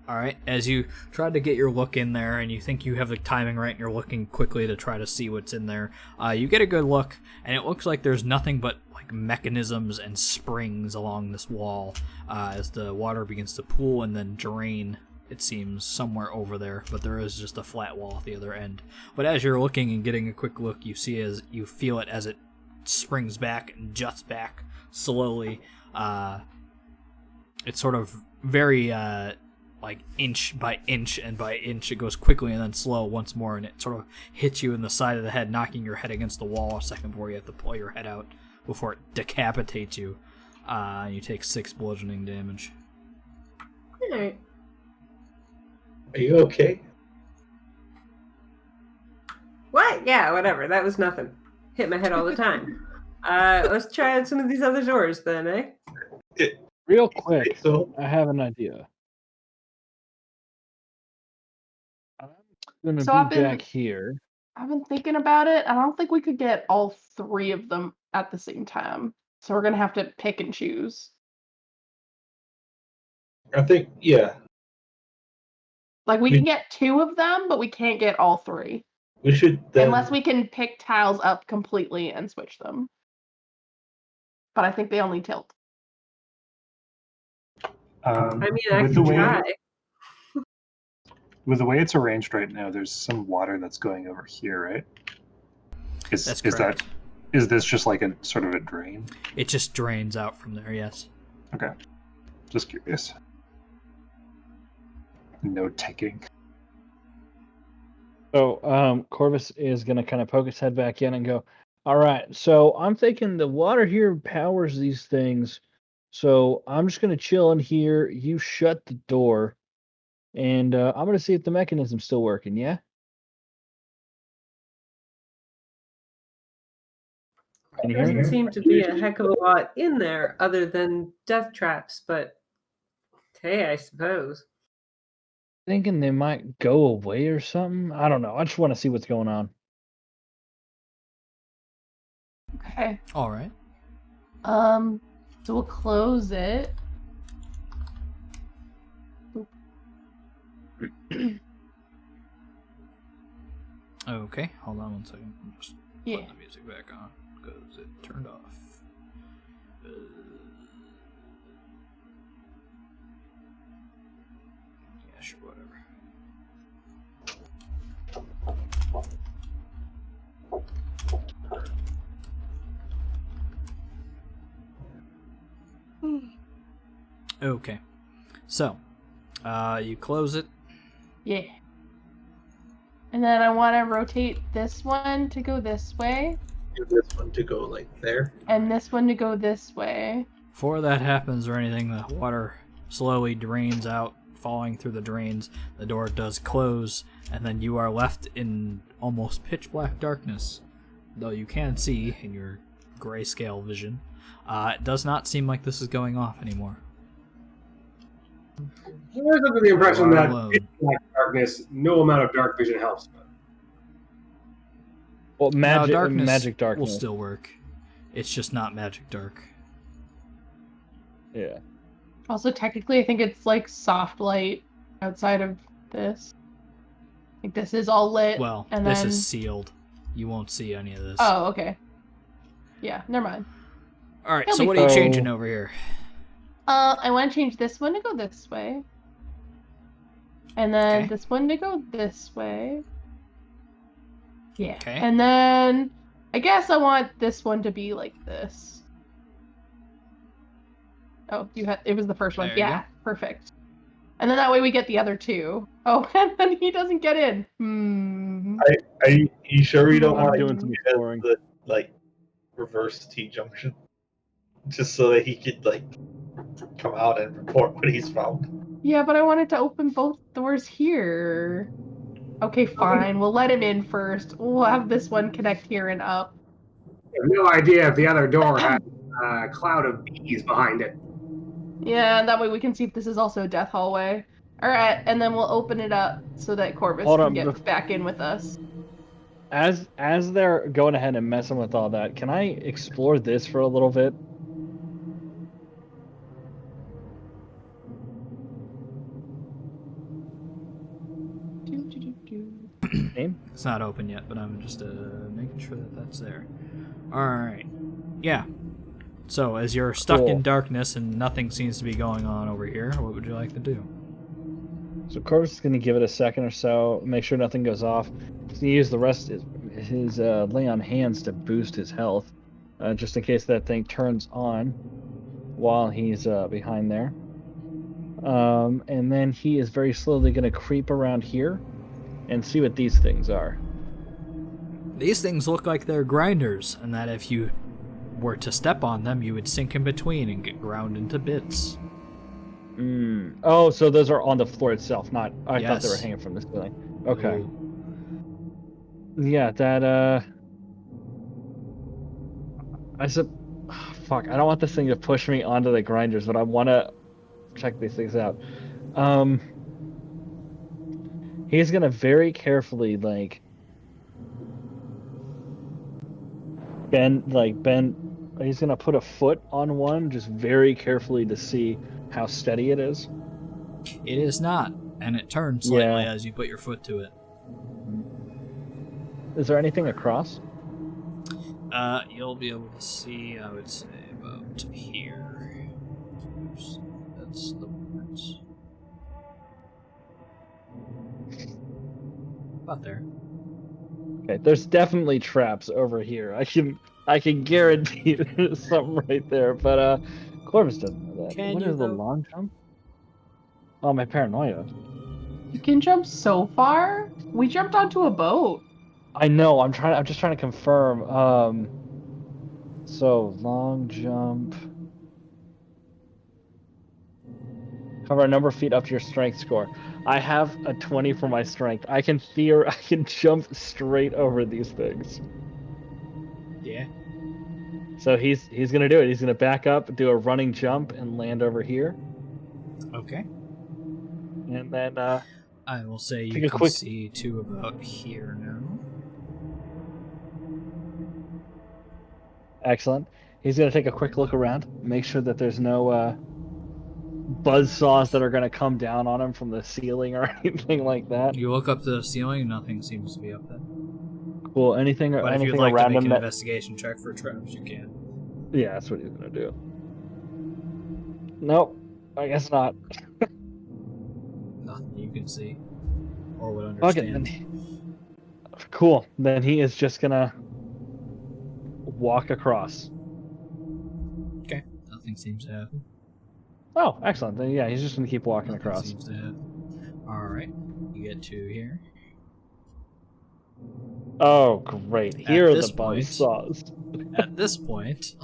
Alright, as you try to get your look in there and you think you have the timing right and you're looking quickly to try to see what's in there, you get a good look, and it looks like there's nothing but like mechanisms and springs along this wall as the water begins to pool and then drain, it seems, somewhere over there, but there is just a flat wall at the other end. But as you're looking and getting a quick look, you feel it as it springs back and juts back slowly. It's sort of very like inch by inch, and by inch it goes quickly and then slow once more, and it sort of hits you in the side of the head, knocking your head against the wall a second before you have to pull your head out before it decapitates you. You take 6 bludgeoning damage. Alright. Are you okay? What? Yeah, whatever. That was nothing. Hit my head all the time. Let's try out some of these other doors then, eh? Real quick, So I have an idea. I'm gonna So be I've been- back here. I've been thinking about it. I don't think we could get all 3 of them at the same time. So we're gonna have to pick and choose. I think, yeah, Like we can get 2 of them, but we can't get all 3. we should then. Unless we can pick tiles up completely and switch them. But I think they only tilt. I mean, I with can the way try. with the way it's arranged right now, there's some water that's going over here, right? That's correct. Is this just like a sort of a drain? It just drains out from there, yes. Okay, just curious. No ticking. So Corvus is gonna kind of poke his head back in and go, all right, so I'm thinking the water here powers these things. So I'm just gonna chill in here. You shut the door, and I'm gonna see if the mechanism's still working. Yeah. Can you There hear me? doesn't seem to be a heck of a lot in there other than death traps, but hey, I suppose. Thinking they might go away or something. I don't know. I just want to see what's going on. Okay. Alright. So we'll close it. Okay, hold on one second. I'm just Yeah. putting the music back on because it turned off. Yeah, sure, whatever. Okay, so you close it. Yeah. And then I want to rotate this one to go this way, This one to go like there. and this one to go this way. Before that happens or anything, the water slowly drains out, falling through the drains. The door does close, and then you are left in almost pitch black darkness. Though you can see in your grayscale vision, it does not seem like this is going off anymore. I was under the impression You are that alone. in black darkness, no amount of dark vision helps. Well, Now, magic darkness will still work. It's just not magic dark. Yeah. Also, technically, I think it's like soft light outside of this. Like this is all lit. Well, and this then... is sealed. You won't see any of this. Oh, okay. Yeah, never mind. All right. It'll So be what are you fine. changing over here? I want to change this one to go this way. And then Okay. this one to go this way. Yeah. Okay. And then I guess I want this one to be like this. Oh, it was the first one. There you Yeah, perfect. And then that way we get the other 2. Oh, and then he doesn't get in. Are you sure you don't I'm want to doing use some it as exploring. the like reverse T junction, just so that he could like come out and report what he's found? Yeah, but I wanted to open both doors here. Okay, fine. We'll let him in first. We'll have this one connect here and up. I have no idea if the other door has a cloud of bees behind it. Yeah, that way we can see if this is also a death hallway. Alright, and then we'll open it up so that Corvus Hold can on, get back in with us. As they're going ahead and messing with all that, can I explore this for a little bit? Name? It's not open yet, but I'm just making sure that that's there. Alright. Yeah. So, as you're stuck in Cool. darkness and nothing seems to be going on over here, what would you like to do? So Corvus is going to give it a second or so, make sure nothing goes off. He's going to use the rest of his lay on hands to boost his health, just in case that thing turns on while he's behind there. And then he is very slowly going to creep around here and see what these things are. These things look like they're grinders, and that if you were to step on them, you would sink in between and get ground into bits. Oh, so those are on the floor itself, not... I thought they were Yes. hanging from the ceiling. Okay. Ooh. Yeah, that, fuck, I don't want this thing to push me onto the grinders, but I want to check these things out. He's gonna very carefully, like, bend. He's gonna put a foot on one, just very carefully to see how steady it is. It is not, and it turns slightly Yeah. as you put your foot to it. Is there anything across? You'll be able to see, I would say, about here. Oops, that's the words. About there. Okay, there's definitely traps over here. I can guarantee there's something right there. But Corvus doesn't know that. Can What you, is the though? long jump? Oh, my paranoia. You can jump so far? We jumped onto a boat. I know. I'm just trying to confirm. So long jump. Cover a number of feet up to your strength score. I have a 20 for my strength. I can jump straight over these things. Yeah. So he's gonna do it. He's gonna back up, do a running jump, and land over here. Okay. And then I will say take you a can quick- see to about here now. excellent. He's gonna take a quick look around, make sure that there's no buzzsaws that are gonna come down on him from the ceiling or anything like that. You look up to the ceiling, nothing seems to be up there. Cool. Anything But if you'd anything like to around make him an that... investigation check for traps, you can. Yeah, that's what he's gonna do. Nope. I guess not. Nothing you can see or would Okay, understand. then. Cool. Then he is just gonna walk across. Okay. Nothing seems to happen. Oh, excellent. Then yeah, he's just gonna keep walking Nothing across. seems to happen. Alright. You get to here. Oh, great. Here At are the this point- buzzsaws. At this point,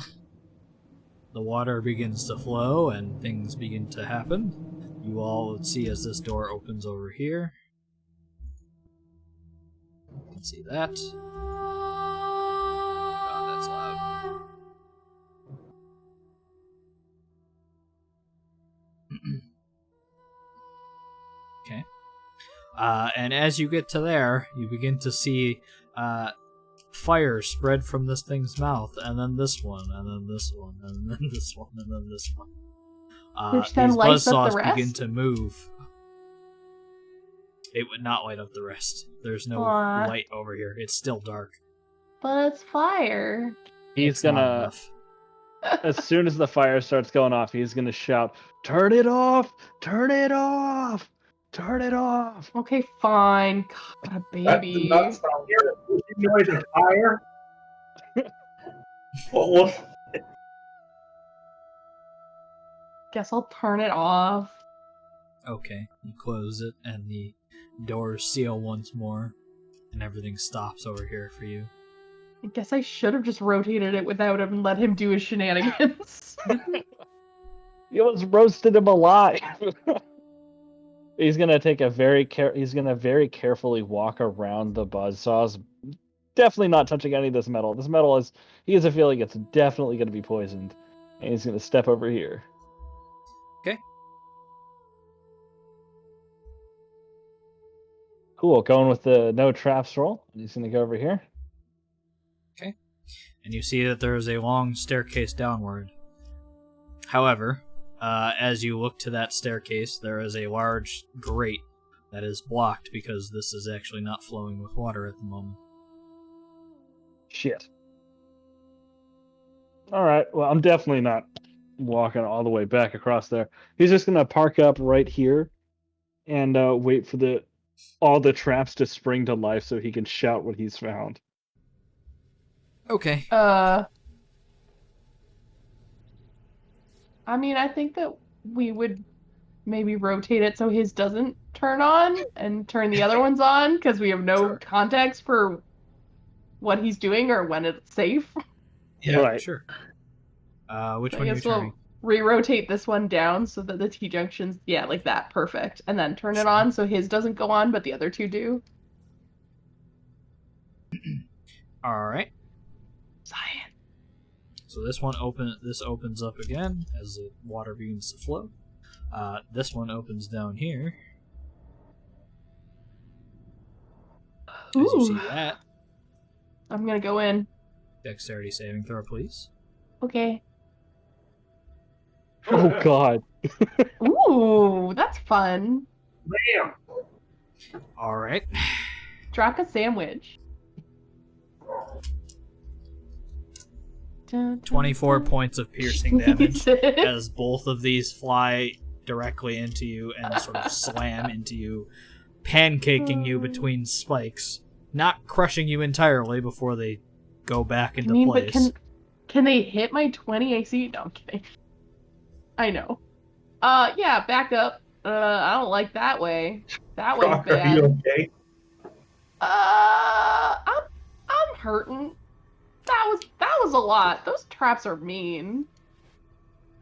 the water begins to flow and things begin to happen. You all see as this door opens over here. You can see that. God, that's loud. Okay. And as you get to there, you begin to see fire spread from this thing's mouth, and then this one, and then this one, and then this one, and then this one. Which then These lights up the buzzsaws begin rest? to move. It would not light up the rest. There's no Aw. light over here. It's still dark. But it's fire. He's It's not gonna, enough. as soon as the fire starts going off, he's gonna shout, "Turn it off! Turn it off! Turn it off!" Okay, fine. God, baby. That's the nuts. Hear the noise of fire. What? Guess I'll turn it off. Okay, you close it, and the doors seal once more, and everything stops over here for you. I guess I should have just rotated it without him and let him do his shenanigans. You almost roasted him alive. He's gonna take a he's gonna very carefully walk around the buzzsaws. Definitely not touching any of this metal. This metal is, he has a feeling it's definitely gonna be poisoned. And he's gonna step over here. Okay. Cool, going with the no traps roll. He's gonna go over here. And you see that there is a long staircase downward. However, as you look to that staircase, there is a large grate that is blocked because this is actually not flowing with water at the moment. Shit. Alright, well, I'm definitely not walking all the way back across there. He's just gonna park up right here and wait for all the traps to spring to life so he can shout what he's found. Okay. I mean, I think that we would maybe rotate it so his doesn't turn on and turn the other ones on, because we have no context for what he's doing or when it's safe. Yeah. Right. Sure. Which I one are you guess turning? we'll re-rotate this one down so that the T-junctions, yeah, like that, perfect. And then turn it on so his doesn't go on, but the other two do. Alright. Science. So this opens up again as the water begins to flow. This one opens down here. As you see that. I'm gonna go in. Dexterity saving throw, please. Okay. Oh god. Ooh, that's fun. Bam! Alright. Drop a sandwich. 24 points of piercing damage as both of these fly directly into you and sort of slam into you, pancaking you between spikes, not crushing you entirely before they go back into place. But can they hit my 20 AC? No, I'm kidding. I know. Yeah, back up. I don't like that way. That way's Rock, bad. are you okay? I'm hurting. That was a lot. Those traps are mean.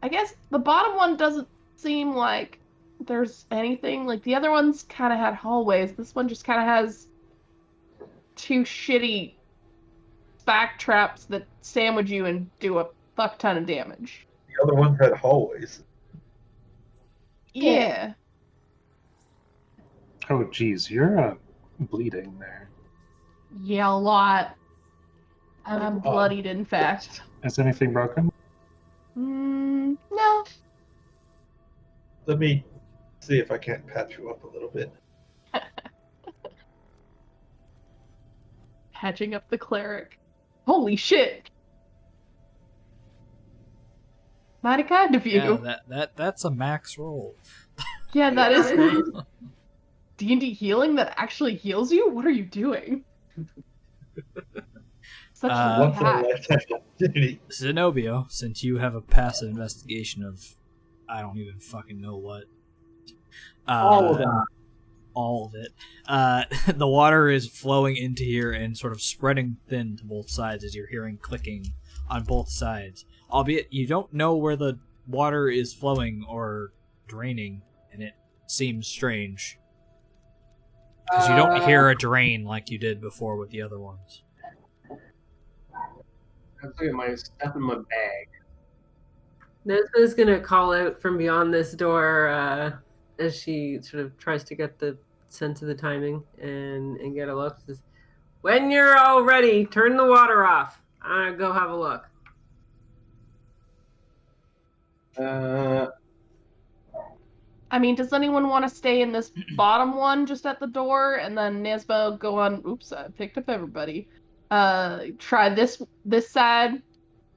I guess the bottom one doesn't seem like there's anything. Like the other ones kind of had hallways. This one just kind of has two shitty back traps that sandwich you and do a fuck ton of damage. The other ones had hallways. Yeah. Oh, geez, you're bleeding there. Yeah, a lot. I'm bloodied, in fact. Is anything broken? No. Let me see if I can't patch you up a little bit. Patching up the cleric. Holy shit. Mighty kind of you. Yeah, that's a max roll. Yeah, that is D&D healing that actually heals you? What are you doing? Such a Once in a hack. lifetime opportunity. Zenobio, since you have a passive investigation of I don't even fucking know what. All of that. All of it. The water is flowing into here and sort of spreading thin to both sides as you're hearing clicking on both sides. Albeit you don't know where the water is flowing or draining, and it seems strange. Because you don't hear a drain like you did before with the other ones. I'm looking at my stuff in my bag. Nesma's gonna call out from beyond this door as she sort of tries to get the sense of the timing and get a look. Says, "When you're all ready, turn the water off. I'm gonna go have a look." I mean, does anyone want to stay in this bottom one just at the door and then Nesbo go on, oops, I picked up everybody. Try this side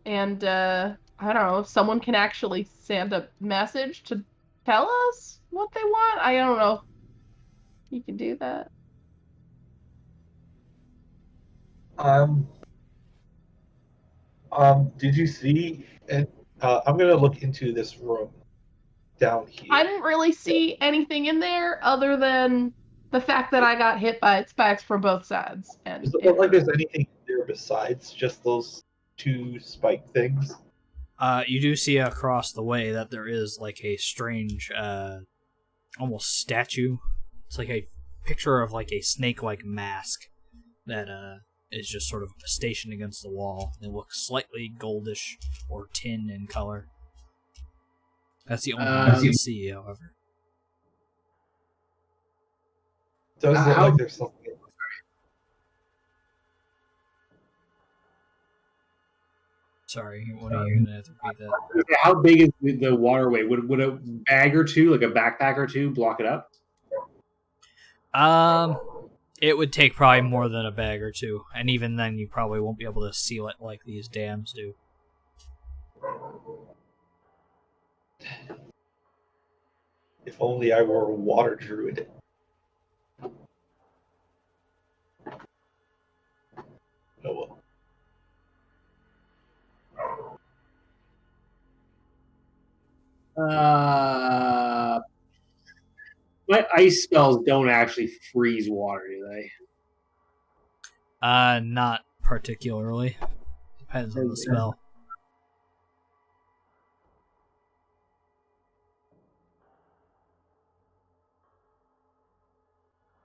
and I don't know, if someone can actually send a message to tell us what they want. I don't know. You can do that. Did you see? And I'm gonna look into this room down here. I didn't really see anything in there other than the fact that I got hit by spikes from both sides. And Does it look like there's anything there besides just those two spike things? You do see across the way that there is like a strange almost statue. It's like a picture of like a snake-like mask that is just sort of stationed against the wall. It looks slightly goldish or tin in color. That's the only thing I can see, however. Does look like there's something. Sorry, what are you gonna have to repeat that? How big is the waterway? Would a bag or two, like a backpack or two, block it up? It would take probably more than a bag or two, and even then, you probably won't be able to seal it like these dams do. If only I were a water druid. Oh well. My ice spells don't actually freeze water, do they? Not particularly. Depends on the spell.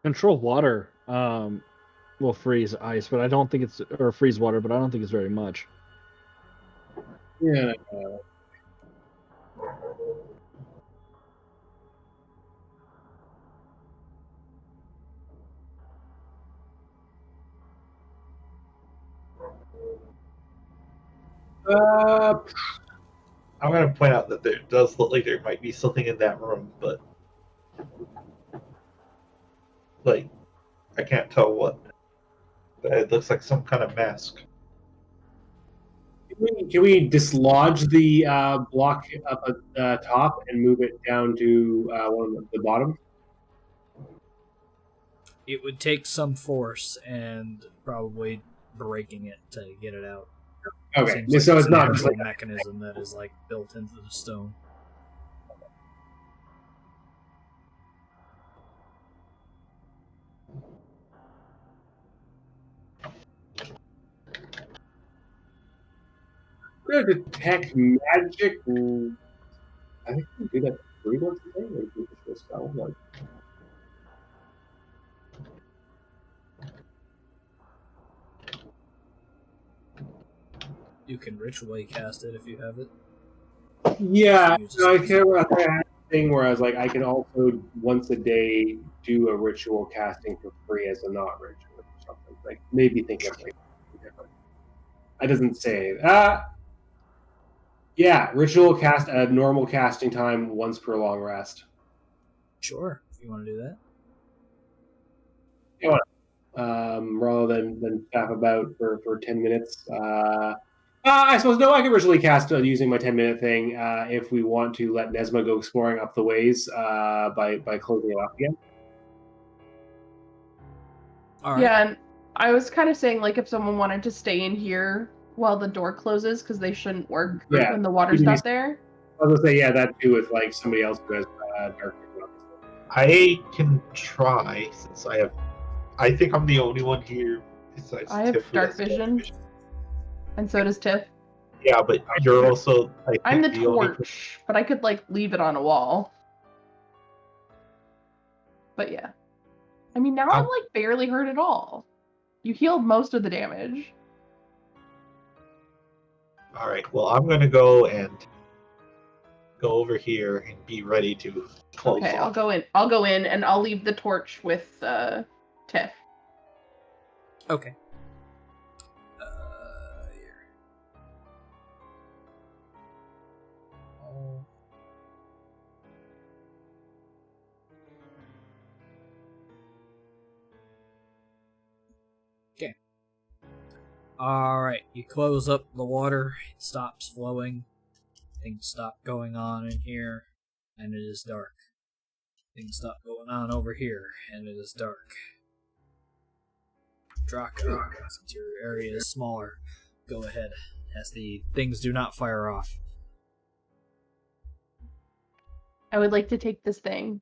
Control water will freeze ice, but I don't think it's or freeze water, but I don't think it's very much. Yeah. I'm going to point out that there does look like there might be something in that room, but like I can't tell what. But it looks like some kind of mask. Can we dislodge the block up at the top and move it down to one at the bottom? It would take some force and probably breaking it to get it out. Okay, Seems so like it's not just a like mechanism that is like built into the stone. we're gonna detect magic. I think we do that 3 months a day. Like we just spell like. You can ritually cast it if you have it. Yeah, Use no, I a can't remember. I had a thing where I was like, I can also once a day do a ritual casting for free as a not ritual or something. Like maybe think of something different. It doesn't say. Yeah, ritual cast at normal casting time once per long rest. Sure, if you want to do that. Rather than faff about for 10 minutes. I suppose no, I can ritually cast using my 10-minute thing if we want to let Nesma go exploring up the ways by closing it off again. All right. Yeah, and I was kind of saying, like, if someone wanted to stay in here while the door closes, because they shouldn't work Yeah. when the water's not there. I was gonna say, yeah, that too with like somebody else who has dark vision. I can try since I think I'm the only one here besides I have Tiff who dark has vision. And so does Tiff. Yeah, but you're also. I'm the only torch, but I could, like, leave it on a wall. But yeah. I mean, now I'm, like, barely hurt at all. You healed most of the damage. All right. Well, I'm gonna go over here and be ready to close Okay, off. I'll go in, and I'll leave the torch with Tiff. Okay. Here. Oh. Okay. Alright, you close up the water, it stops flowing, things stop going on in here, and it is dark. Things stop going on over here, and it is dark. Draco, since your area is smaller, go ahead, as the things do not fire off. I would like to take this thing.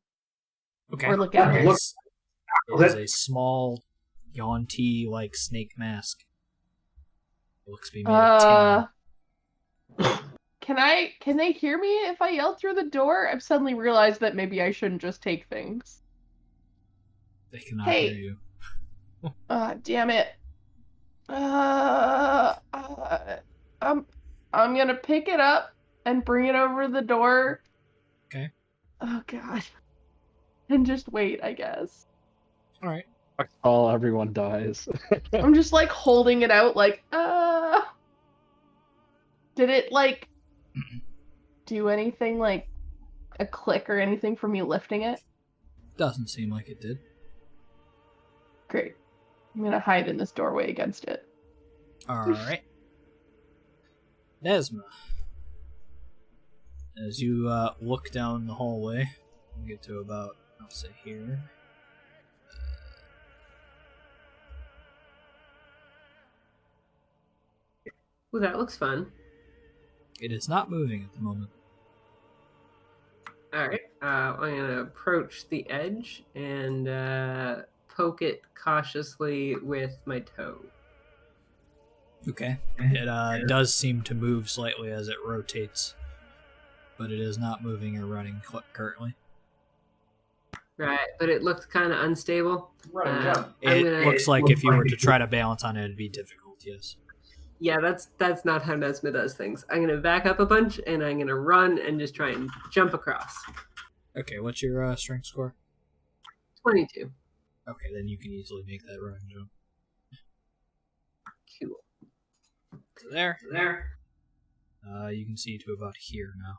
Okay. Or look at it. It is a small, Yuan-Ti-like snake mask. It looks to be made of tin. Can they hear me if I yell through the door? I've suddenly realized that maybe I shouldn't just take things. They cannot Hey. hear you. Damn it. I'm gonna pick it up and bring it over the door. Okay. Oh god. And just wait, I guess. All right. All everyone dies. I'm just like holding it out like, Did it like do anything like a click or anything for me lifting it? Doesn't seem like it did. Great. I'm gonna hide in this doorway against it. All right. Nesma. As you look down the hallway, you get to about, I'll say here. Ooh, that looks fun. It is not moving at the moment. All right, I'm gonna approach the edge and poke it cautiously with my toe. Okay. It does seem to move slightly as it rotates, but it is not moving or running currently. Right, but it looks kind of unstable. It looks like if you were to try to balance on it, it'd be difficult, yes. Yeah, that's not how Nesma does things. I'm gonna back up a bunch and I'm gonna run and just try and jump across. Okay, what's your strength score? 22. Okay, then you can easily make that run jump. Cool. So there. You can see to about here now.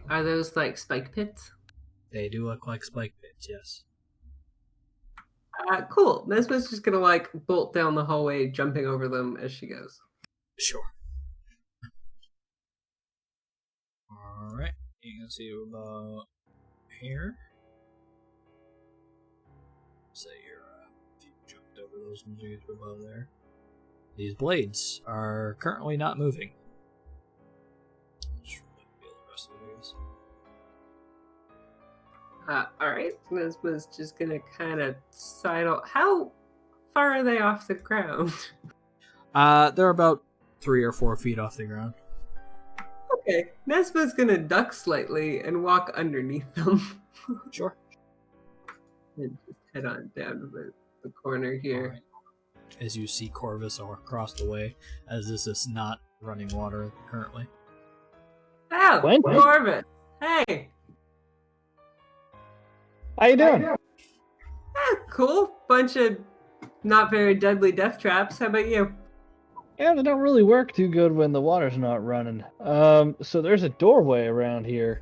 Are those like spike pits? They do look like spike pits, yes. Cool. Nesma's just gonna like bolt down the hallway, jumping over them as she goes. Sure. Alright, you can see about here. Say if you jumped over those ones, you get to about there. These blades are currently not moving. Just feel the rest of it, I guess. Alright. Nesma's just gonna kind of sidle. How far are they off the ground? They're about 3 or 4 feet off the ground. Okay. Nesma's gonna duck slightly and walk underneath them. Sure. And just head on down to the corner here. Alright. As you see Corvus across the way, as this is not running water currently. Oh, When? Corvus! Hey! How you doing? Cool. Bunch of not very deadly death traps. How about you? Yeah, they don't really work too good when the water's not running. So there's a doorway around here.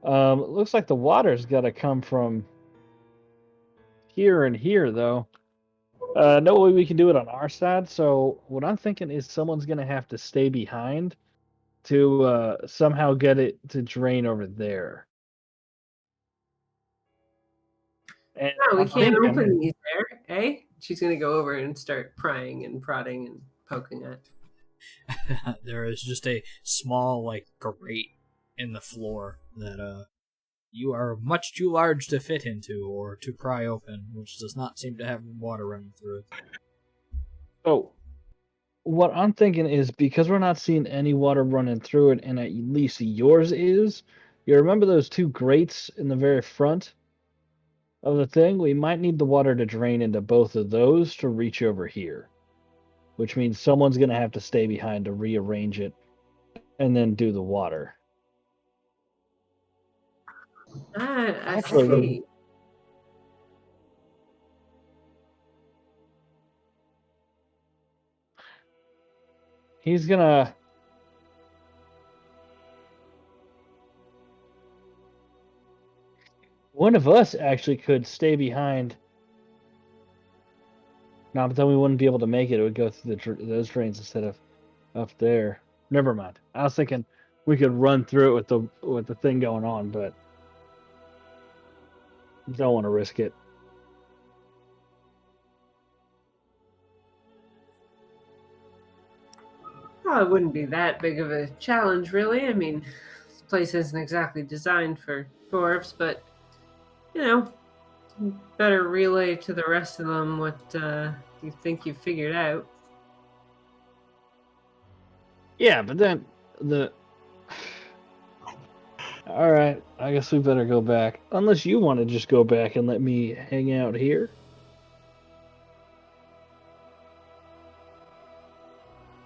It looks like the water's got to come from here and here, though. No way we can do it on our side. So what I'm thinking is someone's gonna have to stay behind to somehow get it to drain over there. And No, we I'm can't thinking- open these there, eh? She's gonna go over and start prying and prodding and poking at. There is just a small, grate in the floor that you are much too large to fit into or to pry open, which does not seem to have water running through it. So, what I'm thinking is because we're not seeing any water running through it, and at least yours is, you remember those 2 grates in the very front of the thing? We might need the water to drain into both of those to reach over here, which means someone's going to have to stay behind to rearrange it and then do the water. I Actually, see. He's gonna. One of us actually could stay behind. No, but then we wouldn't be able to make it. It would go through those drains instead of up there. Never mind. I was thinking we could run through it with the thing going on, but don't want to risk it. Well, it wouldn't be that big of a challenge, really. I mean, this place isn't exactly designed for dwarves, but, better relay to the rest of them what you think you've figured out. Yeah, but then the. All right, I guess we better go back. Unless you want to just go back and let me hang out here.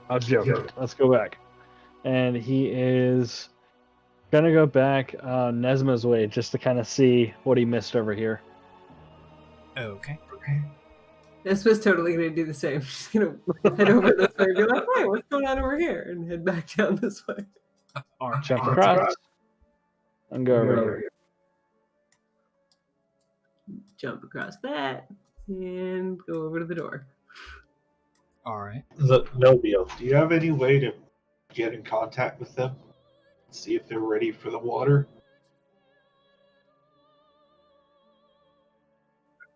I'll joke. Let's go back. And he is gonna go back Nesma's way just to kind of see what he missed over here. Okay. This was totally going to do the same. She's going to head over this way and be like, "Hey, what's going on over here?" and head back down this way. All right. Jump across and go over here. Jump across that and go over to the door. All right. Nobio, do you have any way to get in contact with them? See if they're ready for the water?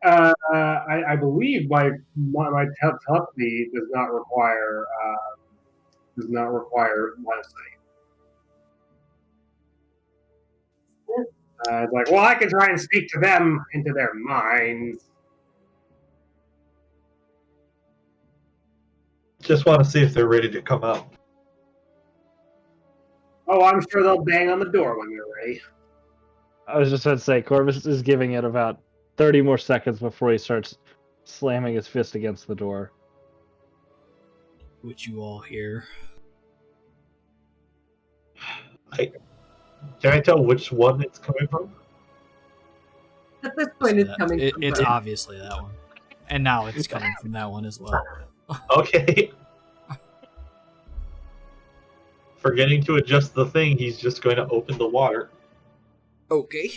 I believe my telepathy does not require line of sight. It's like, well, I can try and speak to them into their minds. Just want to see if they're ready to come out. Oh, I'm sure they'll bang on the door when they're ready. I was just about to say, Corvus is giving it about 30 more seconds before he starts slamming his fist against the door. Which you all hear. Can I tell which one it's coming from? At this point, it's coming from It's both. obviously that one. And now it's coming from that one as well. Okay. Forgetting to adjust the thing, he's just going to open the water. Okay.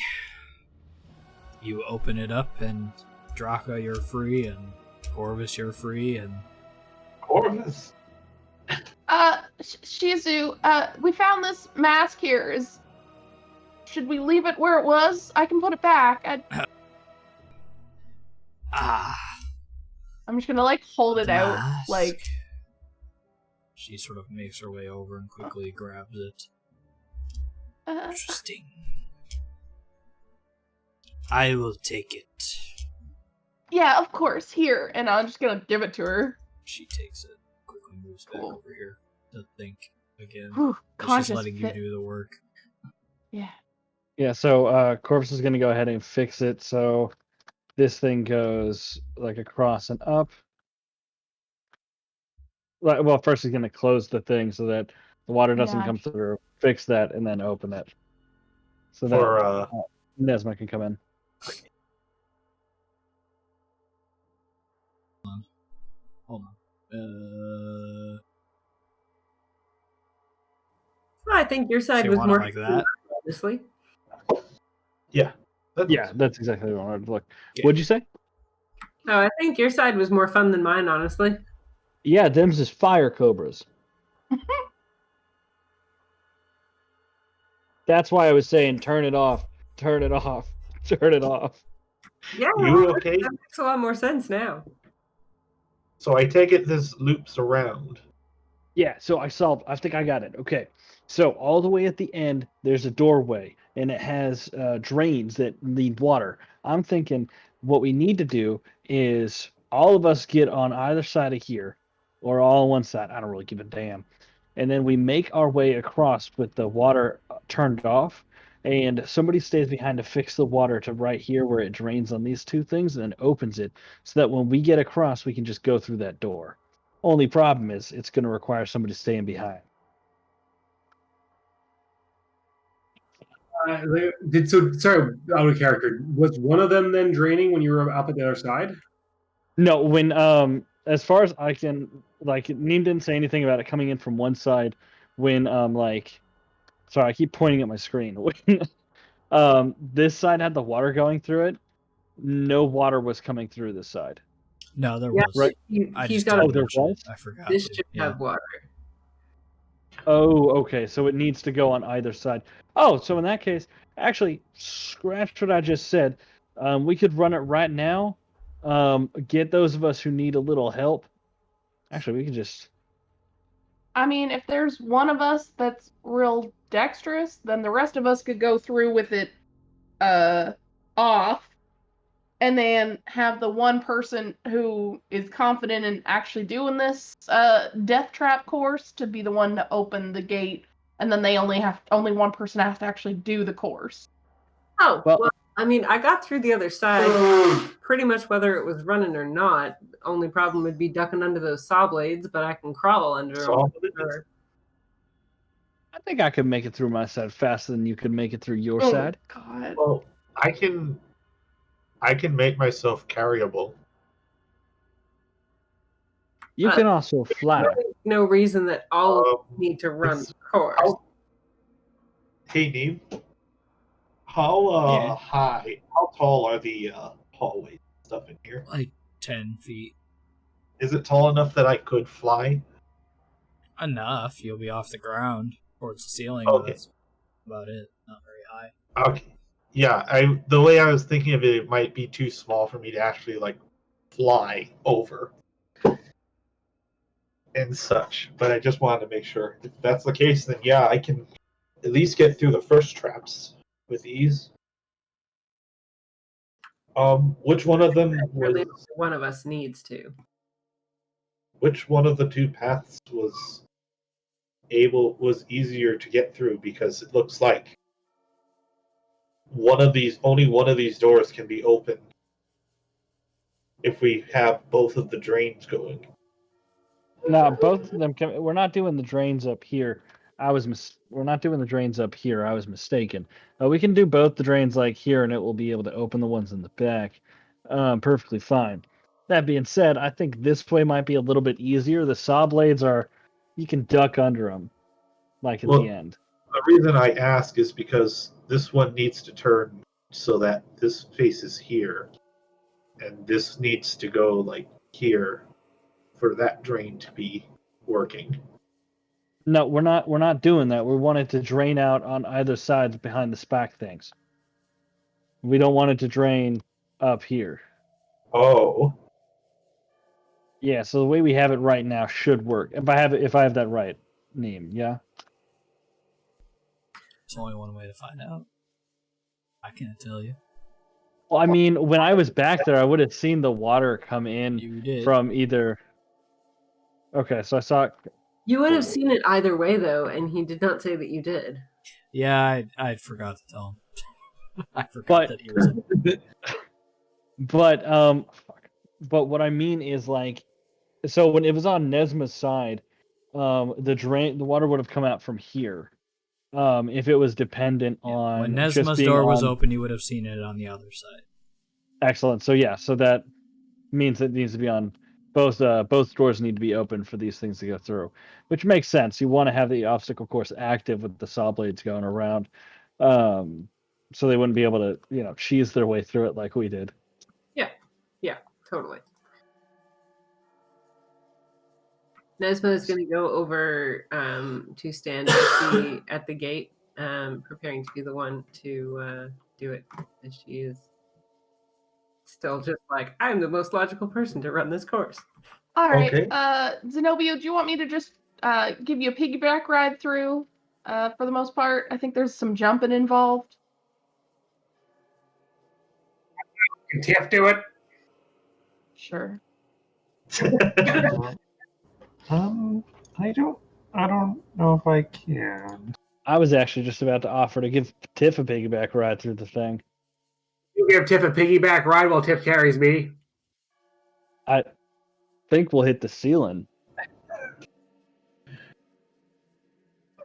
You open it up, and Draka, you're free, and Corvus, you're free, and Corvus. Shizu, we found this mask here. Should we leave it where it was? I can put it back. I'm just gonna like hold it out, mask. like. She sort of makes her way over and quickly grabs it. Uh, Interesting. I will take it. yeah, of course. Here, and I'm just gonna give it to her. She takes it, quickly moves back Cool. over here to think again. Whew, She's conscious letting you fit. do the work. Yeah. Yeah, so Corvus is going to go ahead and fix it. So this thing goes like across and up. Well, first he's going to close the thing so that the water doesn't Yeah. come through. Fix that and then open it. So For that Nesma can come in. Hold on. I think your side So you was want it more like that? honestly. yeah. Yeah, that's exactly what I wanted to look. Yeah. What'd you say? Oh, I think your side was more fun than mine, honestly. Yeah, them's is fire cobras. That's why I was saying turn it off, turn it off, turn it off. Yeah, You okay? that makes a lot more sense now. So I take it this loops around. Yeah, so I think I got it. Okay. So all the way at the end, there's a doorway, and it has drains that lead water. I'm thinking what we need to do is all of us get on either side of here, or all on one side. I don't really give a damn. And then we make our way across with the water turned off, and somebody stays behind to fix the water to right here where it drains on these two things and then opens it so that when we get across, we can just go through that door. Only problem is it's going to require somebody staying behind. Sorry, out of character. Was one of them then draining when you were up at the other side? No, when as far as I can, like, Neem didn't say anything about it coming in from one side. When sorry, I keep pointing at my screen. When this side had the water going through it, no water was coming through this side. No, there Yeah, was. right. I he's just got didn't Oh, there mention it. was? I forgot. this to. should Yeah. have water. Oh, okay. So it needs to go on either side. Oh, so in that case, actually, scratch what I just said. We could run it right now. Get those of us who need a little help. Actually, we could just. I mean, if there's one of us that's real dexterous, then the rest of us could go through with it off, and then have the one person who is confident in actually doing this death trap course to be the one to open the gate, and then they only one person has to actually do the course. Oh, Well- well, I mean, I got through the other side pretty much whether it was running or not. Only problem would be ducking under those saw blades, but I can crawl under them. Saw for sure. I think I could make it through my side faster than you could make it through your Oh, side. God. Well, I can make myself carryable. You can also fly. No reason that all of us need to run it's- the course. Hey, Neve. How Yeah. high? How tall are the hallways and stuff in here? Like 10 feet. Is it tall enough that I could fly? Enough. You'll be off the ground towards the ceiling, Okay. but that's about it. Not very high. Okay. Yeah, the way I was thinking of it, it might be too small for me to actually like fly over and such. But I just wanted to make sure. If that's the case, then yeah, I can at least get through the first traps with ease. Which one of them was? Really, one of us needs to. Which one of the two paths was easier to get through? Because it looks like only one of these doors can be opened if we have both of the drains going. No, both of them can. We're not doing the drains up here. We're not doing the drains up here. I was mistaken. We can do both the drains like here, and it will be able to open the ones in the back, perfectly fine. That being said, I think this way might be a little bit easier. The saw blades you can duck under them, like at Well, the end. The reason I ask is because this one needs to turn so that this faces here, and this needs to go like here for that drain to be working. No, we're not. We're not doing that. We want it to drain out on either side behind the SPAC things. We don't want it to drain up here. Oh, Yeah. So the way we have it right now should work. If I have that right, name. Yeah. There's only one way to find out. I can't tell you. Well, I mean, when I was back there, I would have seen the water come in You did. from either. Okay, so I saw. You would have seen it either way, though, and he did not say that you did. Yeah, I forgot to tell him. I forgot that he was. But what I mean is like, so when it was on Nesma's side, the water would have come out from here. If it was dependent on When just Nesma's being door was on- open, you would have seen it on the other side. Excellent. So yeah, so that means it needs to be on both doors need to be open for these things to go through, which makes sense. You want to have the obstacle course active with the saw blades going around, so they wouldn't be able to cheese their way through it like we did. Yeah, totally. Nesma is going to go over to stand at the gate, preparing to be the one to do it, as she is still just like, I'm the most logical person to run this course. All right. Okay. Zenobia, do you want me to just give you a piggyback ride through for the most part? I think there's some jumping involved. Can Tiff do it? Sure. I don't know if I can. I was actually just about to offer to give Tiff a piggyback ride through the thing. You give Tiff a piggyback ride while Tiff carries me. I think we'll hit the ceiling.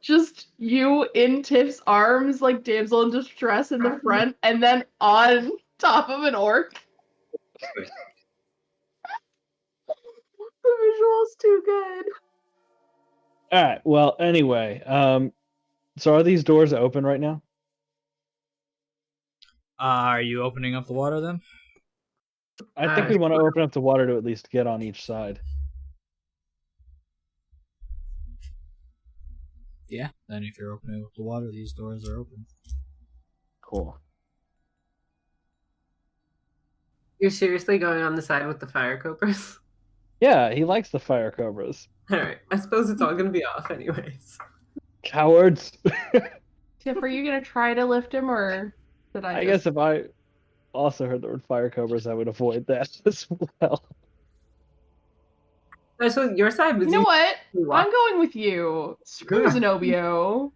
Just you in Tiff's arms, like damsel in distress in the front, and then on top of an orc. The visual's too good. All right. Well, anyway, so are these doors open right now? Are you opening up the water then? I think we want to open up the water to at least get on each side. Yeah. Then if you're opening up the water, these doors are open. Cool. You're seriously going on the side with the fire cobras? Yeah, he likes the fire cobras. All right. I suppose it's all going to be off anyways. Cowards. Tiff, are you gonna try to lift him, or did I? I guess if I also heard the word fire cobras, I would avoid that as well. So your side was You know what? easily I'm going with you. Screw Zenobio.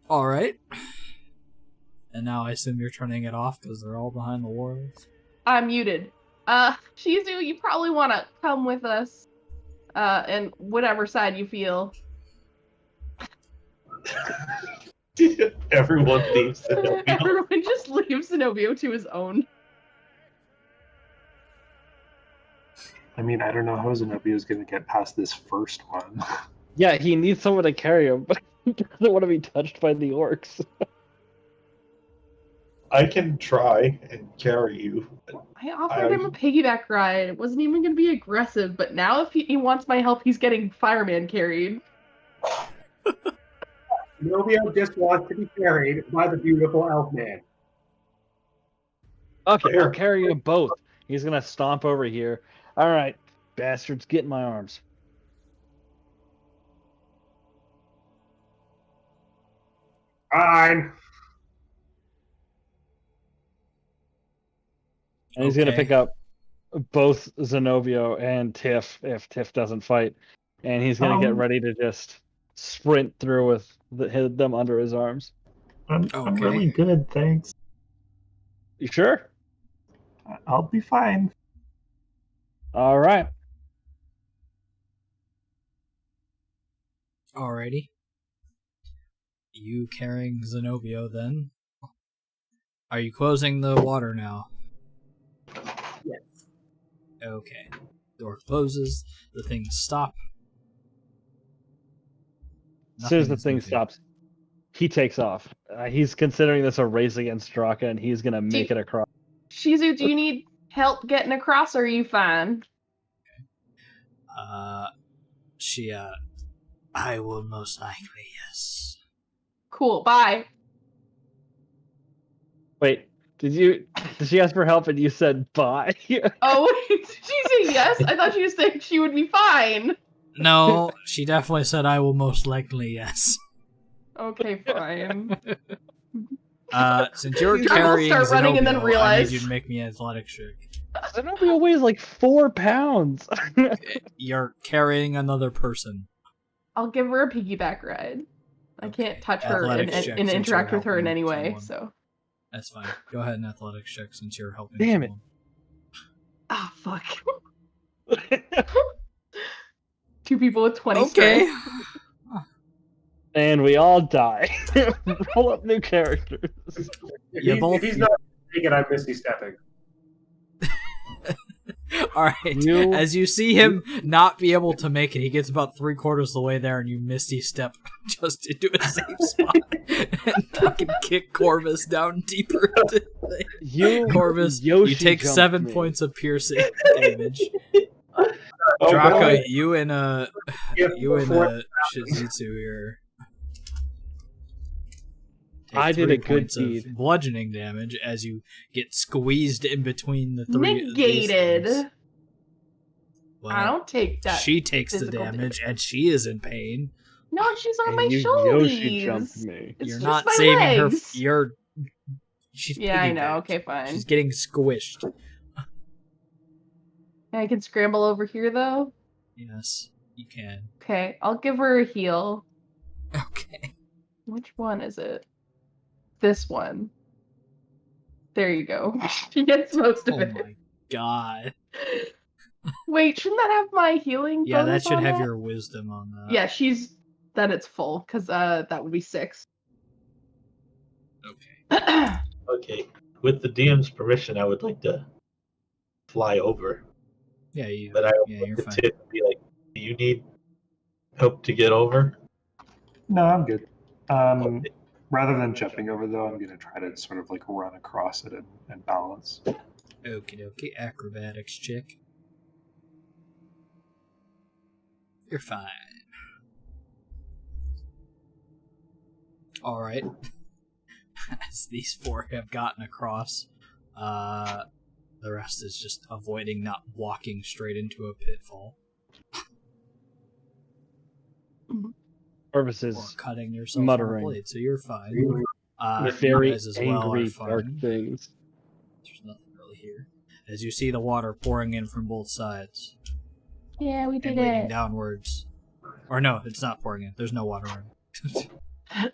Alright. And now I assume you're turning it off because they're all behind the walls. I'm muted. Shizu, you probably want to come with us. And whatever side you feel. Everyone leaves Zenobio. Everyone just leaves Zenobio to his own. I mean, I don't know how Zenobia is going to get past this first one. Yeah, he needs someone to carry him, but he doesn't want to be touched by the orcs. I can try and carry you. I offered him a piggyback ride. It wasn't even going to be aggressive, but now if he wants my help, he's getting fireman carried. Zenobio just wants to be carried by the beautiful elf man. Okay, I'll carry you both. He's gonna stomp over here. All right, bastards, get in my arms. Fine. And he's gonna pick up both Zenobio and Tiff if Tiff doesn't fight, and he's gonna get ready to just sprint through with them under his arms. I'm really good, thanks. You sure? I'll be fine. All right. Alrighty. You carrying Zenobio then? Are you closing the water now? Yes. Okay. Door closes. The things stop. As soon as the thing stops, he takes off. He's considering this a race against Straka, and he's gonna make it across. Shizu, do you need help getting across, or are you fine? I will most likely, yes. Cool, bye. Wait, did she ask for help and you said bye? Oh, did she say yes? I thought she was saying she would be fine. No, she definitely said I will most likely, yes. Okay, fine. Since you're You're carrying gonna start running Zenobio, and then realize. I need you to make me an athletics check. Zenobio weighs like 4 pounds. You're carrying another person. I'll give her a piggyback ride. I can't touch her and interact with her in any way, so. That's fine. Go ahead and athletics check since you're helping Damn someone. Ah, fuck. 2 people with 20 Okay. strength. And we all die. Roll up new characters. If he's not taking, I'm misty stepping. Alright, as you see him not be able to make it, he gets about 3/4 of the way there and you misty step just into a safe spot and fucking kick Corvus down deeper into the thing. Corvus, you take 7 points of piercing damage. Draka, you and Shizitsu here. I did a good deed. Bludgeoning damage as you get squeezed in between the 3. Negated. Well, I don't take that. She takes the damage and she is in pain. No, she's on my shoulders. Yoshi jumped me. It's You're just not my saving legs. her. She's Yeah, I know. piggybacked. Okay, fine. She's getting squished. I can scramble over here though. Yes, you can. Okay, I'll give her a heal. Okay. Which one is it? This one. There you go. She gets most of it. Oh my god. Wait, shouldn't that have my healing? Yeah, that bonus should on have that? your wisdom on that. Yeah, then it's full because that would be 6. Okay. Okay. With the DM's permission, I would like to fly over. Yeah, But I you're would fine. tip and be like, do you need help to get over? No, I'm good. Rather than jumping over, though, I'm going to try to sort of like run across it and balance. Okie dokie, acrobatics check. You're fine. Alright. As these 4 have gotten across, the rest is just avoiding not walking straight into a pitfall. Orvis or is cutting yourself muttering. on a blade, so you're fine. You very guys as well angry, are dark fine. things. There's nothing really here. As you see the water pouring in from both sides Yeah, we and did leading it. downwards. Or no, it's not pouring in. There's no water in.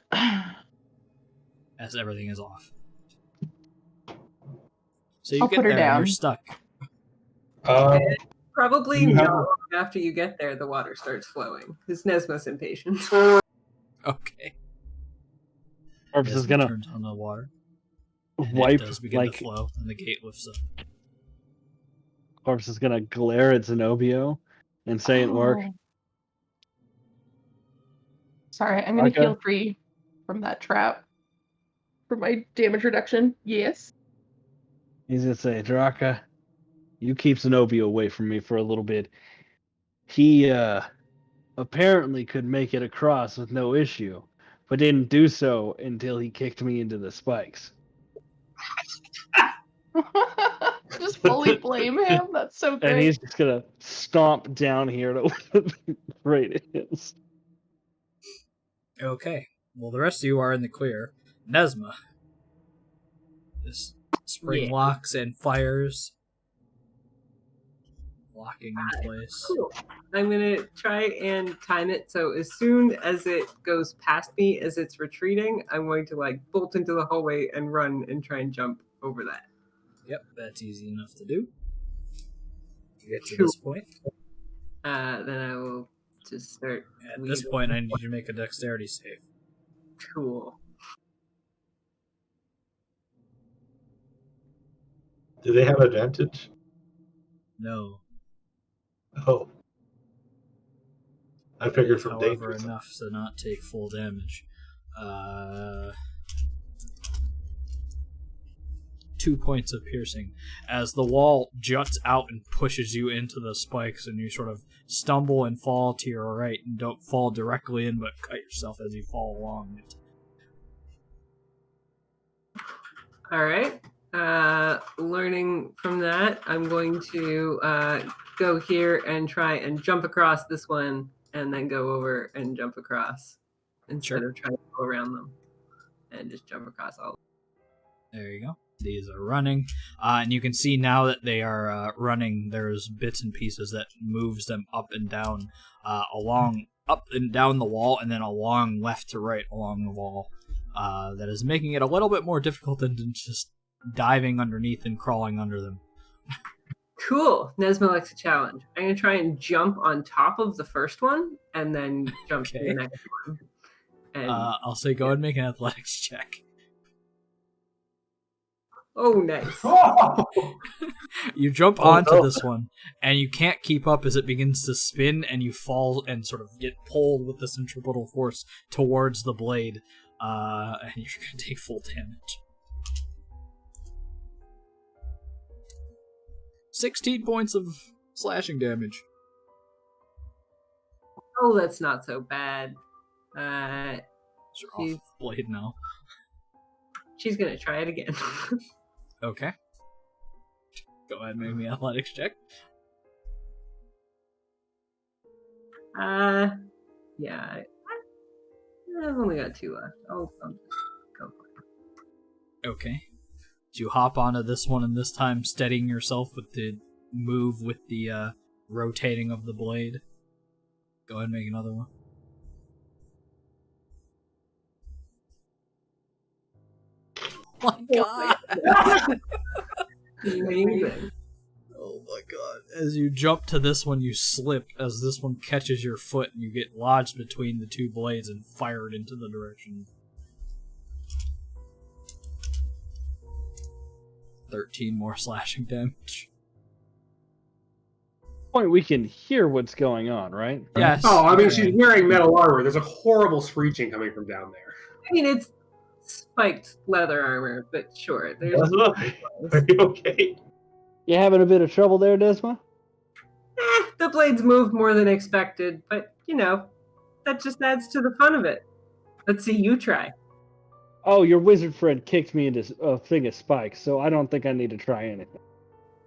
As everything is off. So you I'll get put her there and you're down. stuck. Probably You have- not long after you get there, the water starts flowing. Because Nesma's impatient. Okay. Orvis is Desmond gonna turns on the water. And wipe it does begin like to flow, and the gate lifts up. Orvis is gonna glare at Zenobio and say in orc, Oh. Sorry, I'm gonna Okay. heal free from that trap. For my damage reduction. Yes. he's gonna say, Draka, you keep Zenobio away from me for a little bit. He apparently could make it across with no issue, but didn't do so until he kicked me into the spikes. Just fully blame him. That's so great. And he's just gonna stomp down here to where the grate is. Okay. Well, the rest of you are in the clear. Nesma. This spring Yeah. locks and fires. Locking in place. Cool. I'm gonna try and time it so as soon as it goes past me as it's retreating, I'm going to like bolt into the hallway and run and try and jump over that. Yep, that's easy enough to do. You get to Cool. this point. Then I will just start. At this point, I need you to make a dexterity save. Cool. Do they have advantage? No. Oh. I It figured is, from however, danger. enough to not take full damage. 2 points of piercing. As the wall juts out and pushes you into the spikes, and you sort of stumble and fall to your right, and don't fall directly in, but cut yourself as you fall along it. All right. Learning from that, I'm going to go here and try and jump across this one, and then go over and jump across instead of trying to go around them, and just jump across all. There you go. These are running, and you can see now that they are running. There's bits and pieces that moves them up and down, along up and down the wall, and then along left to right along the wall. That is making it a little bit more difficult than just diving underneath and crawling under them. Cool. Nesma likes a challenge. I'm gonna try and jump on top of the first one, and then jump to Okay. the next one. And I'll say go and make an athletics check. oh, nice. You jump Oh, onto no. this one, and you can't keep up as it begins to spin, and you fall and sort of get pulled with the centripetal force towards the blade, and you're going to take full damage. 16 points of slashing damage. Oh, that's not so bad. You're off Jeez. the blade now. She's gonna try it again. Okay. Go ahead and make me an athletics check. Yeah. I've only got 2 left. I'll go for it. Okay. So you hop onto this one, and this time steadying yourself with the move with the rotating of the blade. Go ahead and make another one. Oh my god! Amazing. Oh my god. As you jump to this one, you slip as this one catches your foot, and you get lodged between the two blades and fired into the direction. 13 more slashing damage. Point we can hear what's going on, right? Yes. Oh, I mean, okay. she's wearing metal armor. There's a horrible screeching coming from down there. I mean, it's spiked leather armor, but sure. There's Are you okay? You having a bit of trouble there, Desma? the blades move more than expected, but you know, that just adds to the fun of it. Let's see you try. Oh, your wizard friend kicked me into a thing of spikes, so I don't think I need to try anything.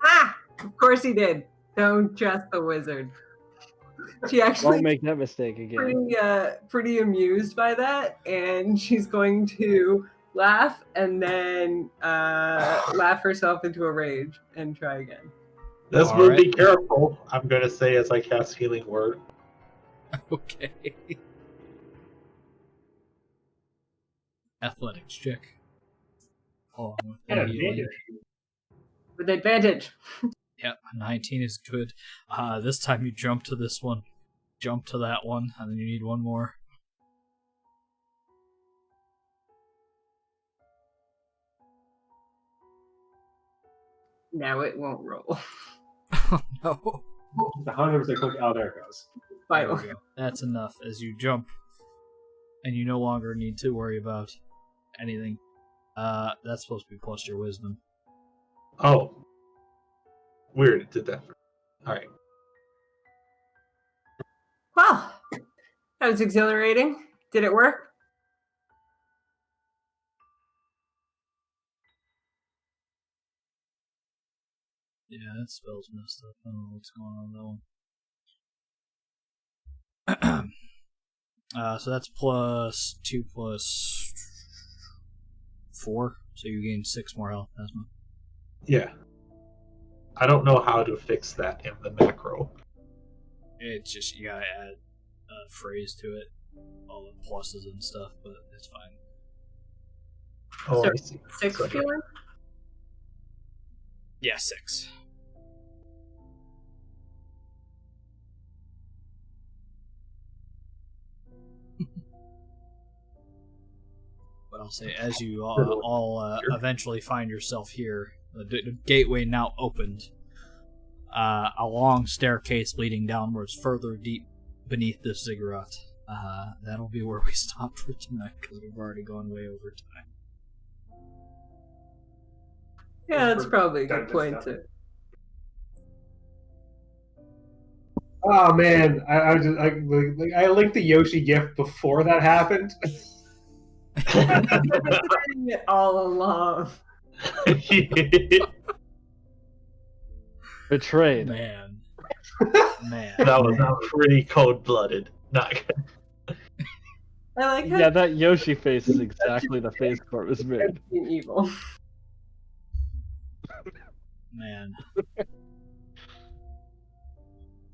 Ah, of course he did. Don't trust the wizard. She actually Won't make that mistake again. pretty amused by that, and she's going to laugh and then laugh herself into a rage and try again. This All will right. be careful, I'm going to say as I cast Healing Word. Okay. Athletics check. Along with the Yeah, healing. advantage. With advantage. Yep, 19 is good. This time you jump to this one, jump to that one, and then you need one more. Now it won't roll. Oh no. The 100% click. Oh, there it goes. There Finally. we go. That's enough as you jump, and you no longer need to worry about anything. That's supposed to be plus your wisdom. Oh. Weird, it did that. Alright. Well, that was exhilarating. Did it work? Yeah, that spell's messed up. I don't know what's going on with that one. So that's plus 2 plus 4, so you gain 6 more health, Asma. Yeah. I don't know how to fix that in the macro. It's just, you gotta add a phrase to it, all the pluses and stuff, but it's fine. Oh, So, I see. 6 So, feeling? Yeah, 6. But I'll say, as you all eventually find yourself here, the gateway now opened. A long staircase leading downwards further deep beneath this ziggurat. That'll be where we stop for tonight, because we've already gone way over time. Yeah, that's probably a Done good this point now. to. Oh man, I was just I linked the Yoshi gift before that happened. it all along. Betrayed. Man. that was pretty cold-blooded. Not good. I like how Yeah, that Yoshi face is exactly the face Corvus made. being evil. Man.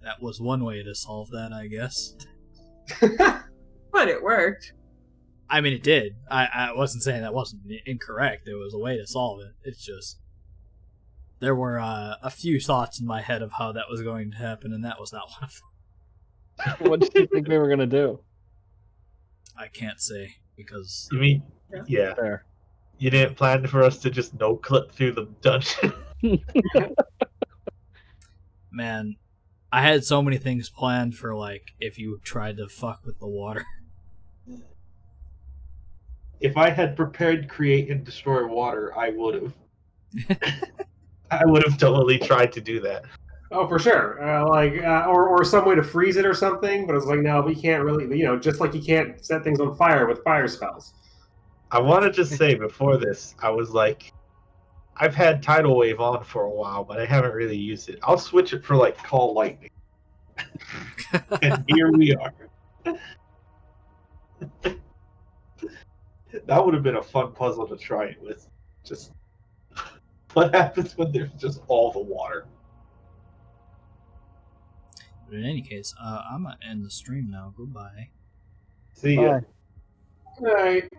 That was one way to solve that, I guess. But it worked. I mean, it did. I wasn't saying that wasn't incorrect. There was a way to solve it. It's just... There were a few thoughts in my head of how that was going to happen, and that was not one of them. What did you think we were gonna do? I can't say, because... You mean, yeah. Fair. You didn't plan for us to just no-clip through the dungeon? Man, I had so many things planned for, like, if you tried to fuck with the water. If I had prepared, create, and destroy water, I would have. I would have totally tried to do that. Oh, for sure. Or some way to freeze it or something. But it's like, no, we can't really. Just like you can't set things on fire with fire spells. I want to just say before this, I was like, I've had Tidal Wave on for a while, but I haven't really used it. I'll switch it for like Call Lightning. And here we are. That would have been a fun puzzle to try it with. Just what happens when there's just all the water? But in any case, I'm gonna end the stream now. Goodbye. See ya. Bye. All right.